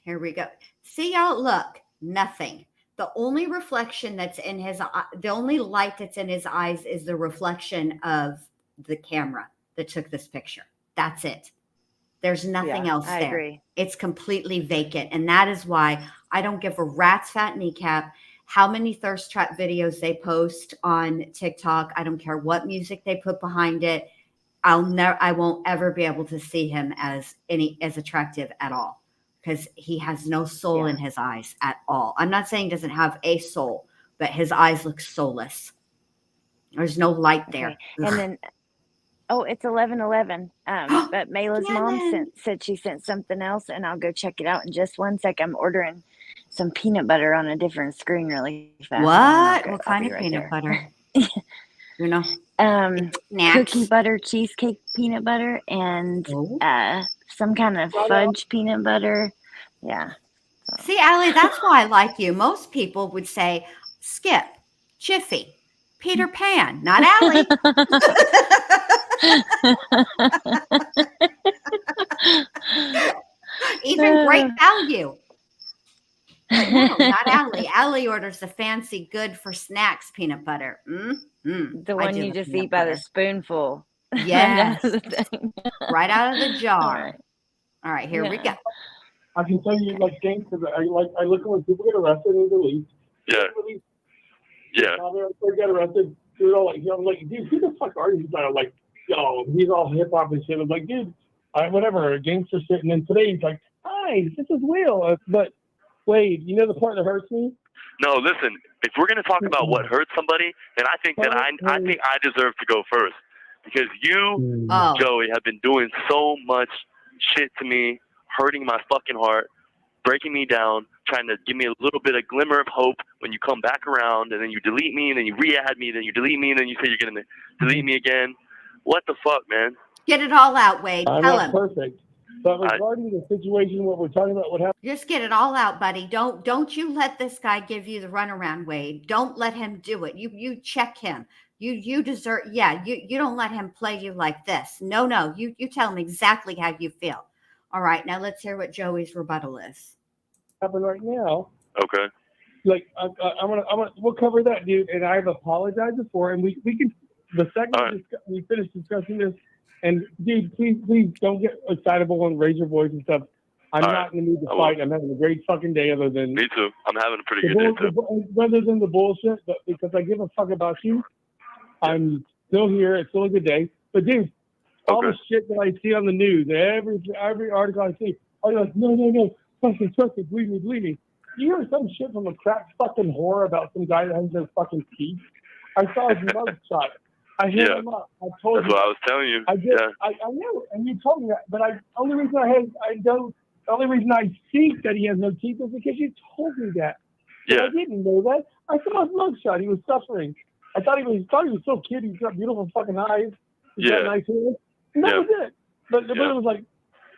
Here we go. See y'all, look, nothing. The only reflection that's in his the only light that's in his eyes is the reflection of the camera that took this picture. That's it. There's nothing else there. I agree. It's completely vacant. And that is why I don't give a rat's fat kneecap how many thirst trap videos they post on TikTok. I don't care what music they put behind it. I won't ever be able to see him as attractive at all because he has no soul in his eyes at all. I'm not saying he doesn't have a soul, but his eyes look soulless. There's no light there. And then, it's 11:11. But Mayla's mom said she sent something else, and I'll go check it out in just 1 sec. I'm ordering some peanut butter on a different screen really fast. What? What kind of peanut butter? You know, cookie butter, cheesecake peanut butter, and some kind of fudge peanut butter. Yeah. So. See, Allie, that's why I like you. Most people would say Skip, Jiffy, Peter Pan, not Allie. Even great value. But no, not Allie. Allie orders the fancy good for snacks peanut butter. The one you just eat by the spoonful. Yes. Right out of the jar. All right, here we go. I can tell you, like, gangsters, I look at when people get arrested and released. Yeah. Yeah. They get arrested. They're all like, I'm like, dude, who the fuck are you? I'm like, yo, he's all hip hop and shit. I'm like, dude, whatever, a gangster shit. And then today he's like, hi, this is Will. But Wade, you know the part that hurts me? No, listen. If we're gonna talk about what hurts somebody, then I think that I deserve to go first because you, Joey, have been doing so much shit to me, hurting my fucking heart, breaking me down, trying to give me a little bit of glimmer of hope when you come back around, and then you delete me, and then you re-add me, then you delete me, and then you say you're gonna delete me again. What the fuck, man? Get it all out, Wade. Tell him. Perfect. But regarding the situation, what we're talking about, what happened? Just get it all out, buddy. Don't you let this guy give you the runaround, Wade. Don't let him do it. You check him. You deserve. Yeah. You don't let him play you like this. No. You tell him exactly how you feel. All right. Now let's hear what Joey's rebuttal is. Happen right now. Okay. Like we'll cover that, dude. And I've apologized before, and we can. The second we finish discussing this. And dude, please don't get excitable and raise your voice and stuff. I'm not in the mood to fight. I'm having a great fucking day other than... Me too. I'm having a pretty good day too. Rather than the bullshit, but because I give a fuck about you, I'm still here. It's still a good day. But dude, all the shit that I see on the news, every article I see, I'm like, no, trust me, believe me. you hear some shit from a crack fucking whore about some guy that has no fucking teeth? I saw his mugshot. I hit him up. I told That's you. what I was telling you. I know, and you told me that. But the only reason the only reason I think that he has no teeth is because you told me that. But I didn't know that. I saw his mugshot. He was suffering. I thought he was so cute. He's got beautiful fucking eyes. He's got nice hair. And that was it. But it was like,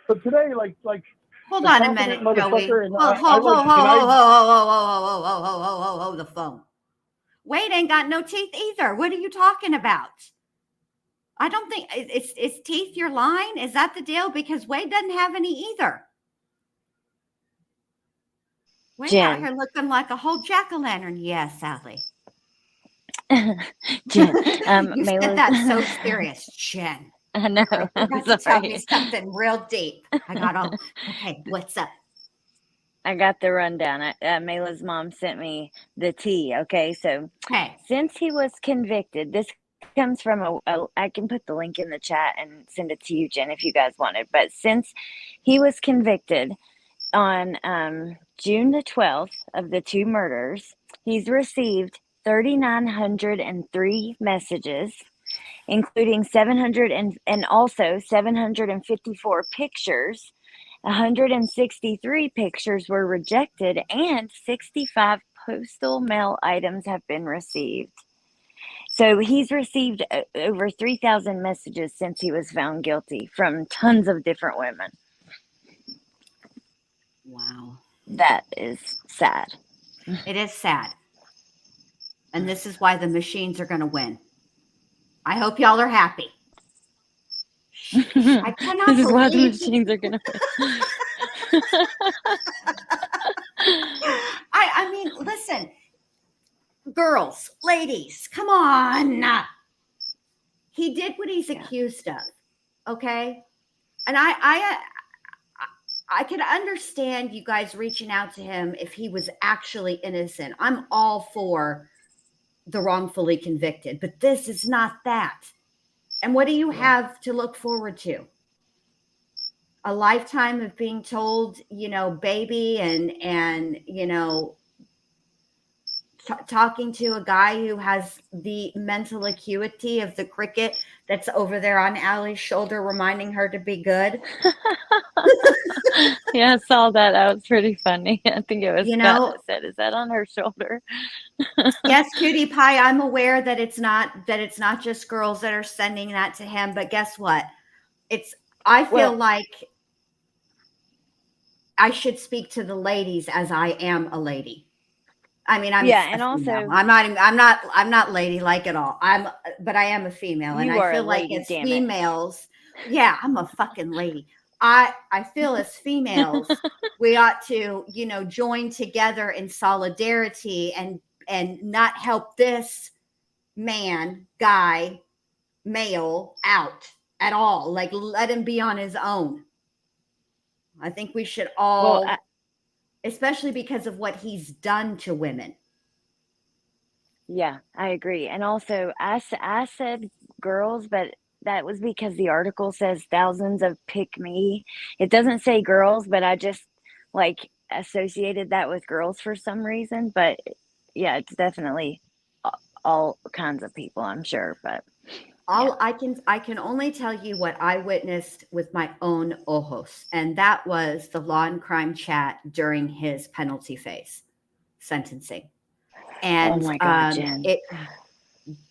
but today, like. Hold on a minute, Joey. Hold the phone. Wade ain't got no teeth either. What are you talking about? I don't think it's teeth your line. Is that the deal? Because Wade doesn't have any either. Wade's out here looking like a whole jack-o'-lantern. Yes, Sally. Jen, you said that so serious, Jen. I know. You got to tell me something real deep. I got all okay. What's up? I got the rundown. Mayla's mom sent me the tea. Okay, so since he was convicted, this comes from I can put the link in the chat and send it to you, Jen, if you guys want it. But since he was convicted on June the 12th of the 2 murders, he's received 3,903 messages, including 700 and also 754 pictures. 163 pictures were rejected, and 65 postal mail items have been received. So he's received over 3,000 messages since he was found guilty from tons of different women. Wow. That is sad. It is sad. And this is why the machines are going to win. I hope y'all are happy. I cannot This is believe why the machines are going to win. I mean, listen, girls, ladies, come on. He did what he's accused of. Okay. And I could understand you guys reaching out to him if he was actually innocent. I'm all for the wrongfully convicted, but this is not that. And what do you have to look forward to? A lifetime of being told, baby, and talking to a guy who has the mental acuity of the cricket that's over there on Allie's shoulder, reminding her to be good. Yeah, I saw that. That was pretty funny. I think it was Scott that said, "Is that on her shoulder?" Yes, Cutie Pie. I'm aware that it's not just girls that are sending that to him, but guess what? I feel like I should speak to the ladies as I am a lady. I mean, I'm not ladylike at all. But I am a female, and I feel like as females, I'm a fucking lady. I feel as females, we ought to, join together in solidarity and not help this male out at all. Like, let him be on his own. I think we should all, especially because of what he's done to women. Yeah, I agree. And also, I said girls, but that was because the article says thousands of pick me. It doesn't say girls, but I just associated that with girls for some reason. But yeah, it's definitely all kinds of people, I'm sure. But I can only tell you what I witnessed with my own ojos, and that was the law and crime chat during his penalty phase sentencing. And oh my God, Jen.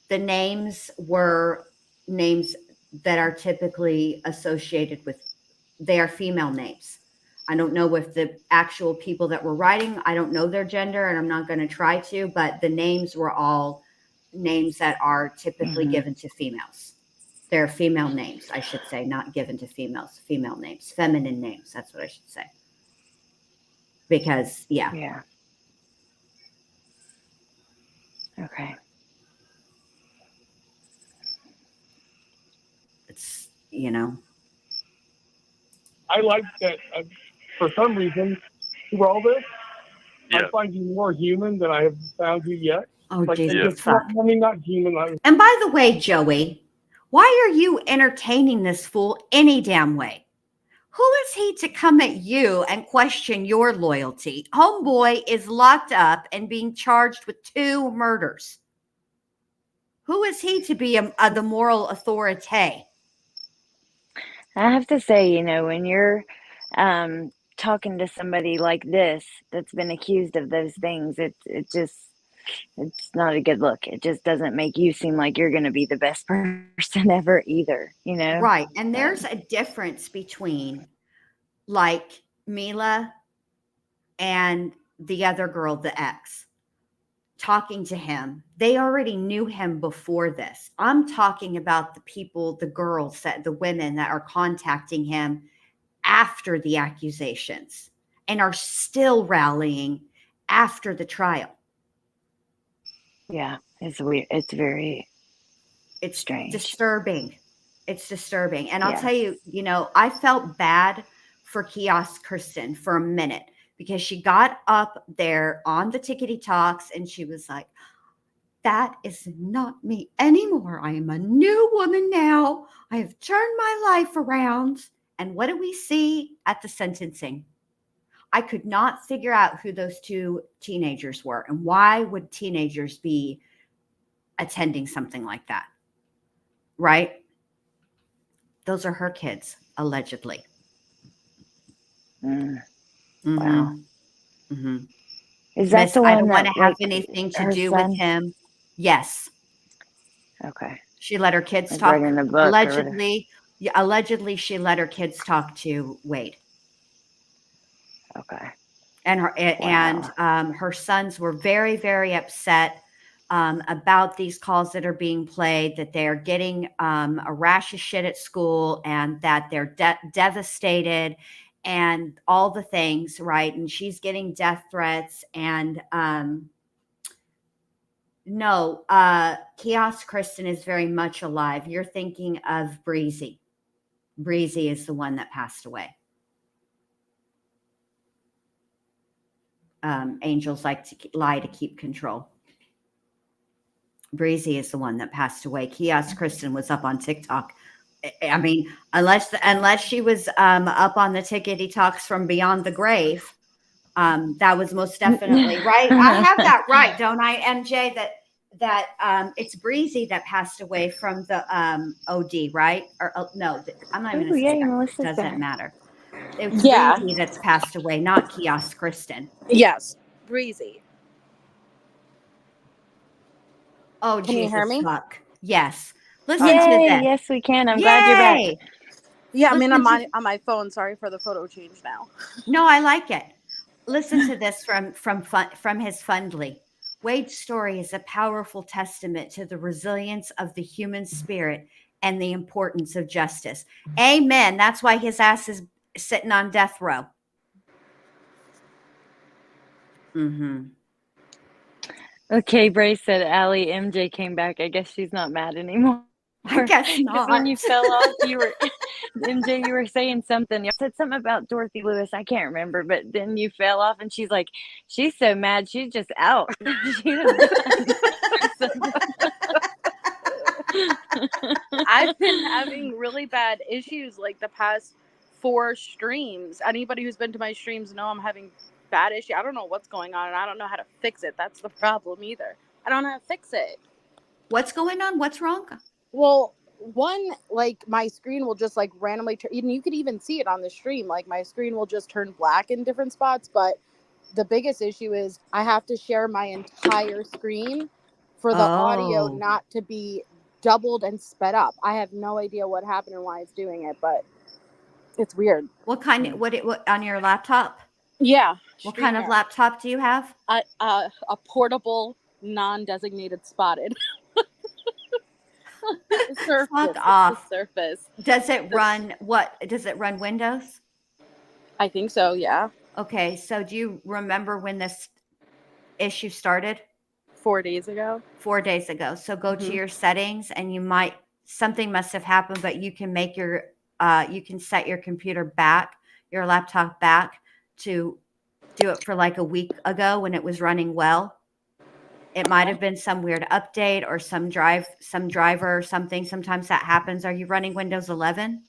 The names were names that are typically associated with, they are female names. I don't know if the actual people that were writing, I don't know their gender, and I'm not going to try to, but the names were all names that are typically given to females. They're female names, I should say, not given to females, female names, feminine names. That's what I should say. Because, Yeah. Okay. It's, I like that for some reason, through all this, I find you more human than I have found you yet. Oh, Jesus. Fuck. I mean, not human. And by the way, Joey, why are you entertaining this fool any damn way? Who is he to come at you and question your loyalty? Homeboy is locked up and being charged with 2 murders. Who is he to be the moral authority? I have to say, you know, when you're talking to somebody like this that's been accused of those things, it's not a good look. It just doesn't make you seem like you're going to be the best person ever either, you know? Right. And there's a difference between like Mila and the other girl, the ex, talking to him. They already knew him before this. I'm talking about the people, the girls, the women that are contacting him after the accusations and are still rallying after the trial. Yeah, it's weird. It's very strange. Disturbing. It's disturbing. And I'll Yeah. tell you, you know, I felt bad for Kiosk Kristen for a minute because she got up there on the Tickety Talks and she was like, that is not me anymore. I am a new woman now. I have turned my life around. And what do we see at the sentencing? I could not figure out who those 2 teenagers were and why would teenagers be attending something like that? Right? Those are her kids, allegedly. Mm. Mm-hmm. Wow. Mm-hmm. Is that Miss, the one I don't want that, to have like, anything to her do son? with him. Yes. Okay. She let her kids Like talk. right in the book or whatever. Allegedly, she let her kids talk to Wade. Okay. And her sons were very, very upset about these calls that are being played, that they're getting a rash of shit at school and that they're devastated and all the things, right? And she's getting death threats. And no, Kiosk Kristen is very much alive. You're thinking of Breezy. Breezy is the one that passed away. Angels like to lie to keep control. Breezy is the one that passed away. Kiosk Kristen was up on TikTok. I mean, unless she was up on the Tickety Talks from beyond the grave, that was most definitely right. I have that right, don't I, MJ? That it's Breezy that passed away from the OD, right? Or no, I'm not even Oh, going to yeah, say that. Melissa's It doesn't back. matter. It's Yeah. Breezy that's passed away, not Kiosk Kristen. Yes, Breezy. Oh, Can you hear Jesus me? fuck. Yes. Listen Yay! to this. Yes, we can. I'm glad you're back. Yay! Yeah, I mean, Listen I'm to- on my phone. Sorry for the photo change now. No, I like it. Listen to this from his Fundly. Wade's story is a powerful testament to the resilience of the human spirit and the importance of justice. Amen. That's why his ass is sitting on death row. Mm-hmm. Okay, Brace said Allie MJ came back. I guess she's not mad anymore. I guess Because not. when you fell off, you were MJ. You were saying something. You said something about Dorothy Lewis. I can't remember, but then you fell off, and she's like, she's so mad, she's just out. She's done. I've been having really bad issues like the past 4 streams. Anybody who's been to my streams know I'm having bad issue. I don't know what's going on, and I don't know how to fix it. That's the problem either. I don't know how to fix it. What's going on? What's wrong? Well, one, like my screen will just like randomly turn. You could even see it on the stream. Like my screen will just turn black in different spots. But the biggest issue is I have to share my entire screen for the audio not to be doubled and sped up. I have no idea what happened and why it's doing it, but it's weird. What on your laptop? Yeah. What kind of laptop do you have? A portable, non-designated spotted. Surface. Fuck off. Surface. Does it run does it run Windows? I think so, yeah. Okay, so do you remember when this issue started? 4 days ago. 4 days ago. So go to your settings and something must have happened, but you can make you can set your computer back, your laptop back to do it for like a week ago when it was running well. It might have been some weird update or some driver or something. Sometimes that happens. Are you running Windows 11?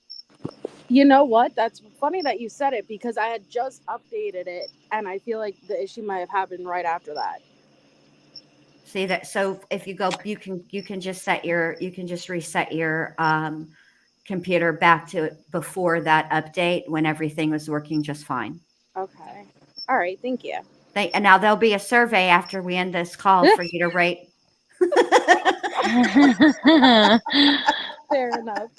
You know what? That's funny that you said it because I had just updated it, and I feel like the issue might have happened right after that. See that? So if you go, you can just reset your computer back to before that update when everything was working just fine. Okay. All right. Thank you. And now there'll be a survey after we end this call for you to rate. Fair enough.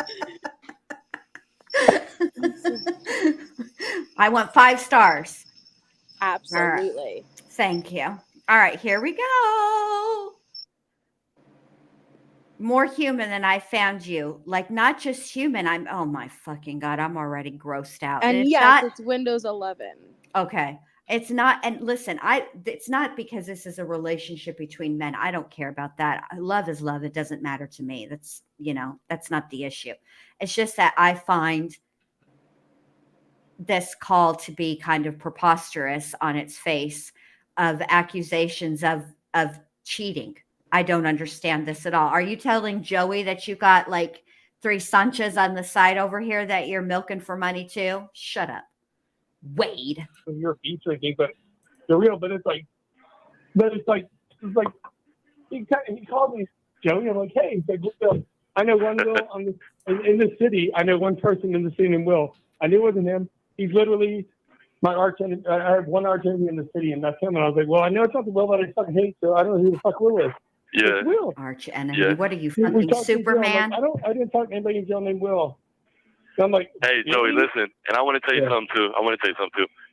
I want 5 stars. Absolutely. All right. Thank you. All right, here we go. More human than I found you. Like not just human. Oh my fucking God. I'm already grossed out. And yes, it's Windows 11. Okay. It's not, and listen, it's not because this is a relationship between men. I don't care about that. Love is love. It doesn't matter to me. That's not the issue. It's just that I find this call to be kind of preposterous on its face of accusations of cheating. I don't understand this at all. Are you telling Joey that you got like 3 Sanchas on the side over here that you're milking for money too? Shut up. Wade. Your feet drinking, but the real, but it's like he called me Joey. I'm like, hey, I know one Will in the city. I know one person in the city named Will. I knew it wasn't him. He's literally my arch enemy. I have one arch enemy in the city, and that's him. And I was like, well, I know it's not the Will that I fucking hate, so I don't know who the fuck Will is. Yeah. It's Will. Arch enemy. Yeah. What are you, fucking Superman? Like, I didn't talk to anybody named Will. So I'm like, hey, Joey, listen, and I want to tell you something too.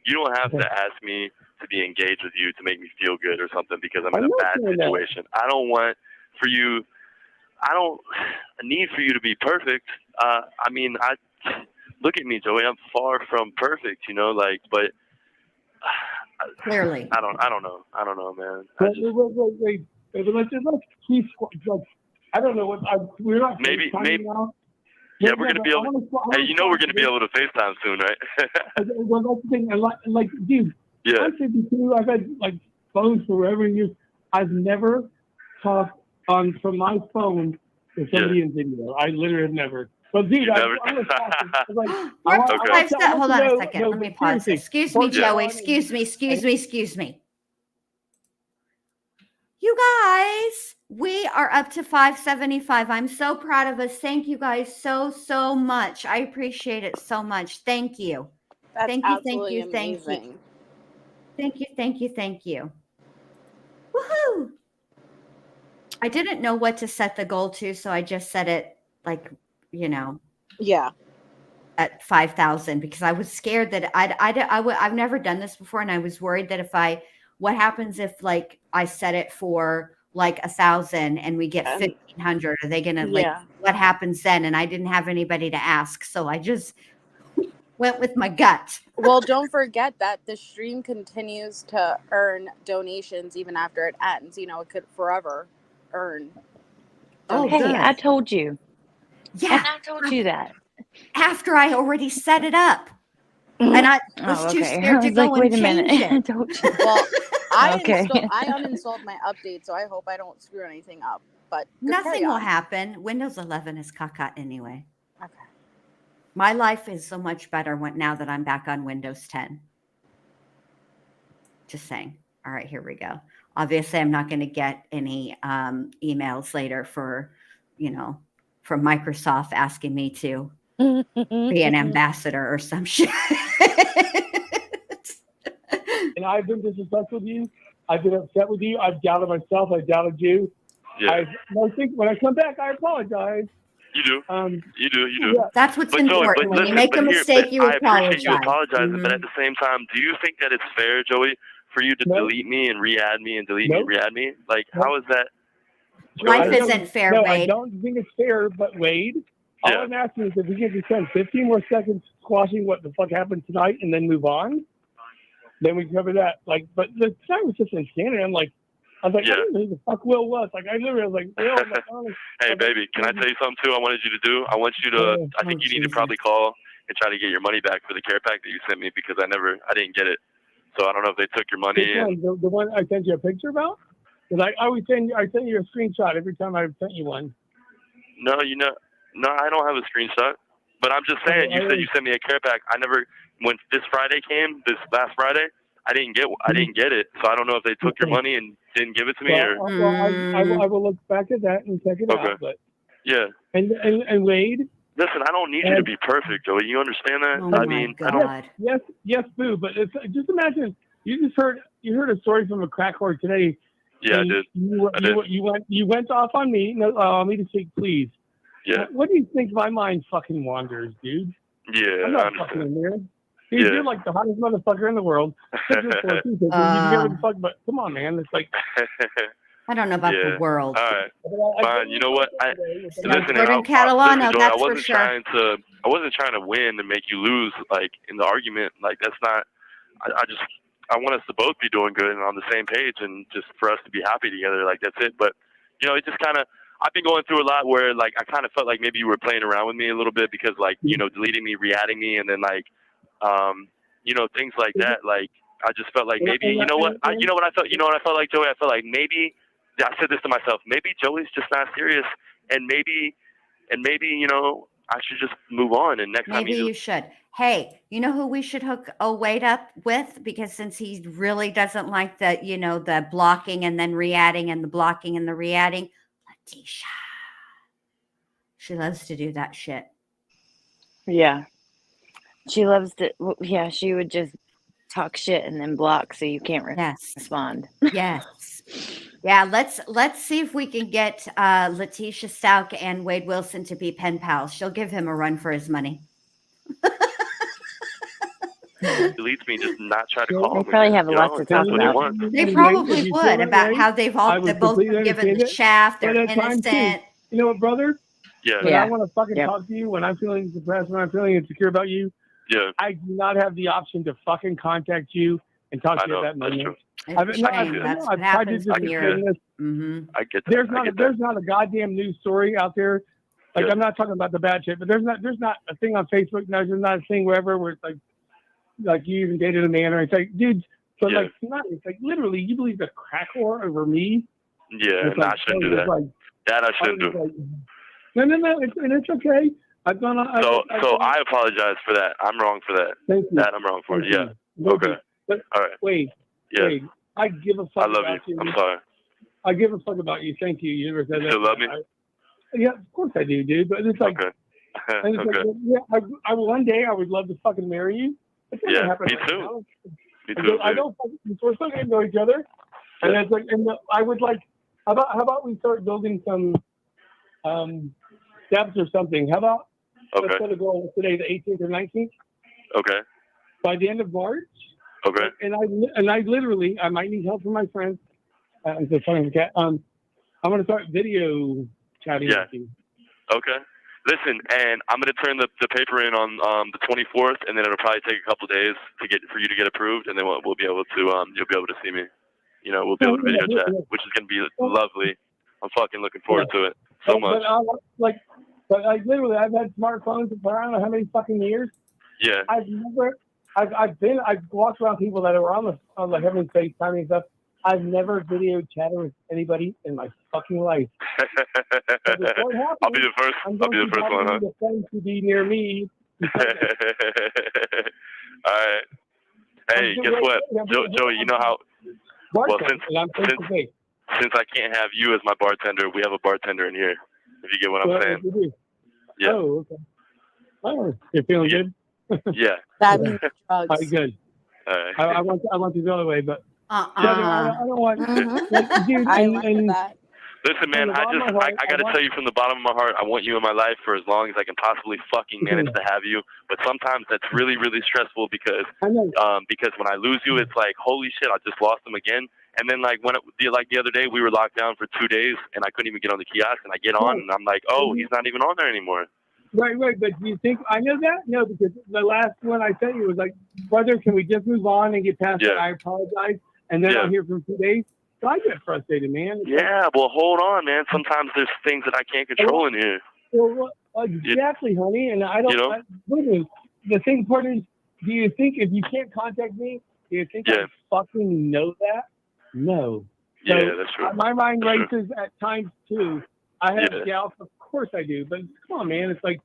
You don't have to ask me to be engaged with you to make me feel good or something because I'm in a bad situation. I don't need for you to be perfect. Look at me, Joey. I'm far from perfect, but clearly, I don't know, man. Let's keep. I don't know what we're not. Maybe. Now. Yeah, we're gonna be able. Hey, we're gonna be able to FaceTime soon, right? Well, that's the thing. Like, dude. Yeah. I'm 52. I've had like phones for forever years. I've never talked from my phone to somebody in video. I literally have never. But dude, I'm gonna talk. Hold on a second. Let me pause. Excuse me, Joey. Excuse me. You guys, we are up to 575. I'm so proud of us. Thank you guys so much. I appreciate it so much. Thank you. Thank you. Woohoo! I didn't know what to set the goal to, so I just set it Yeah. at 5,000 because I was scared that I've never done this before, and I was worried that what happens if like I set it for like 1,000 and we get 1,500? Are they gonna what happens then? And I didn't have anybody to ask, so I just went with my gut. Well, don't forget that the stream continues to earn donations even after it ends. It could forever earn. Oh, hey, good. I told you. Yeah, I told you that after I already set it up. And I was too scared to go and change it. I told you. Well, I uninstalled my update, so I hope I don't screw anything up. But nothing will happen. Windows 11 is caca anyway. Okay. My life is so much better now that I'm back on Windows 10. Just saying. All right, here we go. Obviously, I'm not going to get any emails later from Microsoft asking me to be an ambassador or some shit. And I've been disrespectful with you. I've been upset with you. I've doubted myself. I doubted you. Yeah. I think when I come back, I apologize. You do. You do. Yeah. That's what's important. When you make a mistake, you apologize. I appreciate you apologizing, but at the same time, do you think that it's fair, Joey, for you to delete me and re-add me and delete me and re-add me? Like, how is that? Life isn't fair, Wade. I don't think it's fair, but Wade, all I'm asking is if we get to spend 15 more seconds squashing what the fuck happened tonight and then move on, then we cover that. Like, but the time was just insanity. I was like, I don't know who the fuck Will was. Like, I literally was like, Will. Hey, baby, can I tell you something too? I wanted you to do. I want you to. I think you need to probably call and try to get your money back for the care pack that you sent me because I didn't get it. So I don't know if they took your money. The one I sent you a picture about? Because I always send you a screenshot every time I sent you one. No, I don't have a screenshot. But I'm just saying, you said you sent me a care pack. I never, when this Friday came, this last Friday, I didn't get it. So I don't know if they took your money and didn't give it to me I will look back at that and check it out. But yeah. And Wade. Listen, I don't need you to be perfect, Joey. You understand that? Oh I mean, God. I don't. Yes, boo. But just imagine you heard a story from a crack whore today. Yeah, I did. You went off on me. No, allow me to speak, please. Yeah. What do you think my mind fucking wanders, dude? Yeah, I'm not I understand. fucking in there. Dude, you're like the hottest motherfucker in the world. You can never fuck, but come on, man. It's like I don't know about the world. All right. Fine. You know what? Listen, Gordon Joey, that's I wasn't for sure. I wasn't trying to win and make you lose, like in the argument. Like that's not. I want us to both be doing good and on the same page, and just for us to be happy together. Like that's it. But it just kind of. I've been going through a lot where like I kind of felt like maybe you were playing around with me a little bit because like deleting me, re-adding me, and then like things like that. Like I just felt like maybe I felt like, Joey. I felt like maybe I said this to myself. Maybe Joey's just not serious, and maybe I should just move on. And next time you should. Hey, you know who we should hook Wade up with? Because since he really doesn't like the blocking and then re-adding and the blocking and the re-adding, Letitia. She loves to do that shit. Yeah. She loves to, yeah, she would just talk shit and then block so you can't respond. Yes. Yeah, let's see if we can get Letitia Stout and Wade Wilson to be pen pals. She'll give him a run for his money. Deletes me, just not try to call. They probably have a lot to talk about. They probably would about how they've both been given the shaft. They're innocent. You know what, brother? Yeah. When I want to fucking talk to you, when I'm feeling depressed, when I'm feeling insecure about you, I do not have the option to fucking contact you and talk to you at that moment. That's what happens when you're. I get that. There's not a goddamn news story out there. Like I'm not talking about the bad shit, but there's not a thing on Facebook. No, there's not a thing wherever where it's like you even dated a man, or it's like, dude. So it's like literally, you believe the crack whore over me? Yeah, I shouldn't do that. That I shouldn't do. No, it's okay. I've gone on. So I apologize for that. I'm wrong for that. Thank you. That I'm wrong for. Yeah. Okay. But, all right. Wade. I give a fuck. I love about you. I'm sorry. I give a fuck about you. Thank you. You never said that. You still love me? Yeah, of course I do, dude. But it's like, one day I would love to fucking marry you. Yeah, me too. Me too. I don't. We're still getting to know each other, and it's like, I would like. How about we start building some steps or something? How about let's set a goal today, the 18th or 19th? Okay. By the end of March. Okay. And I literally, I might need help from my friends. It's a funny cat. I'm gonna start video chatting with you. Okay. Listen, and I'm gonna turn the paper in on the 24th, and then it'll probably take a couple of days for you to get approved, and then we'll be able to you'll be able to see me. We'll be able to video chat, which is gonna be lovely. I'm fucking looking forward to it so much. But I've had smartphones for I don't know how many fucking years. Yeah. I've walked around people that are on the having FaceTime and stuff. I've never video chatted with anybody in my fucking life. I'll be the first. I'll be the first one, huh? To be near me. All right. Hey, guess what, Joey? You know how? Well, since I can't have you as my bartender, we have a bartender in here. If you get what I'm saying. Yeah. Oh, okay. Oh, you're feeling good? Yeah. That means drugs. All right, good. All right. I want to go the other way, but I don't want. Dude, I love that. Listen, man, I got to tell you from the bottom of my heart, I want you in my life for as long as I can possibly fucking manage to have you. But sometimes that's really, really stressful because when I lose you, it's like, holy shit, I just lost him again. And then like the other day, we were locked down for 2 days and I couldn't even get on the kiosk, and I get on and I'm like, oh, he's not even on there anymore. Right. But do you think I know that? No, because the last one I sent you was like, brother, can we just move on and get past it? I apologize. And then I'm here for 2 days. So I get frustrated, man. Well, hold on, man. Sometimes there's things that I can't control in here. Well, exactly, honey. And I don't. The thing part is, do you think if you can't contact me, do you think I fucking know that? No. So that's true. My mind races at times too. I have gals, of course I do. But come on, man. It's like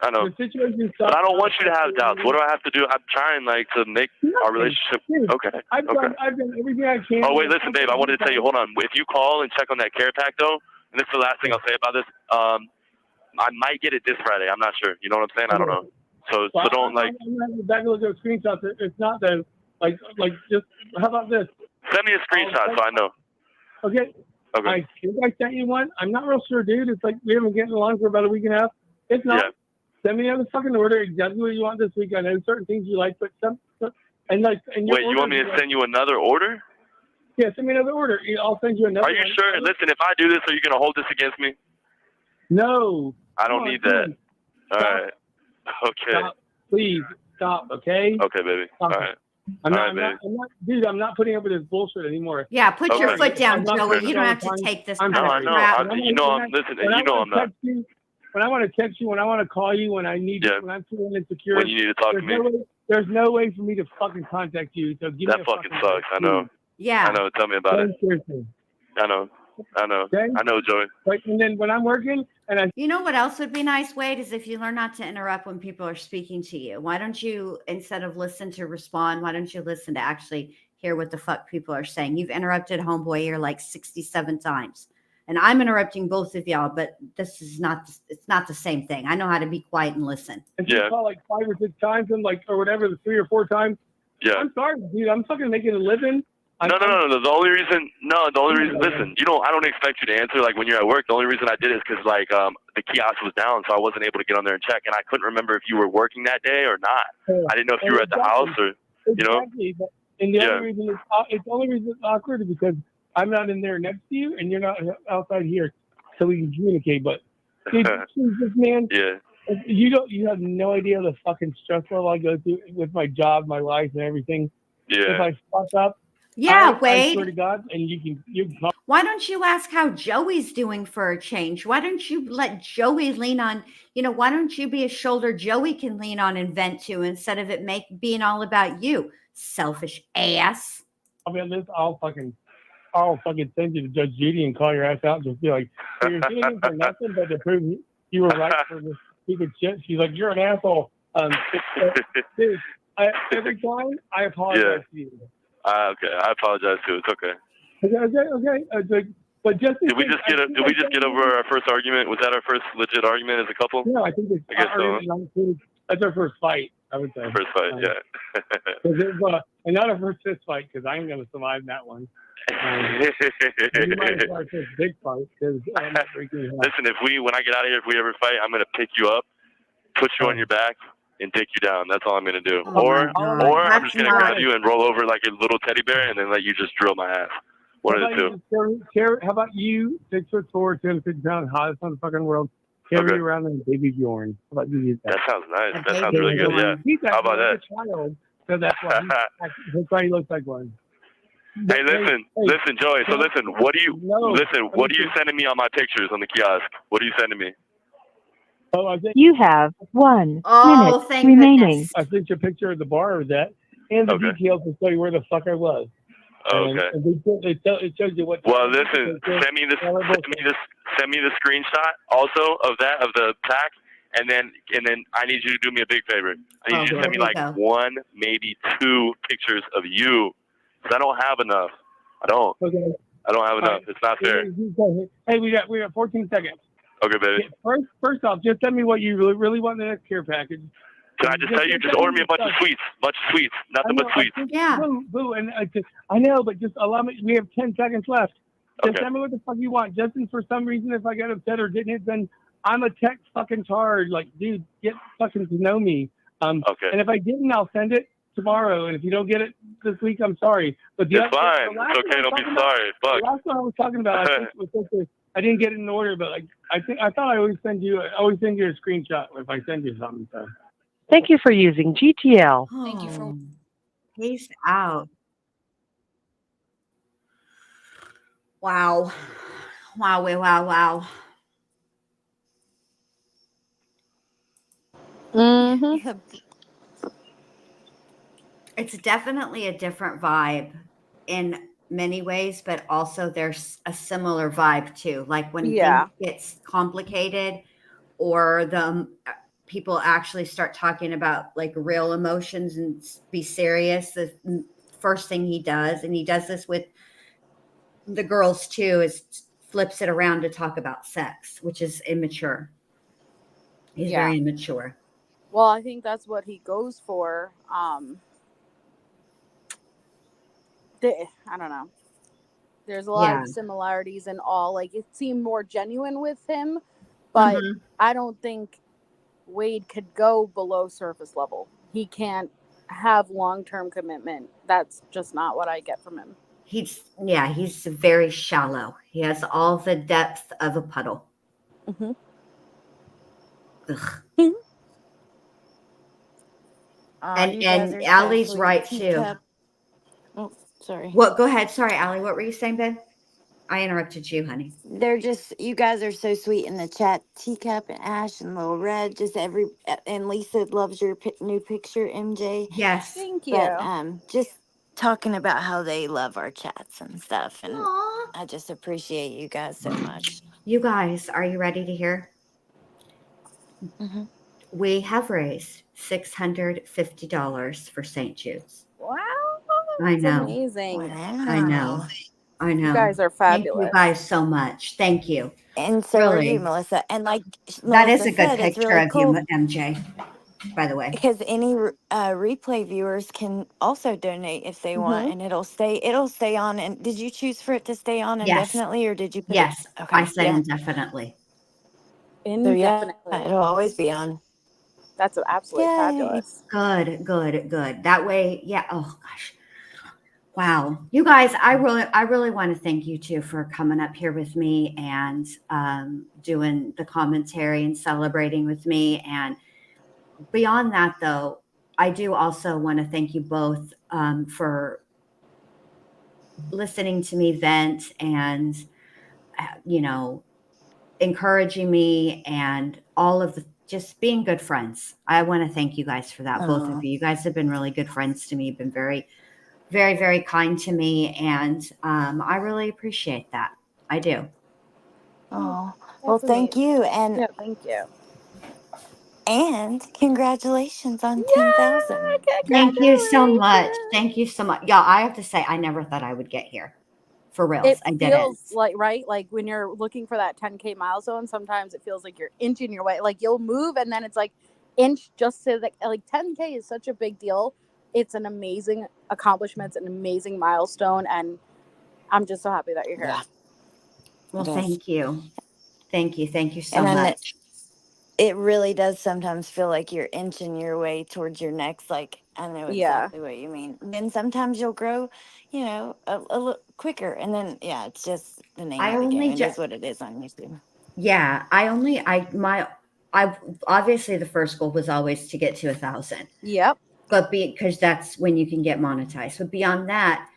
I know. The situation But sucks. I don't want you to have doubts. What do I have to do? I'm trying to make our relationship. Dude, Okay. I've done everything I can. Oh wait, listen, babe. I wanted to tell you. Hold on. If you call and check on that care pack though, and this is the last thing I'll say about this. I might get it this Friday. I'm not sure. You know what I'm saying? I don't know. So don't like. I'm gonna back and look at screenshots. It's not that like just. How about this? Send me a screenshot so I know. Okay. Okay. I think I sent you one. I'm not real sure, dude. It's like we haven't getting along for about a week and a half. It's not. Yeah. Send me another fucking order exactly what you want this week. I know certain things you like, but and Wait, you want me to send you another order? Yeah, send me another order. I'll send you another. Are you sure? Listen, if I do this, are you gonna hold this against me? No. I don't need that. All right. Okay. Stop. Please stop. Okay. Okay, baby. Stop. All right. I'm not putting up with this bullshit anymore. Yeah, put your foot down, Joey. You don't have to sorry. take this. I'm kind of sorry. crap. I'm not. When I want to text you, when I want to call you, when I need you, when I'm feeling insecure. When you need to talk to me. There's no way for me to fucking contact you. So give that me a fucking sucks. I know. Yeah. I know. Tell me about it. Seriously. I know. Okay? I know, Joey. Like, and then when I'm working and I. You know what else would be nice, Wade, is if you learn not to interrupt when people are speaking to you. Why don't you, instead of listen to respond, why don't you listen to actually hear what the fuck people are saying? You've interrupted homeboy here like 67 times. And I'm interrupting both of y'all, but this is not, it's not the same thing. I know how to be quiet and listen. And you call like 5 or 6 times and like, or whatever, the 3 or 4 times. Yeah. I'm sorry, dude. I'm fucking making a living. No. The only reason, listen, I don't expect you to answer like when you're at work. The only reason I did it is because like the kiosk was down, so I wasn't able to get on there and check, and I couldn't remember if you were working that day or not. I didn't know if you were at the house or, you know. But, and the only reason it's the only reason it's awkward is because I'm not in there next to you, and you're not outside here, so we can communicate. But dude, Jesus, man, you have no idea the fucking stress level I go through with my job, my life, and everything. Yeah. If I fuck up. Yeah, I swear Wade. to God, and you can. Why don't you ask how Joey's doing for a change? Why don't you let Joey lean on, why don't you be a shoulder Joey can lean on and vent to instead of it being all about you? Selfish ass. I mean, I'll fucking send you to Judge Judy and call your ass out and just be like, you're doing it for nothing but to prove you were right for this stupid shit. She's like, you're an asshole. Dude, every time I apologize to you. Okay, I apologize too. It's okay. Okay. But just did we just get over our first argument? Was that our first legit argument as a couple? No, I think it's that's our first fight. I would say first fight, yeah. And not our first fist fight because I ain't gonna survive that one. You might have our first big fight because I'm not freaking out. Listen, when I get out of here, if we ever fight, I'm gonna pick you up, put you on your back, and dick you down. That's all I'm gonna do. Or I'm just gonna grab you and roll over like a little teddy bear and then let you just drill my ass. One of the two. How about you, 6'4", 250 pounds, hottest on the fucking world, carry you around in baby Bjorn? How about you use that? That sounds nice. That sounds really good. Yeah. How about that? Child, so that's why he looks like one. Hey, listen, Joey. So listen, what are you sending me on my pictures on the kiosk? What are you sending me? You have 1 minute remaining. Goodness. I sent you a picture of the bar I was at and the details to show you where the fuck I was. Okay. And it shows you what. Well, listen. Send me the screenshot also of the pack, and then I need you to do me a big favor. I need you to send me like 1, maybe 2 pictures of you, because I don't have enough. I don't. Okay. I don't have enough. It's not fair. Hey, we got 14 seconds. Okay, baby. First off, just tell me what you really want in the next care package. Can I just tell you? Just order me a bunch of sweets. Nothing but sweets. Yeah. Boo, and I know, but just allow me. We have 10 seconds left. Just tell me what the fuck you want. Justin, for some reason, if I got upset or didn't hit, then I'm a text fucking charge. Like, dude, get fucking to know me. Okay. And if I didn't, I'll send it tomorrow. And if you don't get it this week, I'm sorry. But it's fine. It's okay. Don't be sorry. Fuck. The last one I was talking about, I think was I didn't get it in order, but like I thought I always send you a screenshot if I send you something. So. Thank you for using GTL. Thank you for. Peace out. Wow. Mm-hmm. It's definitely a different vibe in many ways, but also there's a similar vibe too. Like when things gets complicated or the people actually start talking about like real emotions and be serious, the first thing he does, and he does this with the girls too, is flips it around to talk about sex, which is immature. He's very immature. Well, I think that's what he goes for. I don't know. There's a lot of similarities and all. Like, it seemed more genuine with him, but I don't think Wade could go below surface level. He can't have long-term commitment. That's just not what I get from him. He's very shallow. He has all the depth of a puddle. Mm-hmm. And Allie's right too. Oh, sorry. What? Go ahead. Sorry, Allie. What were you saying, babe? I interrupted you, honey. You guys are so sweet in the chat. Teacup and Ash and Little Red, and Lisa loves your new picture, MJ. Yes. Thank you. But just talking about how they love our chats and stuff. And I just appreciate you guys so much. You guys, are you ready to hear? Mm-hmm. We have raised $650 for St. Jude's. Wow. I know. Amazing. Wow. I know. You guys are fabulous. Thank you guys so much. Thank you. And so are you, Melissa. And like that Melissa is a good said, picture really of cool you, MJ, by the way. because any replay viewers can also donate if they want, and it'll stay on. And did you choose for it to stay on indefinitely, or did you put Yes. it? Okay. I said indefinitely. So yeah, it'll always be on. That's absolutely fabulous. Good. That way, yeah. Oh gosh. Wow. You guys, I really want to thank you too for coming up here with me and doing the commentary and celebrating with me. And beyond that, though, I do also want to thank you both for listening to me vent and, encouraging me and all of the just being good friends. I want to thank you guys for that. Both of you. You guys have been really good friends to me. You've been very, very, very kind to me. And I really appreciate that. I do. Oh, well, thank you. And thank you. And congratulations on 10,000. Thank you so much. Thank you so much. Yeah, I have to say, I never thought I would get here. For real. I didn't. Feels like, right? Like when you're looking for that 10K milestone, sometimes it feels like you're inching your way. Like you'll move and then it's like inch just to like 10K is such a big deal. It's an amazing accomplishment. It's an amazing milestone. And I'm just so happy that you're here. Yeah. Well, thank you. Thank you. Thank you so And much. It really does sometimes feel like you're inching your way towards your next, like, I know exactly what you mean. Then sometimes you'll grow, a little quicker. And then, it's just the name of the game. It is what it is on YouTube. Yeah. I obviously the first goal was always to get to 1,000. Yep. But because that's when you can get monetized. But beyond that,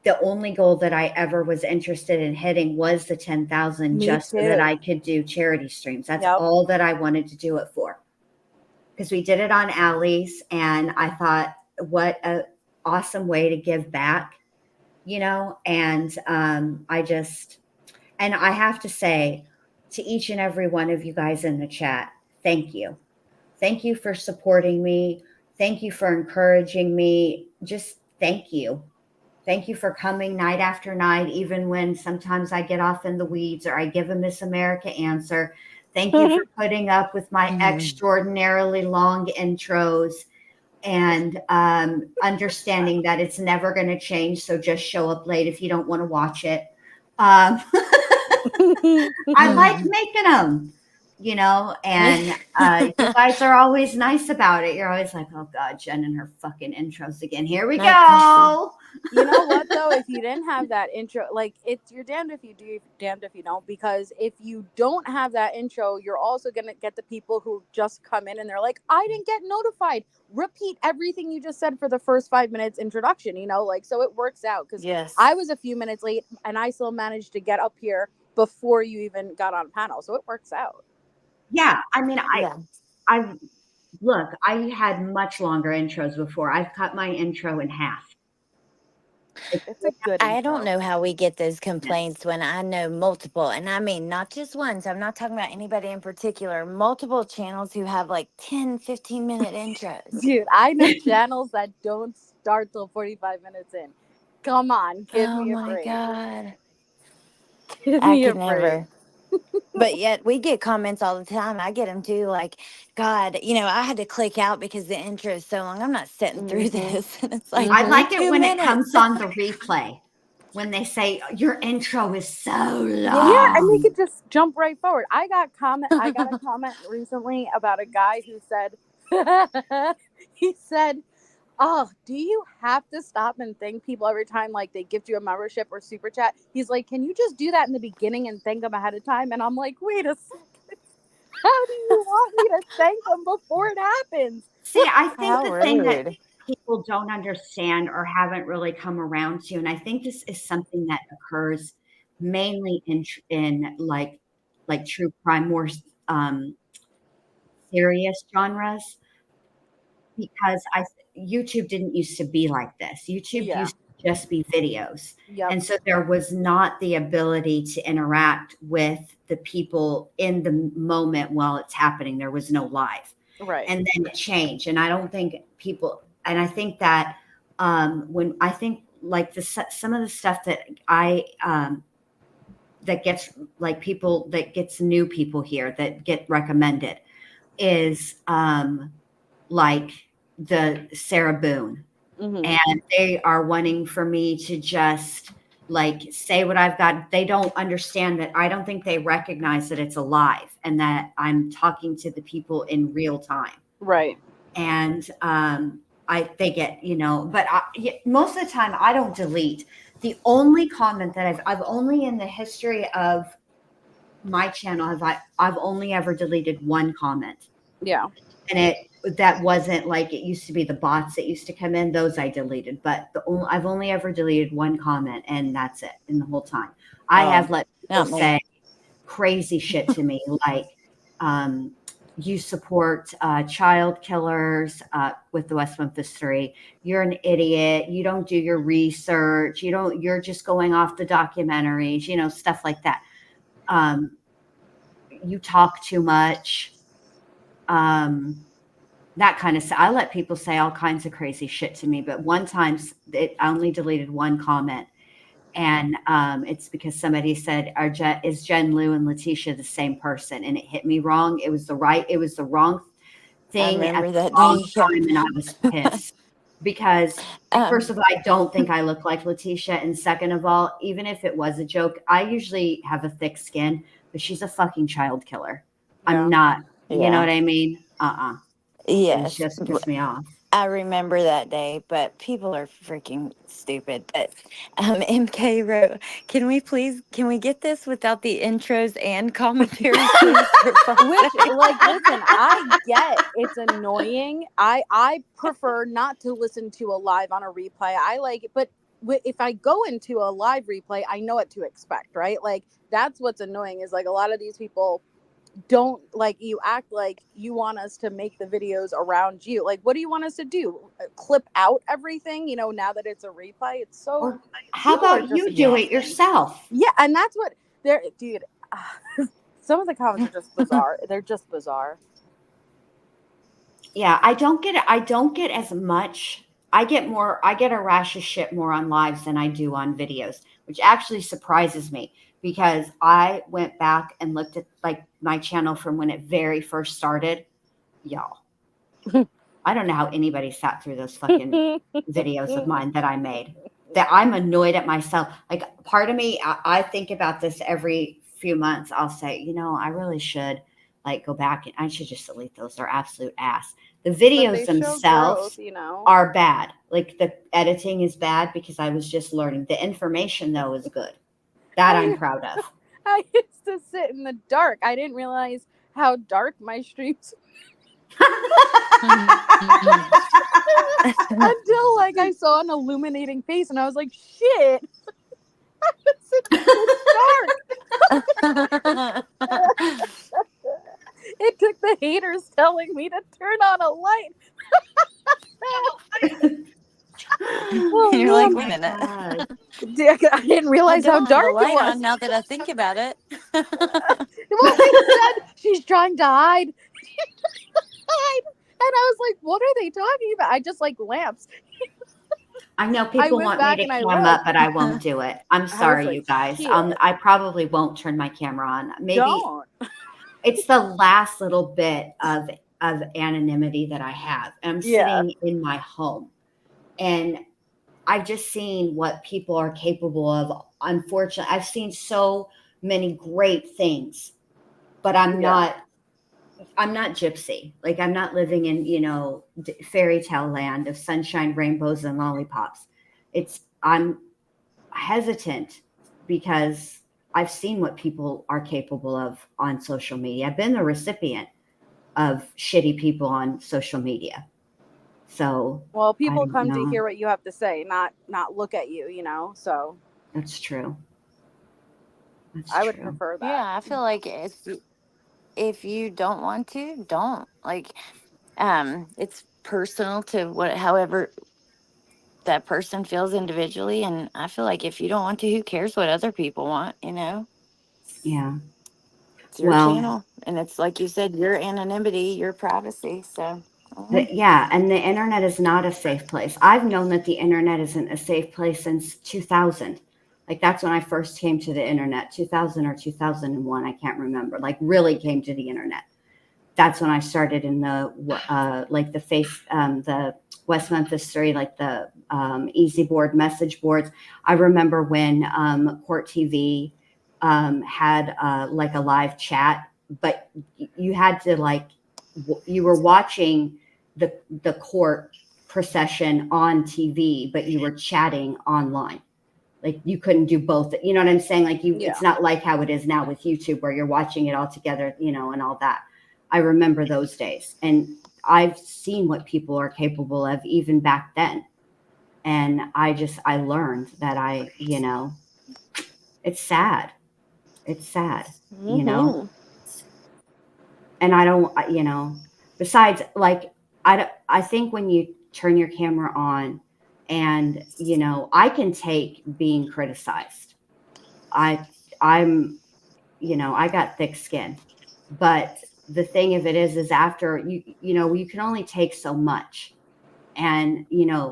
the only goal that I ever was interested in hitting was the 10,000 just so that I could do charity streams. That's all that I wanted to do it for. Because we did it on Allie's and I thought, what a awesome way to give back, and and I have to say to each and every one of you guys in the chat, thank you. Thank you for supporting me. Thank you for encouraging me. Just thank you. Thank you for coming night after night, even when sometimes I get off in the weeds or I give a Miss America answer. Thank you for putting up with my extraordinarily long intros and understanding that it's never going to change. So just show up late if you don't want to watch it. I like making them. And you guys are always nice about it. You're always like, oh God, Jen and her fucking intros again. Here we go. You know what though? If you didn't have that intro, like you're damned if you do, damned if you don't. Because if you don't have that intro, you're also gonna get the people who just come in and they're like, I didn't get notified. Repeat everything you just said for the first 5 minutes introduction. So it works out. Because I was a few minutes late and I still managed to get up here before you even got on panel. So it works out. Yeah, I mean, I had much longer intros before. I've cut my intro in half. It's a good I don't intro. know how we get those complaints when I know multiple, and I mean not just one. So I'm not talking about anybody in particular, multiple channels who have like 10, 15-minute intros. Dude, I know channels that don't start till 45 minutes in. Come on, give Oh me a my break. God. Give I me a could break. never. But yet we get comments all the time. I get them too. Like, God, I had to click out because the intro is so long. I'm not sitting through this. And it's like, I like it 2 when minutes. it comes on the replay. When they say your intro is so long. Yeah, and they could just jump right forward. I got a comment recently about a guy who said, he said, "Oh, do you have to stop and thank people every time like they gift you a membership or super chat?" He's like, "Can you just do that in the beginning and thank them ahead of time?" And I'm like, wait a second. How do you want me to thank them before it happens? See, I think How the thing that rude. people don't understand or haven't really come around to, and I think this is something that occurs mainly in like true crime, more serious genres, because YouTube didn't used to be like this. YouTube Yeah. used to just be videos. Yep. And so there was not the ability to interact with the people in the moment while it's happening. There was no live. Right. And then it changed. And I don't think people, and I think that when I think like some of the stuff that that gets like people, that gets new people here that get recommended is like the Sarah Boone. Mhm. And they are wanting for me to just like say what I've got. They don't understand that. I don't think they recognize that it's alive and that I'm talking to the people in real time. Right. And they get, but most of the time I don't delete. The only comment that I've only in the history of my channel I've only ever deleted one comment. Yeah. And that wasn't like it used to be the bots that used to come in. Those I deleted, but I've only ever deleted one comment, and that's it in the whole time. I have let people say crazy shit to me, like you support child killers with the West Memphis 3. You're an idiot. You don't do your research. You're just going off the documentaries, stuff like that. You talk too much. That kind of stuff. I let people say all kinds of crazy shit to me, but one time I only deleted one comment, and it's because somebody said, "Is Jen Lou and Letitia the same person?" And it hit me wrong. It was the wrong thing at the wrong time, and I was pissed because first of all, I don't think I look like Letitia, and second of all, even if it was a joke, I usually have a thick skin, but she's a fucking child killer. Yeah. I'm not. You Yeah. know what I mean? Yes. It just pissed me off. I remember that day, but people are freaking stupid. But MK wrote, can we get this without the intros and commentary, please? Which, like, listen, I get it's annoying. I prefer not to listen to a live on a replay. I like it, but if I go into a live replay, I know what to expect, right? Like, that's what's annoying is like a lot of these people don't like you act like you want us to make the videos around you. Like, what do you want us to do? Clip out everything, now that it's a replay? It's so. Or how about you do it yourself? Yeah, and that's what dude. Some of the comments are just bizarre. They're just bizarre. Yeah, I don't get it. I don't get as much. I get a rash of shit more on lives than I do on videos, which actually surprises me because I went back and looked at like my channel from when it very first started. Y'all, I don't know how anybody sat through those fucking videos of mine that I made. That I'm annoyed at myself. Like part of me, I think about this every few months. I'll say, I really should like go back and I should just delete those. They're absolute ass. The videos themselves growth, are bad. Like the editing is bad because I was just learning. The information though is good. That I'm proud of. I used to sit in the dark. I didn't realize how dark my streams until like I saw an illuminating face and I was like, shit. I was in the dark. It took the haters telling me to turn on a light. You're like, wait a minute. I didn't realize how dark the light it was. on now that I think about it. Well, they said she's trying to hide. And I was like, what are they talking about? I just like lamps. I know people went want me back to and I cam looked. up, but I won't do it. I'm sorry, like, you guys. shit. I probably won't turn my camera on. Maybe Don't. it's the last little bit of anonymity that I have. I'm sitting in my home, and I've just seen what people are capable of. Unfortunately, I've seen so many great things, but I'm not Gypsy. Like, I'm not living in, fairy tale land of sunshine, rainbows, and lollipops. I'm hesitant because I've seen what people are capable of on social media. I've been the recipient of shitty people on social media. So, well, people come to hear what you have to say, not look at you, so. That's true. I would prefer that. Yeah, I feel like if you don't want to, don't. Like, it's personal to however that person feels individually, and I feel like if you don't want to, who cares what other people want? Yeah. It's your channel, and it's like you said, your anonymity, your privacy. So. Yeah, and the internet is not a safe place. I've known that the internet isn't a safe place since 2000. Like, that's when I first came to the internet, 2000 or 2001. I can't remember. Like, really came to the internet. That's when I started in the the West Memphis 3, like the easy board message boards. I remember when Court TV had like a live chat, but you had to you were watching the court procession on TV, but you were chatting online. Like, you couldn't do both. You know what I'm saying? Like, it's not like how it is now with YouTube where you're watching it all together, and all that. I remember those days, and I've seen what people are capable of even back then. And I learned that it's sad. It's sad, and I don't, besides, like, I think when you turn your camera on and, I can take being criticized. I got thick skin, but the thing of it is after you can only take so much. And,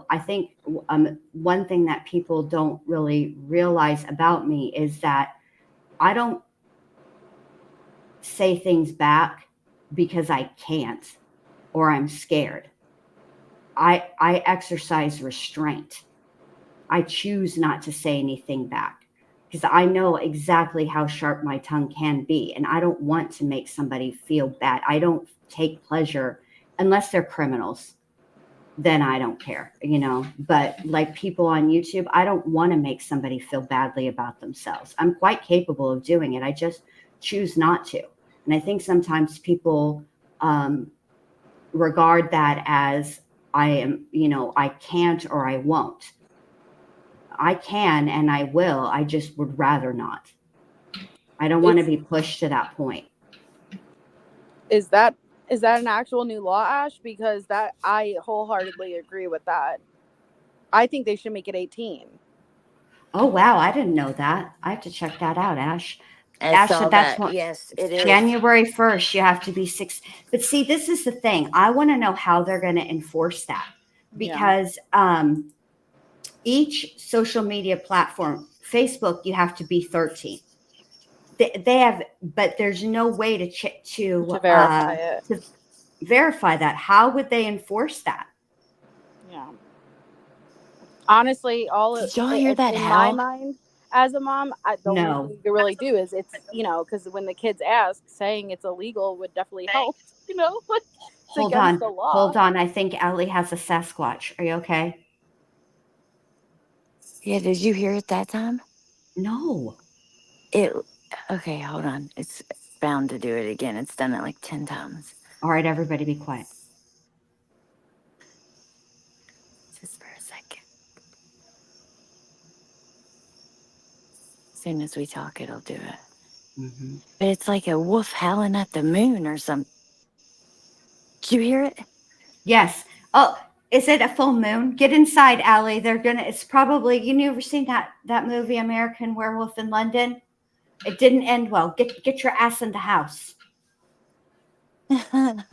I think one thing that people don't really realize about me is that I don't say things back because I can't or I'm scared. I exercise restraint. I choose not to say anything back because I know exactly how sharp my tongue can be, and I don't want to make somebody feel bad. I don't take pleasure unless they're criminals. Then I don't care, but like people on YouTube, I don't want to make somebody feel badly about themselves. I'm quite capable of doing it. I just choose not to. And I think sometimes people regard that as I am, I can't or I won't. I can and I will. I just would rather not. I don't want to be pushed to that point. Is that an actual new law, Ash? Because that I wholeheartedly agree with that. I think they should make it 18. Oh, wow. I didn't know that. I have to check that out, Ash. Ash said that's what, yes, it is. January 1st, you have to be 6. But see, this is the thing. I want to know how they're going to enforce that, because each social media platform, Facebook, you have to be 13. They have, but there's no way to verify it. To verify that. How would they enforce that? Yeah. Honestly, did y'all hear that? In my mind, as a mom, the only thing you can really do is it's because when the kids ask, saying it's illegal would definitely help. Like, Hold on. I think Ellie has a Sasquatch. Are you okay? Yeah. Did you hear it that time? No. Okay, hold on. It's bound to do it again. It's done it like 10 times. All right, everybody be quiet. Just for a second. As soon as we talk, it'll do it. Mm-hmm. But it's like a wolf howling at the moon or something. Did you hear it? Yes. Oh, Is it a full moon? Get inside, Allie. It's probably, you ever seen that movie, American Werewolf in London? It didn't end well. Get your ass in the house. Bentley's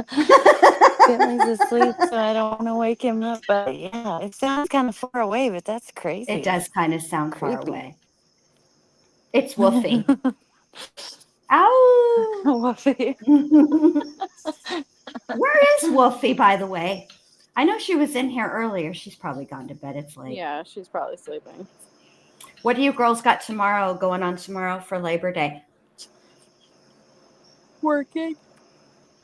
asleep, so I don't want to wake him up. But yeah, it sounds kind of far away, but that's crazy. It does kind of sound far Creepy. away. It's Wolfie. Ow! Wolfie. Where is Wolfie, by the way? I know she was in here earlier. She's probably gone to bed. It's late. Yeah, she's probably sleeping. What do you girls got going on tomorrow for Labor Day? Working.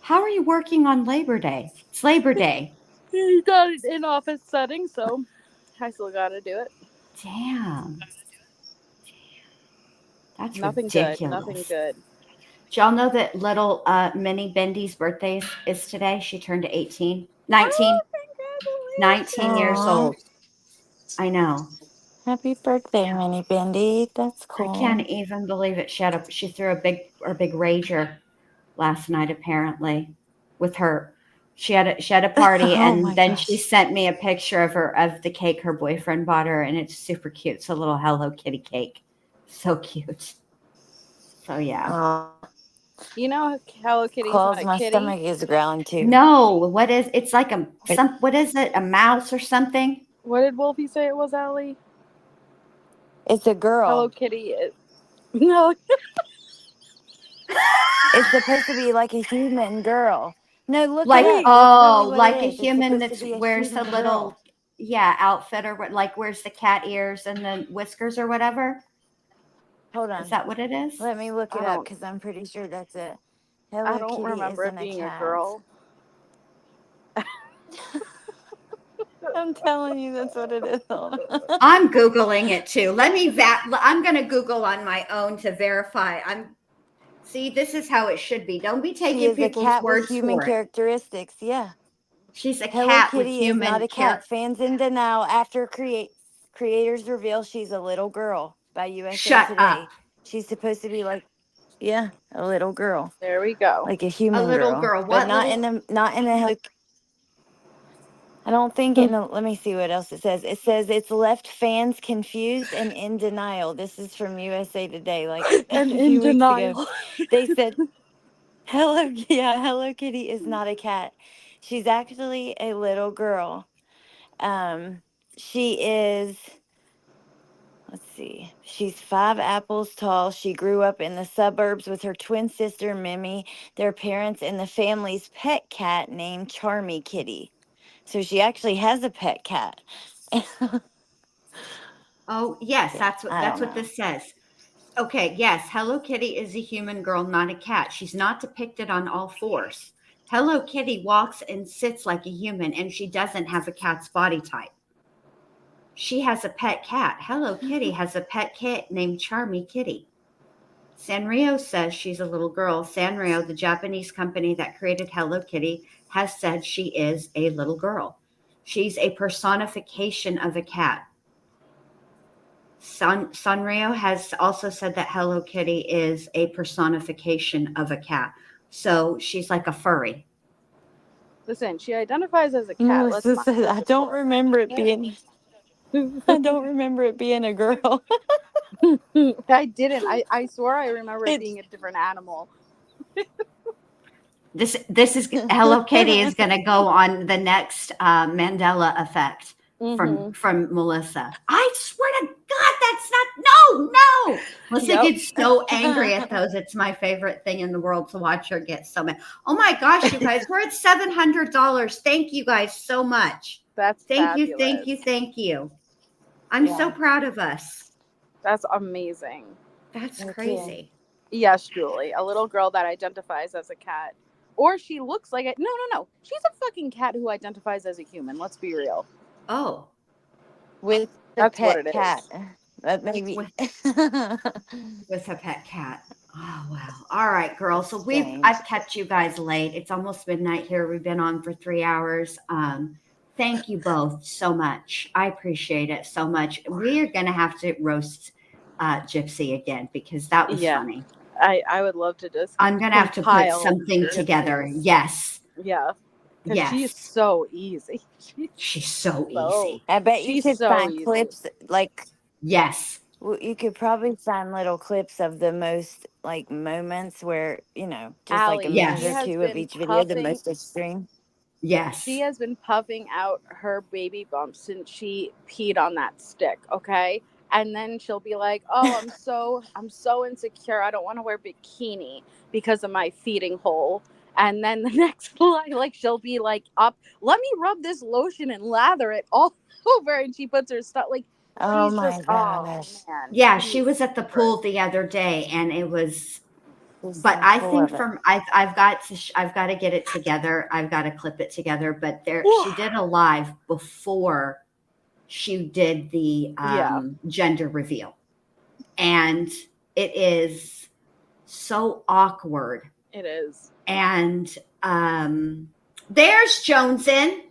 How are you working on Labor Day? It's Labor Day. You got it in office setting, so I still got to do it. Damn. That's nothing ridiculous. good. Nothing good. Did y'all know that little Minnie Bendy's birthday is today? She turned 19 years old. I know. Happy birthday, Minnie Bendy. That's cool. I can't even believe it. She threw a big rager last night, apparently, with her. She had a party, and then she sent me a picture of the cake her boyfriend bought her, and it's super cute. It's a little Hello Kitty cake. So cute. So yeah. You know, Hello Kitty's Close, not a my kitty. stomach is growling too. No, it's like what is it? A mouse or something? What did Wolfie say it was, Allie? It's a girl. Hello Kitty is no. It's supposed to be like a human girl. No, look like it up. oh, Really like a is. human that wears a little outfit or what, like wears the cat ears and the whiskers or whatever. Hold on. Is that what it is? Let me look it up because I'm pretty sure that's it. Hello I don't Kitty remember it isn't being a a girl. I'm telling you, that's what it is. I'm Googling it too. I'm going to Google on my own to verify. See, this is how it should be. Don't be taking people's words with human for characteristics. Yeah. She's a Hello cat Kitty with human is not a cat. Fans in denial after creators reveal she's a little girl by USA Shut Today. up. She's supposed to be like, a little girl. There we go. Like a human girl. But not in a I don't think let me see what else it says. It says it's left fans confused and in denial. This is from USA Today, like and a few in weeks denial. ago. They said, Hello Kitty is not a cat. She's actually a little girl. She is, let's see, she's 5 apples tall. She grew up in the suburbs with her twin sister, Mimi, their parents, and the family's pet cat named Charmy Kitty. So she actually has a pet cat. Oh, yes, that's what this says. Okay, yes, Hello Kitty is a human girl, not a cat. She's not depicted on all fours. Hello Kitty walks and sits like a human, and she doesn't have a cat's body type. She has a pet cat. Hello Kitty has a pet cat named Charmy Kitty. Sanrio says she's a little girl. Sanrio, the Japanese company that created Hello Kitty, has said she is a little girl. She's a personification of a cat. Sanrio has also said that Hello Kitty is a personification of a cat. So she's like a furry. Listen, she identifies as a cat. I don't remember it being a girl. I didn't. I swore I remember it being a different animal. This is Hello Kitty is going to go on the next Mandela effect from Melissa. I swear to God, that's not no. Melissa gets so angry at those. It's my favorite thing in the world to watch her get so mad. Oh my gosh, you guys, we're at $700. Thank you guys so much. That's fabulous. Thank you. I'm so proud of us. That's amazing. That's crazy. Yes, Julie, a little girl that identifies as a cat. Or she looks like it. No. She's a fucking cat who identifies as a human. Let's be real. Oh. With a pet cat. That maybe. With a pet cat. Oh, wow. All right, girls. So I've kept you guys late. It's almost midnight here. We've been on for 3 hours. Thank you both so much. I appreciate it so much. We are going to have to roast Gypsy again because that was funny. I would love to just. I'm going to have to put something together. Yes. Yeah. Because she's so easy. She's so easy. I bet you She's could so find easy. clips like Yes. you could probably find little clips of the most like moments where just like a Allie, minute she or has two of been each video, the puffing. most extreme. Yes. She has been puffing out her baby bump since she peed on that stick, okay? And then she'll be like, "Oh, I'm so insecure. I don't want to wear bikini because of my feeding hole." And then the next like she'll be like, "Up, let me rub this lotion and lather it all over." And she puts her stuff like, Oh she's my just, gosh. oh man. Yeah, she was at the pool the other day, and it was. She's But so I full think of it. I've got to get it together. I've got to clip it together. But she did a live before she did the gender reveal, and it is so awkward. It is. And there's Jonesin.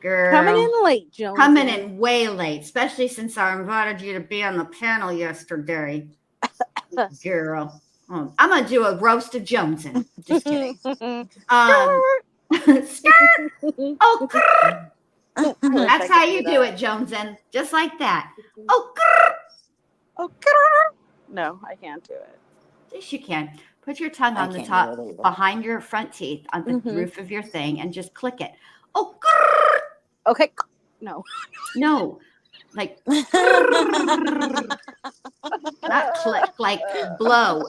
Girl. Coming in late, Jones. Coming in way late, especially since I invited you to be on the panel yesterday. Girl. I'm going to do a roast of Jonesin. Just kidding. Skirt. Oh, grrr. That's how you do it, Jonesin. Just like that. Oh, grrr. Oh, grrr. No, I can't do it. Yes, you can. Put your tongue on the can't top, do it either. behind your front teeth, on the roof of your thing, and just click it. Oh, grrr. Okay. No. No. Like, not click, like blow.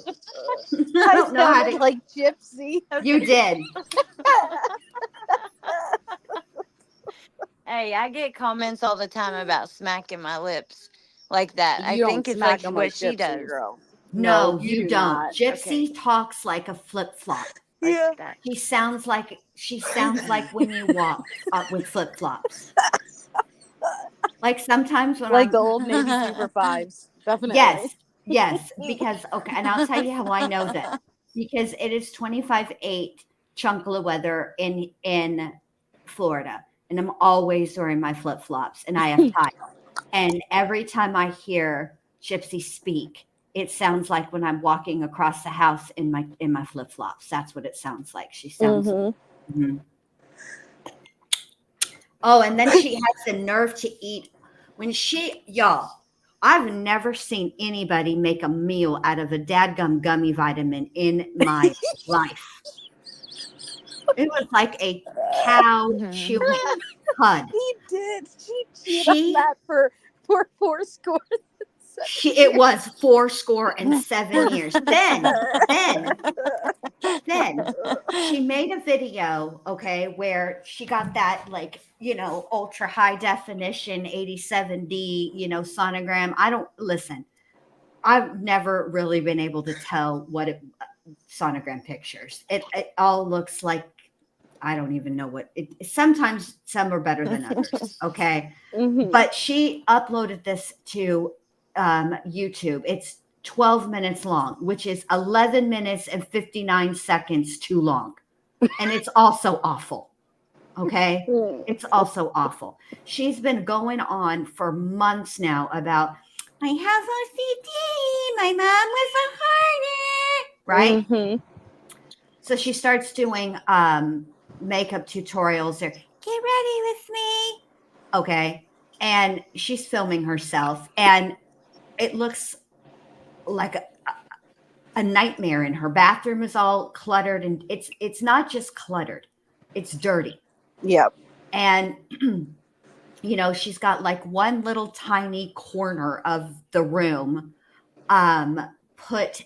I don't know how to. Like Gypsy. You did. Hey, I get comments all the time about smacking my lips like that. You I don't think it's smack like them what like she Gypsy, does. girl. No, you you do don't. not. Gypsy Okay. talks like a flip flop. Yeah. That. She sounds like when you walk with flip flops. Like sometimes when Like the old Navy Super 5s. Definitely. Yes, because and I'll tell you how I know that. Because it is 25.8 chunky weather in Florida, and I'm always wearing my flip flops, and I have tile. And every time I hear Gypsy speak, it sounds like when I'm walking across the house in my flip flops. That's what it sounds like. She sounds. Mm-hmm. Oh, and then she has the nerve to eat y'all. I've never seen anybody make a meal out of a dadgum gummy vitamin in my life. It was like a cow chewing cud. He did. She cheated on that for 4 scores. It was 4 years. Then she made a video, okay, where she got that ultra high definition 87D, sonogram. I've never really been able to tell sonogram pictures. It all looks like, I don't even know what it. Sometimes some are better than others. Okay. But she uploaded this to YouTube. It's 12 minutes long, which is 11 minutes and 59 seconds too long. And it's also awful. Okay. It's also awful. She's been going on for months now about, I have OCD. My mom was a harder. Right. So she starts doing makeup tutorials there. Get ready with me. Okay. And she's filming herself, and it looks like a nightmare. In her bathroom is all cluttered, and it's not just cluttered, it's dirty. Yep. And she's got like one little tiny corner of the room put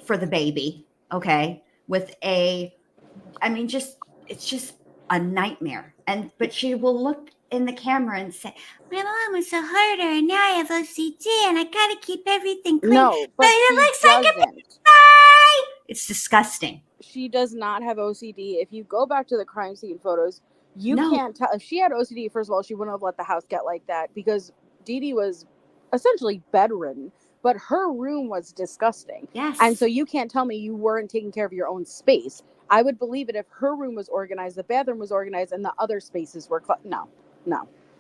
for the baby, okay, with it's just a nightmare. But she will look in the camera and say, my mom was a harder, and now I have OCD, and I gotta keep everything clean. No, but it looks like a pie. It's disgusting. She does not have OCD. If you go back to the crime scene photos, can't tell. If she had OCD, first of all, she wouldn't have let the house get like that, because Dee Dee was essentially bedridden, but her room was disgusting. Yes. And so you can't tell me you weren't taking care of your own space. I would believe it if her room was organized, the bathroom was organized, and the other spaces were no.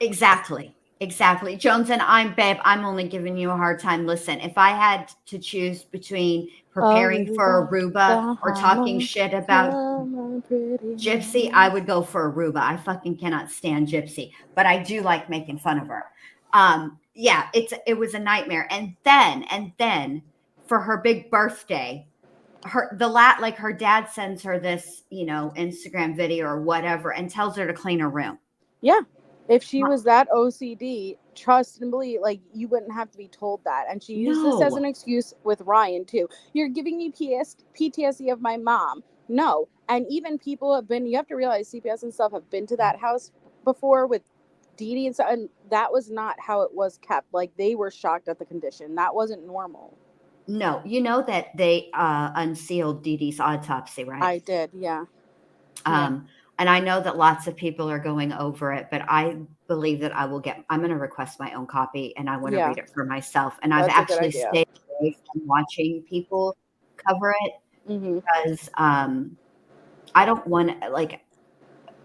Exactly. Exactly. Jones, and I'm only giving you a hard time. Listen, if I had to choose between preparing for Aruba or talking shit about Gypsy, I would go for Aruba. I fucking cannot stand Gypsy, but I do like making fun of her. Yeah, it was a nightmare. And then for her big birthday, her dad sends her this, Instagram video or whatever and tells her to clean her room. Yeah. If she was that OCD, trust and believe, like, you wouldn't have to be told that. And she used this as an excuse with Ryan, too. You're giving me PTSD of my mom. No. And even people you have to realize CPS and stuff have been to that house before with Dee Dee and stuff. And that was not how it was kept. Like, they were shocked at the condition. That wasn't normal. No, you know that they unsealed Dee Dee's autopsy, right? I did, yeah. And I know that lots of people are going over it, but I believe that I'm going to request my own copy and I want to read it for myself. And I've actually stayed away from watching people cover it because I don't want to,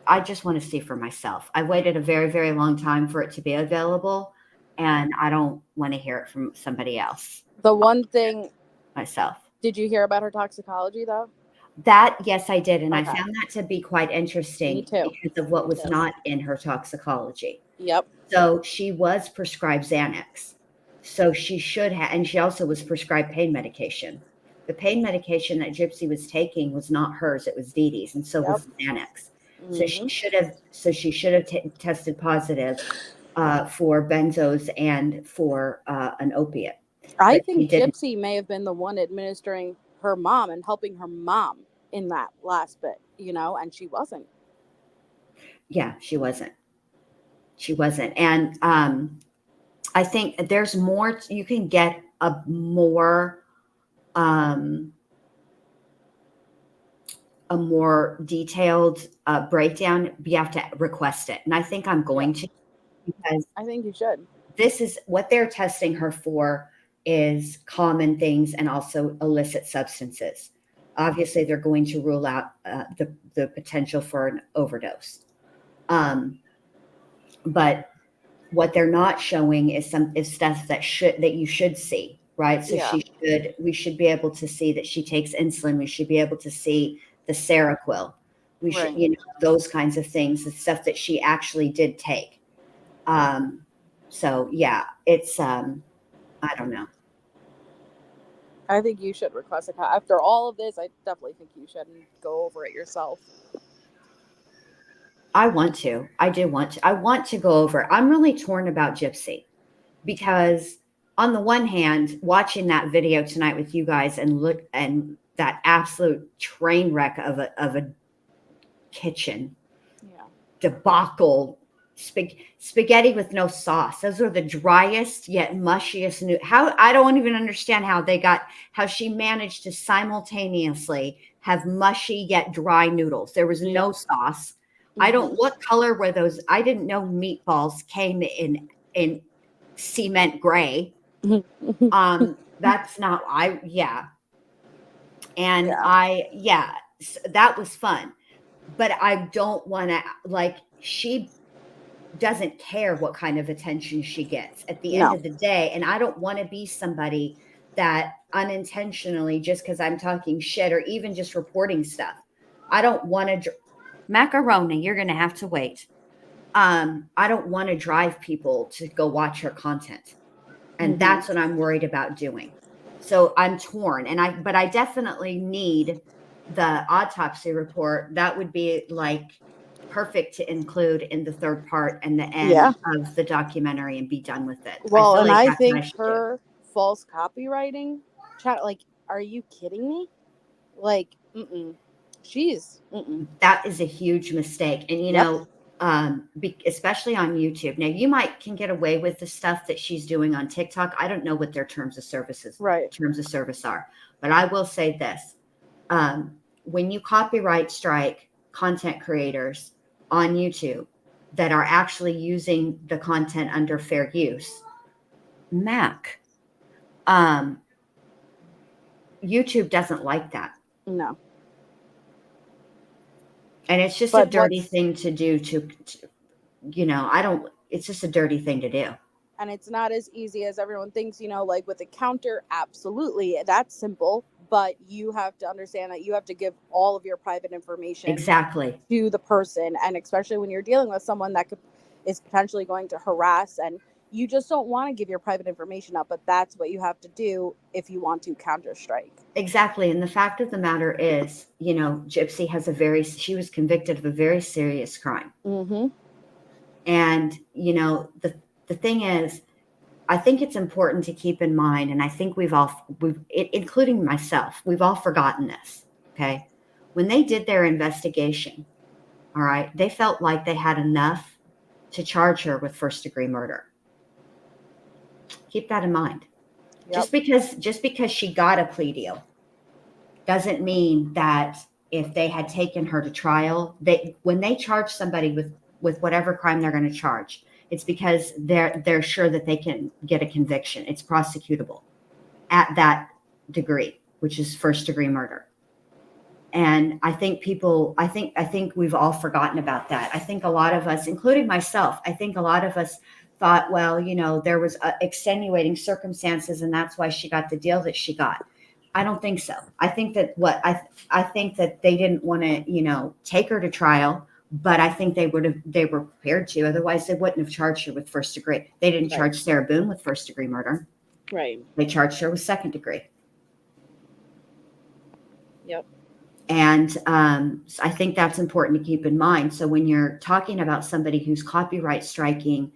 I just want to see for myself. I waited a very, very long time for it to be available and I don't want to hear it from somebody else. The one thing myself. Did you hear about her toxicology though? That, yes, I did. And I found that to be quite interesting because of what was not in her toxicology. Yep. So she was prescribed Xanax. So she should have, and she also was prescribed pain medication. The pain medication that Gypsy was taking was not hers, it was Dee Dee's, and so was Xanax. So she should have tested positive for benzos and for an opiate. I think Gypsy may have been the one administering her mom and helping her mom in that last bit, and she wasn't. Yeah, she wasn't. And I think there's more, you can get a more detailed breakdown, but you have to request it. And I think I'm going to, because I think you should. This is what they're testing her for, is common things and also illicit substances. Obviously, they're going to rule out the potential for an overdose. But what they're not showing is stuff that you should see, right? So we should be able to see that she takes insulin. We should be able to see the Seroquel. We should, those kinds of things, the stuff that she actually did take. So yeah, it's I don't know. I think you should request a copy. After all of this, I definitely think you should go over it yourself. I want to. I do want to. I want to go over it. I'm really torn about Gypsy because on the one hand, watching that video tonight with you guys and that absolute train wreck of a kitchen debacle, spaghetti with no sauce. Those are the driest yet mushiest. I don't even understand how she managed to simultaneously have mushy yet dry noodles. There was no sauce. What color were those? I didn't know meatballs came in cement gray. That's not, that was fun. But I don't want to, she doesn't care what kind of attention she gets at the end of the day. And I don't want to be somebody that unintentionally, just because I'm talking shit or even just reporting stuff, I don't want to, macaroni, you're going to have to wait. I don't want to drive people to go watch her content. And that's what I'm worried about doing. So I'm torn. But I definitely need the autopsy report. That would be perfect to include in the third part and the end of the documentary and be done with it. Well, I think her false copywriting chat, are you kidding me? That is a huge mistake. And especially on YouTube. Now you can get away with the stuff that she's doing on TikTok. I don't know what their terms of service are, but I will say this. When you copyright strike content creators on YouTube that are actually using the content under fair use, YouTube doesn't like that. No. And it's just a dirty thing to do I don't, it's just a dirty thing to do. And it's not as easy as everyone thinks, like with a counter, absolutely, that's simple. But you have to understand that you have to give all of your private information Exactly to the person. And especially when you're dealing with someone that is potentially going to harass, and you just don't want to give your private information up. But that's what you have to do if you want to counter strike. Exactly. And the fact of the matter is, Gypsy she was convicted of a very serious crime. Mm-hmm. And, the thing is, I think it's important to keep in mind, and I think we've including myself, we've all forgotten this. Okay. When they did their investigation, all right, they felt like they had enough to charge her with first-degree murder. Keep that in mind. Yep. Just because she got a plea deal doesn't mean that if they had taken her to trial, when they charge somebody with whatever crime they're going to charge, it's because they're sure that they can get a conviction. It's prosecutable at that degree, which is first-degree murder. And I think we've all forgotten about that. I think a lot of us, including myself, thought, well, there was extenuating circumstances and that's why she got the deal that she got. I don't think so. I think that I think that they didn't want to, take her to trial, but I think they were prepared to. Otherwise, they wouldn't have charged her with first degree. They didn't charge Sarah Boone with first degree murder. Right. They charged her with second degree. Yep. And I think that's important to keep in mind. So when you're talking about somebody who's copyright striking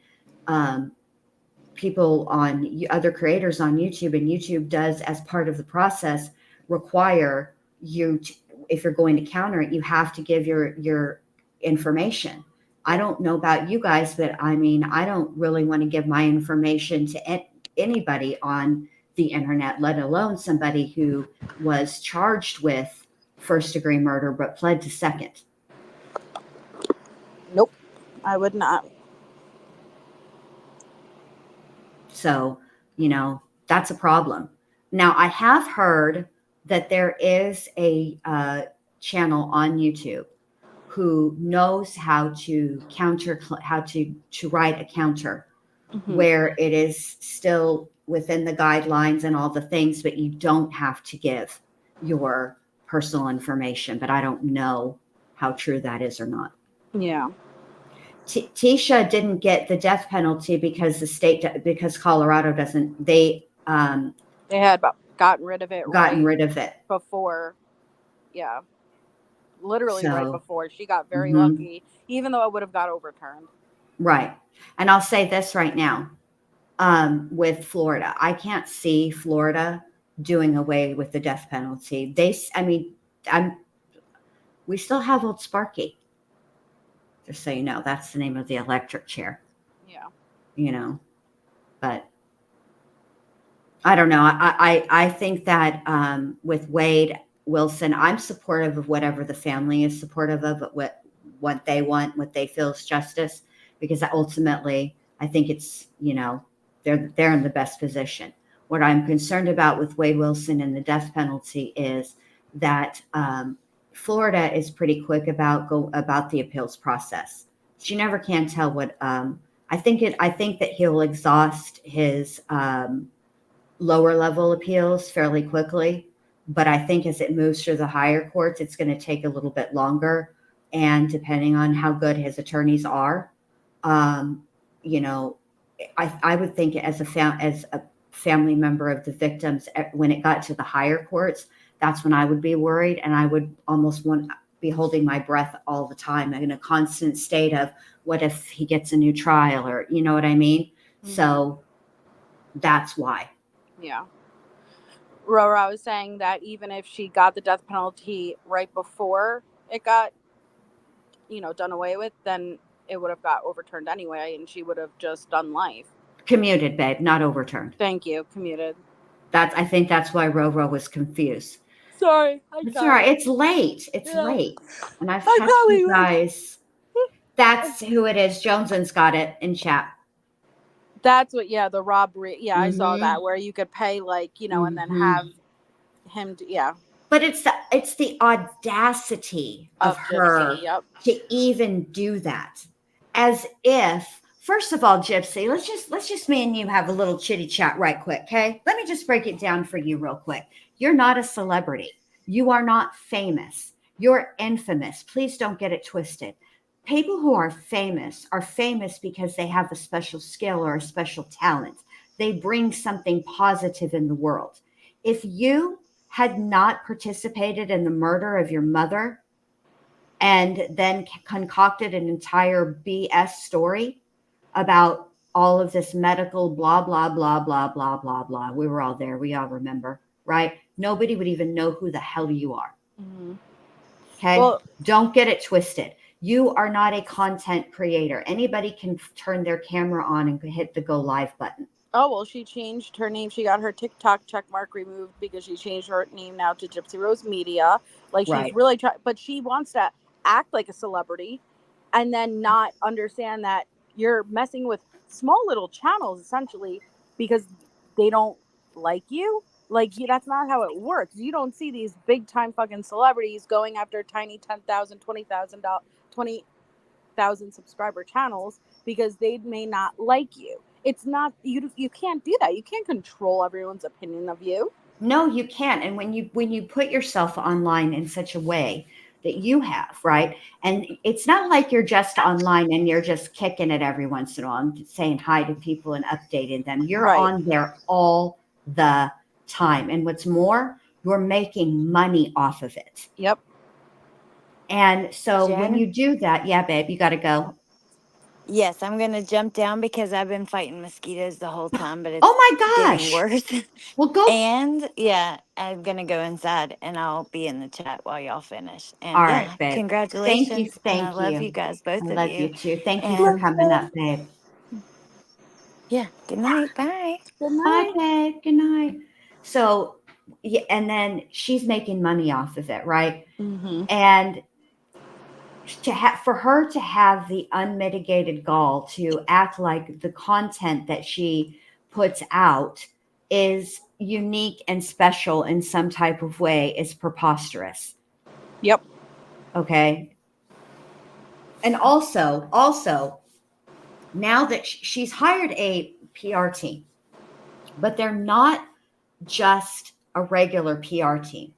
people on other creators on YouTube, and YouTube does, as part of the process, require you to, if you're going to counter it, you have to give your information. I don't know about you guys, but I don't really want to give my information to anybody on the internet, let alone somebody who was charged with first degree murder but pled to second. Nope, I would not. So, that's a problem. Now, I have heard that there is a channel on YouTube who knows how to write a counter where it is still within the guidelines and all the things, but you don't have to give your personal information. But I don't know how true that is or not. Yeah. Tisha didn't get the death penalty because because Colorado doesn't. They had gotten rid of it. Rid of it before. Yeah. Literally so, right before. She got very lucky, even though it would have got overturned. Right. And I'll say this right now, with Florida, I can't see Florida doing away with the death penalty. We still have old Sparky. Just so you know, that's the name of the electric chair. Yeah. But I don't know. I think that with Wade Wilson, I'm supportive of whatever the family is supportive of, what they want, what they feel is justice, because ultimately I think it's, they're in the best position. What I'm concerned about with Wade Wilson and the death penalty is that Florida is pretty quick about the appeals process. She never can tell what I think that he'll exhaust his lower level appeals fairly quickly, but I think as it moves through the higher courts, it's going to take a little bit longer. And depending on how good his attorneys are, I would think as a family member of the victims, when it got to the higher courts, that's when I would be worried, and I would almost be holding my breath all the time in a constant state of what if he gets a new trial, or you know what I mean? Mm-hmm. So that's why. Yeah. Rora was saying that even if she got the death penalty right before it got, done away with, then it would have got overturned anyway, and she would have just done life. Commuted, babe, not overturned. Thank you. Commuted. I think that's why Roro was confused. Sorry. It's all right. It's late. It's late. And I've texted you guys. That's who it is. Joneson's got it in chat. That's what, the robbery. Yeah, I saw that, where you could pay, and then have him, But it's the audacity of her Gypsy, to even do that. As if First of all, Gypsy, let's just me and you have a little chitty chat right quick, okay? Let me just break it down for you real quick. You're not a celebrity. You are not famous. You're infamous. Please don't get it twisted. People who are famous because they have a special skill or a special talent. They bring something positive in the world. If you had not participated in the murder of your mother and then concocted an entire BS story about all of this medical blah, blah, blah, blah, blah, blah, blah. We were all there. We all remember, right? Nobody would even know who the hell you are. Mm-hmm. Okay. Well, don't get it twisted. You are not a content creator. Anybody can turn their camera on and hit the go live button. Oh, well, she changed her name. She got her TikTok check mark removed because she changed her name now to Gypsy Rose Media. Like, she's really trying, but she wants to act like a celebrity and then not understand that you're messing with small little channels, essentially, because they don't like you. Like, that's not how it works. You don't see these big time fucking celebrities going after tiny 10,000, 20,000 subscriber channels because they may not like you. It's not, you can't do that. You can't control everyone's opinion of you. No, you can't. And when you put yourself online in such a way that you have, right? And it's not like you're just online and you're just kicking it every once in a while and saying hi to people and updating them. You're on there all the time. And what's more, you're making money off of it. Yep. And so Jen? when you do that, yeah, babe, you got to go. Yes, I'm going to jump down because I've been fighting mosquitoes the whole time, but it's oh my gosh, getting worse. Well, go. And yeah, I'm going to go inside and I'll be in the chat while y'all finish. And All yeah, right, babe. congratulations. Thank and I love you. you guys, both I of love you too. Thank you for coming up, babe. Yeah. Good night. Bye. Good night. Bye, babe. Good night. So, yeah, and then she's making money off of it, right? Mm-hmm. And for her to have the unmitigated gall to act like the content that she puts out is unique and special in some type of way is preposterous. Yep. Okay. And also, now that she's hired a PR team, but they're not just a regular PR team.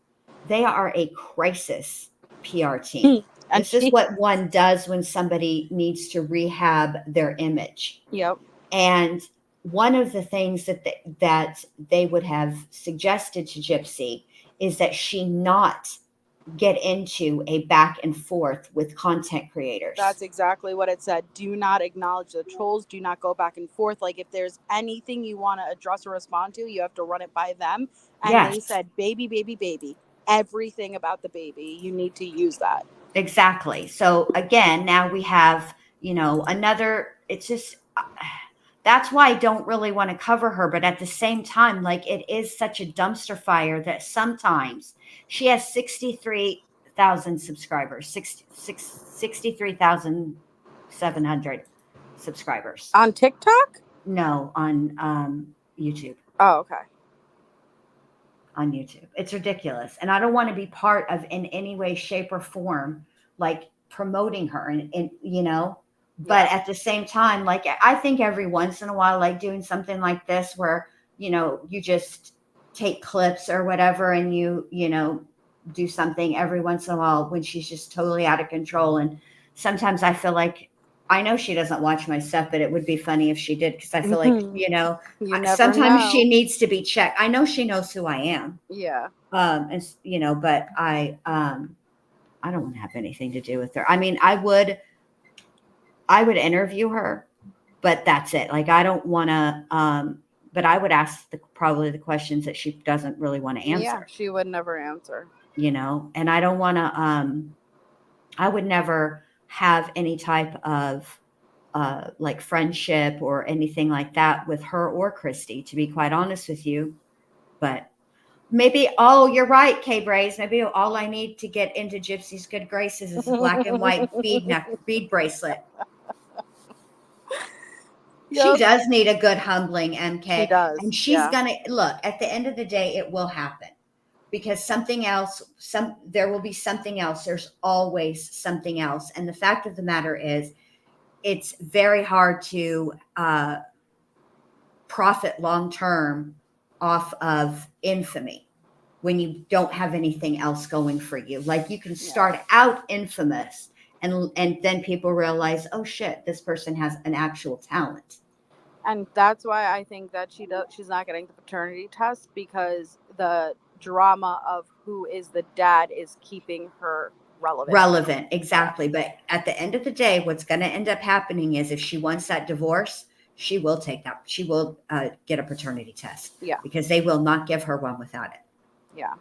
They are a crisis PR team. This is what one does when somebody needs to rehab their image. Yep. And one of the things that they would have suggested to Gypsy is that she not get into a back and forth with content creators. That's exactly what it said. Do not acknowledge the trolls. Do not go back and forth. Like, if there's anything you want to address or respond to, you have to run it by them. And they said, baby, everything about the baby. You need to use that. Exactly. So again, now we have, another, it's just, that's why I don't really want to cover her. But at the same time, like, it is such a dumpster fire that sometimes she has 63,000 subscribers, 63,700 subscribers. On TikTok? No, on YouTube. Oh, okay. On YouTube. It's ridiculous. And I don't want to be part of in any way, shape, or form, like promoting her and but at the same time, like, I think every once in a while, like doing something like this where, you just take clips or whatever and you do something every once in a while when she's just totally out of control. And sometimes I feel like, I know she doesn't watch my stuff, but it would be funny if she did, because I feel like, sometimes she needs to be checked. I know she knows who I am. Yeah. And but I don't want to have anything to do with her. I mean, I would interview her, but that's it. Like, I don't want to, but I would ask probably the questions that she doesn't really want to answer. Yeah, she would never answer. And I don't want to, I would never have any type of like friendship or anything like that with her or Christy, to be quite honest with you. But maybe, you're right, Kay Braze. Maybe all I need to get into Gypsy's good graces is a black and white bead bracelet. Yep. She does need a good humbling, MK. She does. And she's gonna look, at the end of the day, it will happen. Because there will be something else. There's always something else. And the fact of the matter is, it's very hard to profit long term off of infamy when you don't have anything else going for you. Like you can start out infamous and then people realize, oh shit, this person has an actual talent. And that's why I think that she's not getting the paternity test, because the drama of who is the dad is keeping her relevant. Exactly. But at the end of the day, what's going to end up happening is if she wants that divorce, she will take that. She will get a paternity test. Yeah. Because they will not give her one without it. Yeah.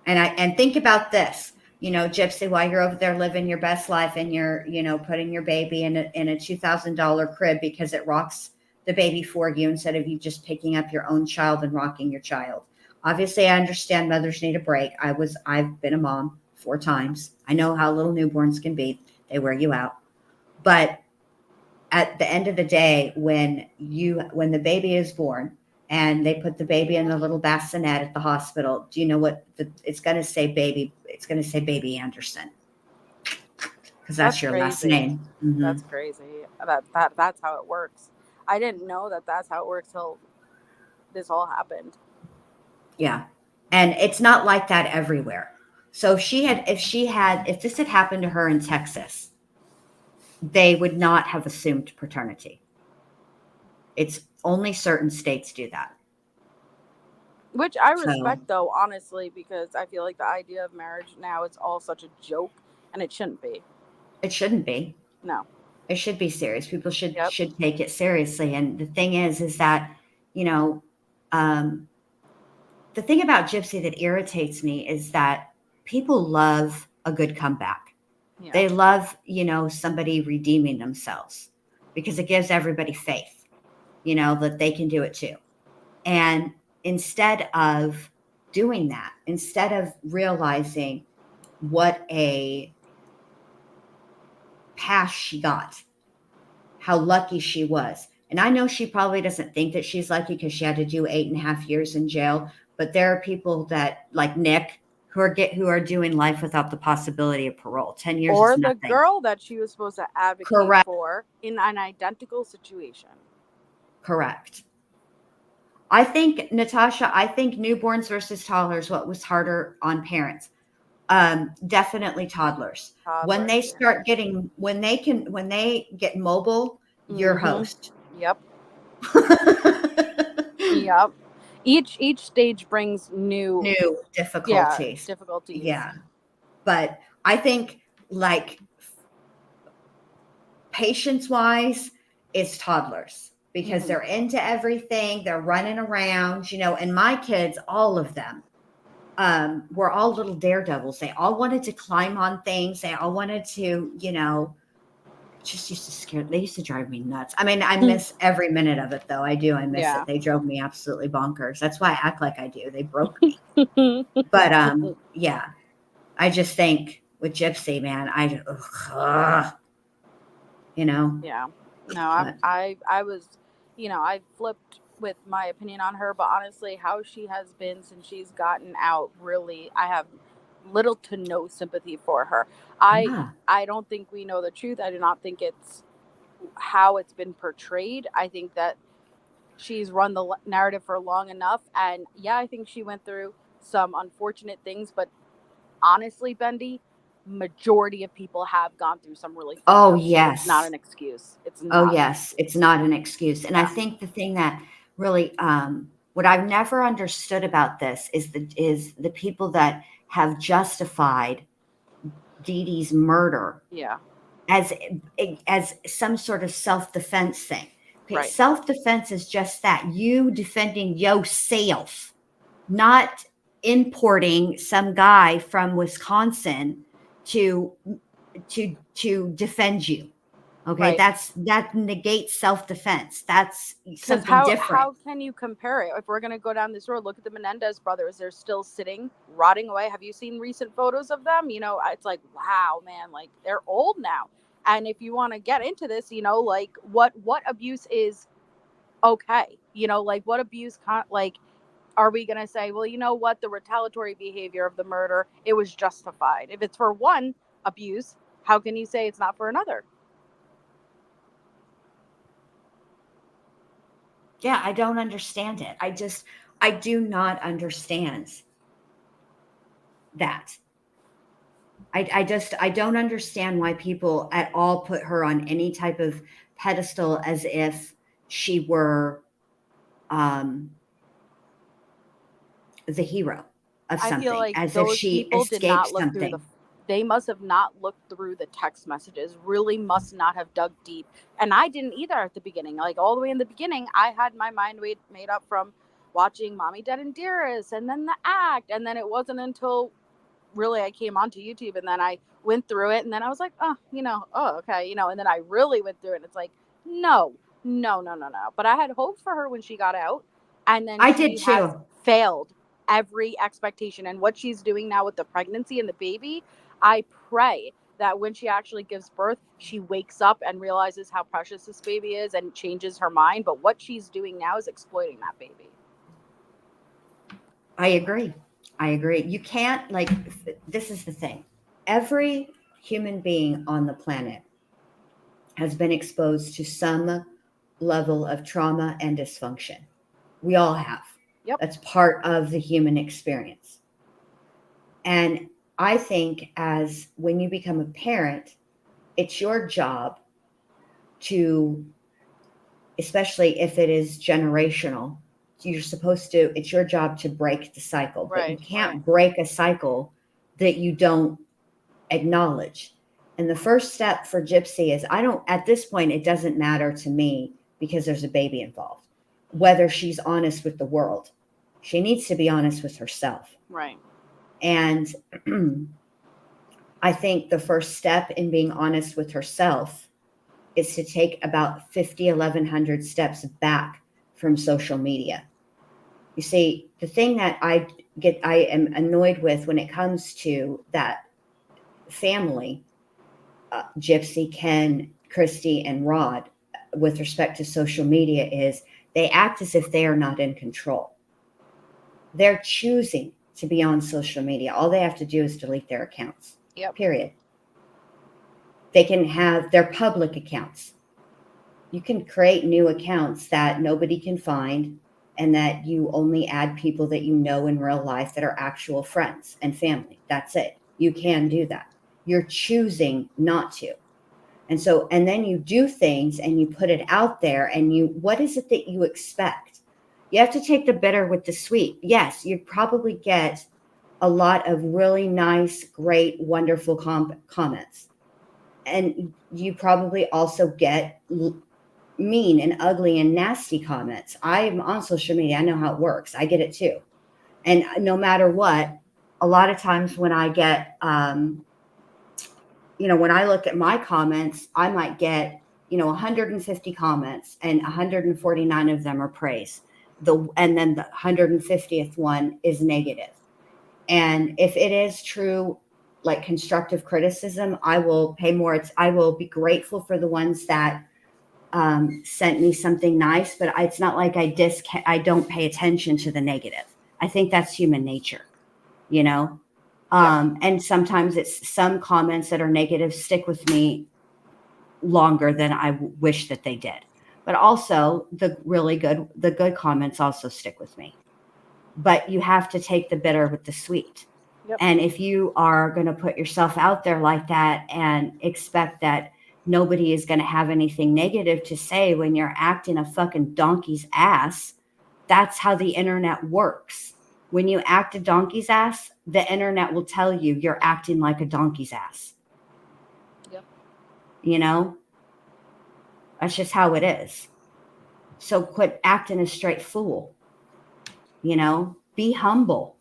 And think about this, Gypsy, while you're over there living your best life and you're, putting your baby in a $2,000 crib because it rocks the baby for you instead of you just picking up your own child and rocking your child. Obviously, I understand mothers need a break. I've been a mom 4 times. I know how little newborns can be. They wear you out. But at the end of the day, when the baby is born and they put the baby in the little bassinet at the hospital, do you know what it's going to say? Baby, it's going to say Baby Anderson, because that's your crazy. last name. Mm-hmm. That's crazy. That's how it works. I didn't know that's how it works till this all happened. Yeah, and it's not like that everywhere. So if this had happened to her in Texas, they would not have assumed paternity. It's only certain states do that. Which I respect, though, honestly, because I feel like the idea of marriage now, it's all such a joke, and it shouldn't be. It shouldn't be. No. It should be serious. People should take it seriously. And the thing is that, the thing about Gypsy that irritates me is that people love a good comeback. Yeah. They love, somebody redeeming themselves because it gives everybody faith, that they can do it too. And instead of doing that, instead of realizing what a pass she got, how lucky she was. And I know she probably doesn't think that she's lucky because she had to do 8.5 years in jail. But there are people that, like Nick, who are doing life without the possibility of parole. 10 years or is nothing. The girl that she was supposed to advocate for in an identical situation. Correct. I think, Natasha, newborns versus toddlers, what was harder on parents? Definitely toddlers. When they start getting, when they get mobile, you're host. Yep. Yep. Each stage brings new difficulties. Yeah. But I think, like, patience wise, it's toddlers because they're into everything. They're running around, and my kids, all of them, were all little daredevils. They all wanted to climb on things. They all wanted to, just used to scare. They used to drive me nuts. I mean, I miss every minute of it, though. I do. I miss it. They drove me absolutely bonkers. That's why I act like I do. They broke me. But yeah, I just think with Gypsy, man, Yeah. No, I was, I flipped with my opinion on her, but honestly, how she has been since she's gotten out, really, I have little to no sympathy for her. I don't think we know the truth. I do not think it's how it's been portrayed. I think that she's run the narrative for long enough, and yeah, I think she went through some unfortunate things, but honestly, Bendy, majority of people have gone through some really yes. It's not an excuse. It's not. Oh yes, it's not an excuse. And I think the thing that really what I've never understood about this is the people that have justified Dee Dee's murder as some sort of self-defense thing. Okay, right. Self-defense is just that, you defending yourself, not importing some guy from Wisconsin to defend you. Okay, right. That negates self-defense. That's something different. How can you compare it? If we're going to go down this road, look at the Menendez brothers. They're still sitting, rotting away. Have you seen recent photos of them? It's like, wow, man, like they're old now. And if you want to get into this, like what abuse is okay? Like what abuse are we going to say, well, you know what? The retaliatory behavior of the murder, it was justified. If it's for one abuse, how can you say it's not for another? Yeah, I don't understand it. I do not understand that. I don't understand why people at all put her on any type of pedestal as if she were the hero of I feel something, like as if those she people did escaped not look through something. they must have not looked through the text messages, really must not have dug deep. And I didn't either at the beginning. Like all the way in the beginning, I had my mind made up from watching Mommy, Dead, and Dearest and then The Act. And then it wasn't until really I came onto YouTube and then I went through it and then I was like, oh, okay, and then I really went through it and it's like, no. But I had hope for her when she got out, and then I she did has too. failed every expectation. And what she's doing now with the pregnancy and the baby, I pray that when she actually gives birth, she wakes up and realizes how precious this baby is and changes her mind. But what she's doing now is exploiting that baby. I agree. You can't, this is the thing. Every human being on the planet has been exposed to some level of trauma and dysfunction. We all have. Yep. That's part of the human experience. And I think as when you become a parent, it's your job to, especially if it is generational, it's your job to break the cycle. But you can't break a cycle that you don't acknowledge. And the first step for Gypsy is at this point, it doesn't matter to me because there's a baby involved, whether she's honest with the world. She needs to be honest with herself. Right. And I think the first step in being honest with herself is to take about 1,100 steps back from social media. You see, the thing that I am annoyed with when it comes to that family, Gypsy, Ken, Christy, and Rod, with respect to social media, is they act as if they are not in control. They're choosing to be on social media. All they have to do is delete their accounts. Yep. Period. They can have their public accounts. You can create new accounts that nobody can find and that you only add people that you know in real life that are actual friends and family. That's it. You can do that. You're choosing not to. And then you do things and you put it out there and what is it that you expect? You have to take the bitter with the sweet. Yes, you probably get a lot of really nice, great, wonderful comments. And you probably also get mean and ugly and nasty comments. I'm on social media. I know how it works. I get it too. And no matter what, a lot of times when I get, when I look at my comments, I might get, 150 comments and 149 of them are praise. And then the 150th one is negative. And if it is true, like constructive criticism, I will pay more. I will be grateful for the ones that sent me something nice, but it's not like I don't pay attention to the negative. I think that's human nature, and sometimes it's some comments that are negative stick with me longer than I wish that they did. But also the good comments also stick with me. But you have to take the bitter with the sweet. Yep. And if you are going to put yourself out there like that and expect that nobody is going to have anything negative to say when you're acting a fucking donkey's ass, that's how the internet works. When you act a donkey's ass, the internet will tell you you're acting like a donkey's ass. Yep. That's just how it is. So quit acting a straight fool. Be humble.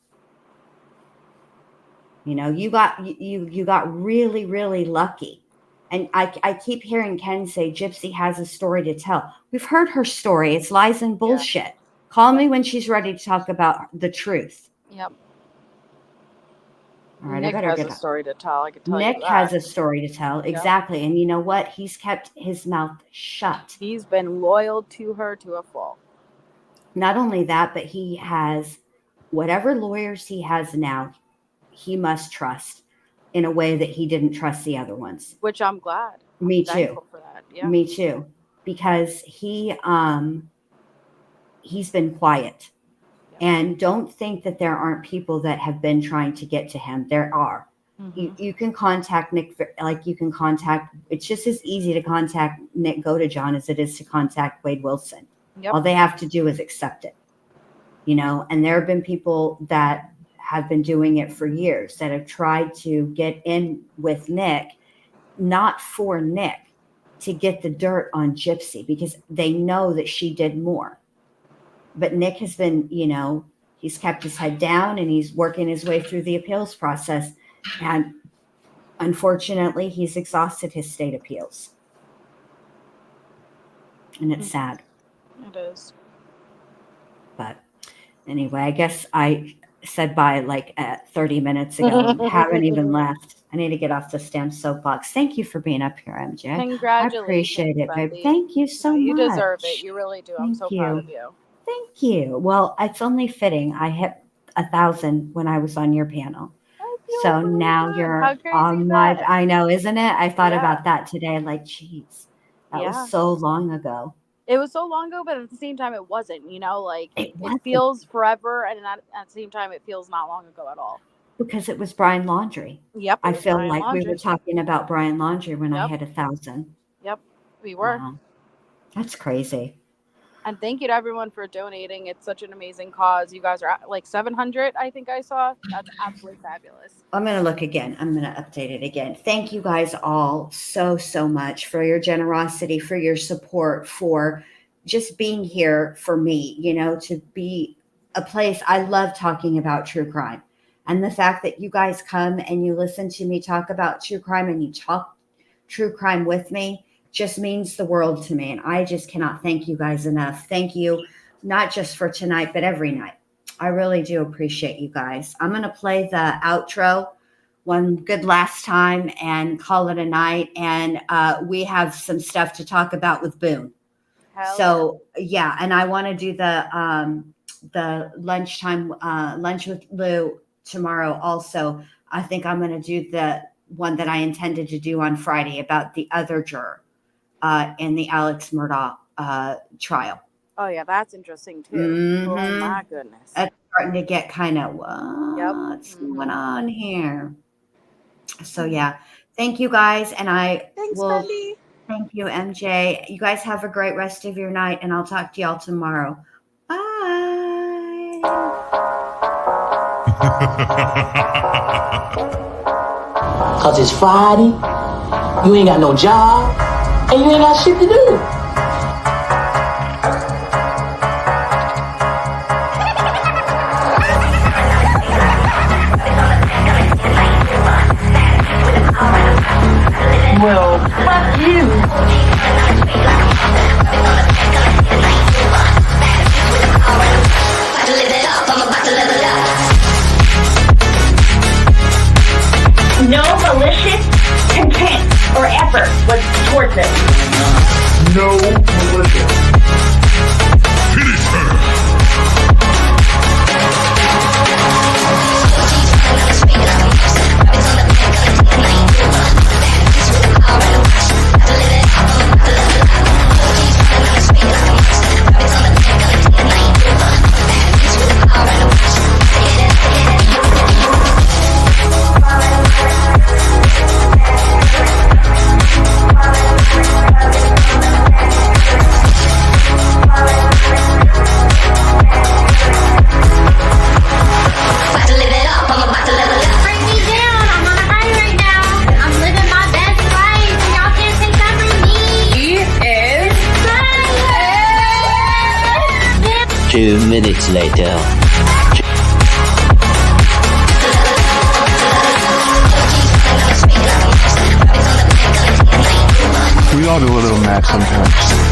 You got really, really lucky. And I keep hearing Ken say Gypsy has a story to tell. We've heard her story. It's lies and bullshit. Yeah. Call me when she's ready to talk about the truth. Yep. All right, Nick has a story to tell. I can tell you that. Nick has a story to tell. Yep. Exactly. And you know what? He's kept his mouth shut. He's been loyal to her to a fault. Not only that, but he has whatever lawyers he has now, he must trust in a way that he didn't trust the other ones. Which I'm glad. Me I'm too. thankful for that. Yeah. Me too. Because he he's been quiet. And don't think that there aren't people that have been trying to get to him. There are. You can contact Nick, like you can contact, it's just as easy to contact Nick Godejohn as it is to contact Wade Wilson. All they have to do is accept it, you know, and there have been people that have been doing it for years that have tried to get in with Nick, not for Nick, to get the dirt on Gypsy because they know that she did more. But Nick has been, you know, he's kept his head down and he's working his way through the appeals process. And unfortunately, he's exhausted his state appeals. And it's sad. It is. But anyway, I guess I said bye like 30 minutes ago. Haven't even left. I need to get off the stamp soapbox. Thank you for being up here, MJ. Congratulations. I appreciate it, babe. Wendy. Thank you so much. You deserve it. You really do. I'm Thank so you. proud of you. Thank you. Well, it's only fitting. I hit 1,000 when I was on your panel. So now you're on my, I know, isn't it? I thought about that today. Like, geez, that was so long ago. It was so long ago, but at the same time, it wasn't, you know, like it feels forever. And at the same time, it feels not long ago at all. Because it was Brian Laundrie. Yep. I feel Brian like Laundrie. we were talking about Brian Laundrie when I hit 1,000. Yep, we were. Wow. That's crazy. And thank you to everyone for donating. It's such an amazing cause. You guys are at like 700, I think I saw. That's absolutely fabulous. I'm going to look again. I'm going to update it again. Thank you guys all so, so much for your generosity, for your support, for just being here for me, you know, to be a place. I love talking about true crime. And the fact that you guys come and you listen to me talk about true crime and you talk true crime with me just means the world to me. And I just cannot thank you guys enough. Thank you, not just for tonight, but every night. I really do appreciate you guys. I'm going to play the outro one good last time and call it a night. And we have some stuff to talk about with Boone. So yeah, and I want to do the lunchtime lunch with Lou tomorrow also. I think I'm going to do the one that I intended to do on Friday about the other juror in the Alex Murdaugh trial. Oh yeah, that's interesting too. Mm-hmm. Oh my goodness. It's starting to get kind of what's going on here. So yeah, thank you guys, and Thanks, Wendy. Thank you, MJ. You guys have a great rest of your night, and I'll talk to y'all tomorrow. Bye. Cause it's Friday, you ain't got no job, and you ain't got shit to do. Well, fuck you. No malicious intent or effort was towards it. No malicious. Finish her. Minutes later. We all do a little math sometimes.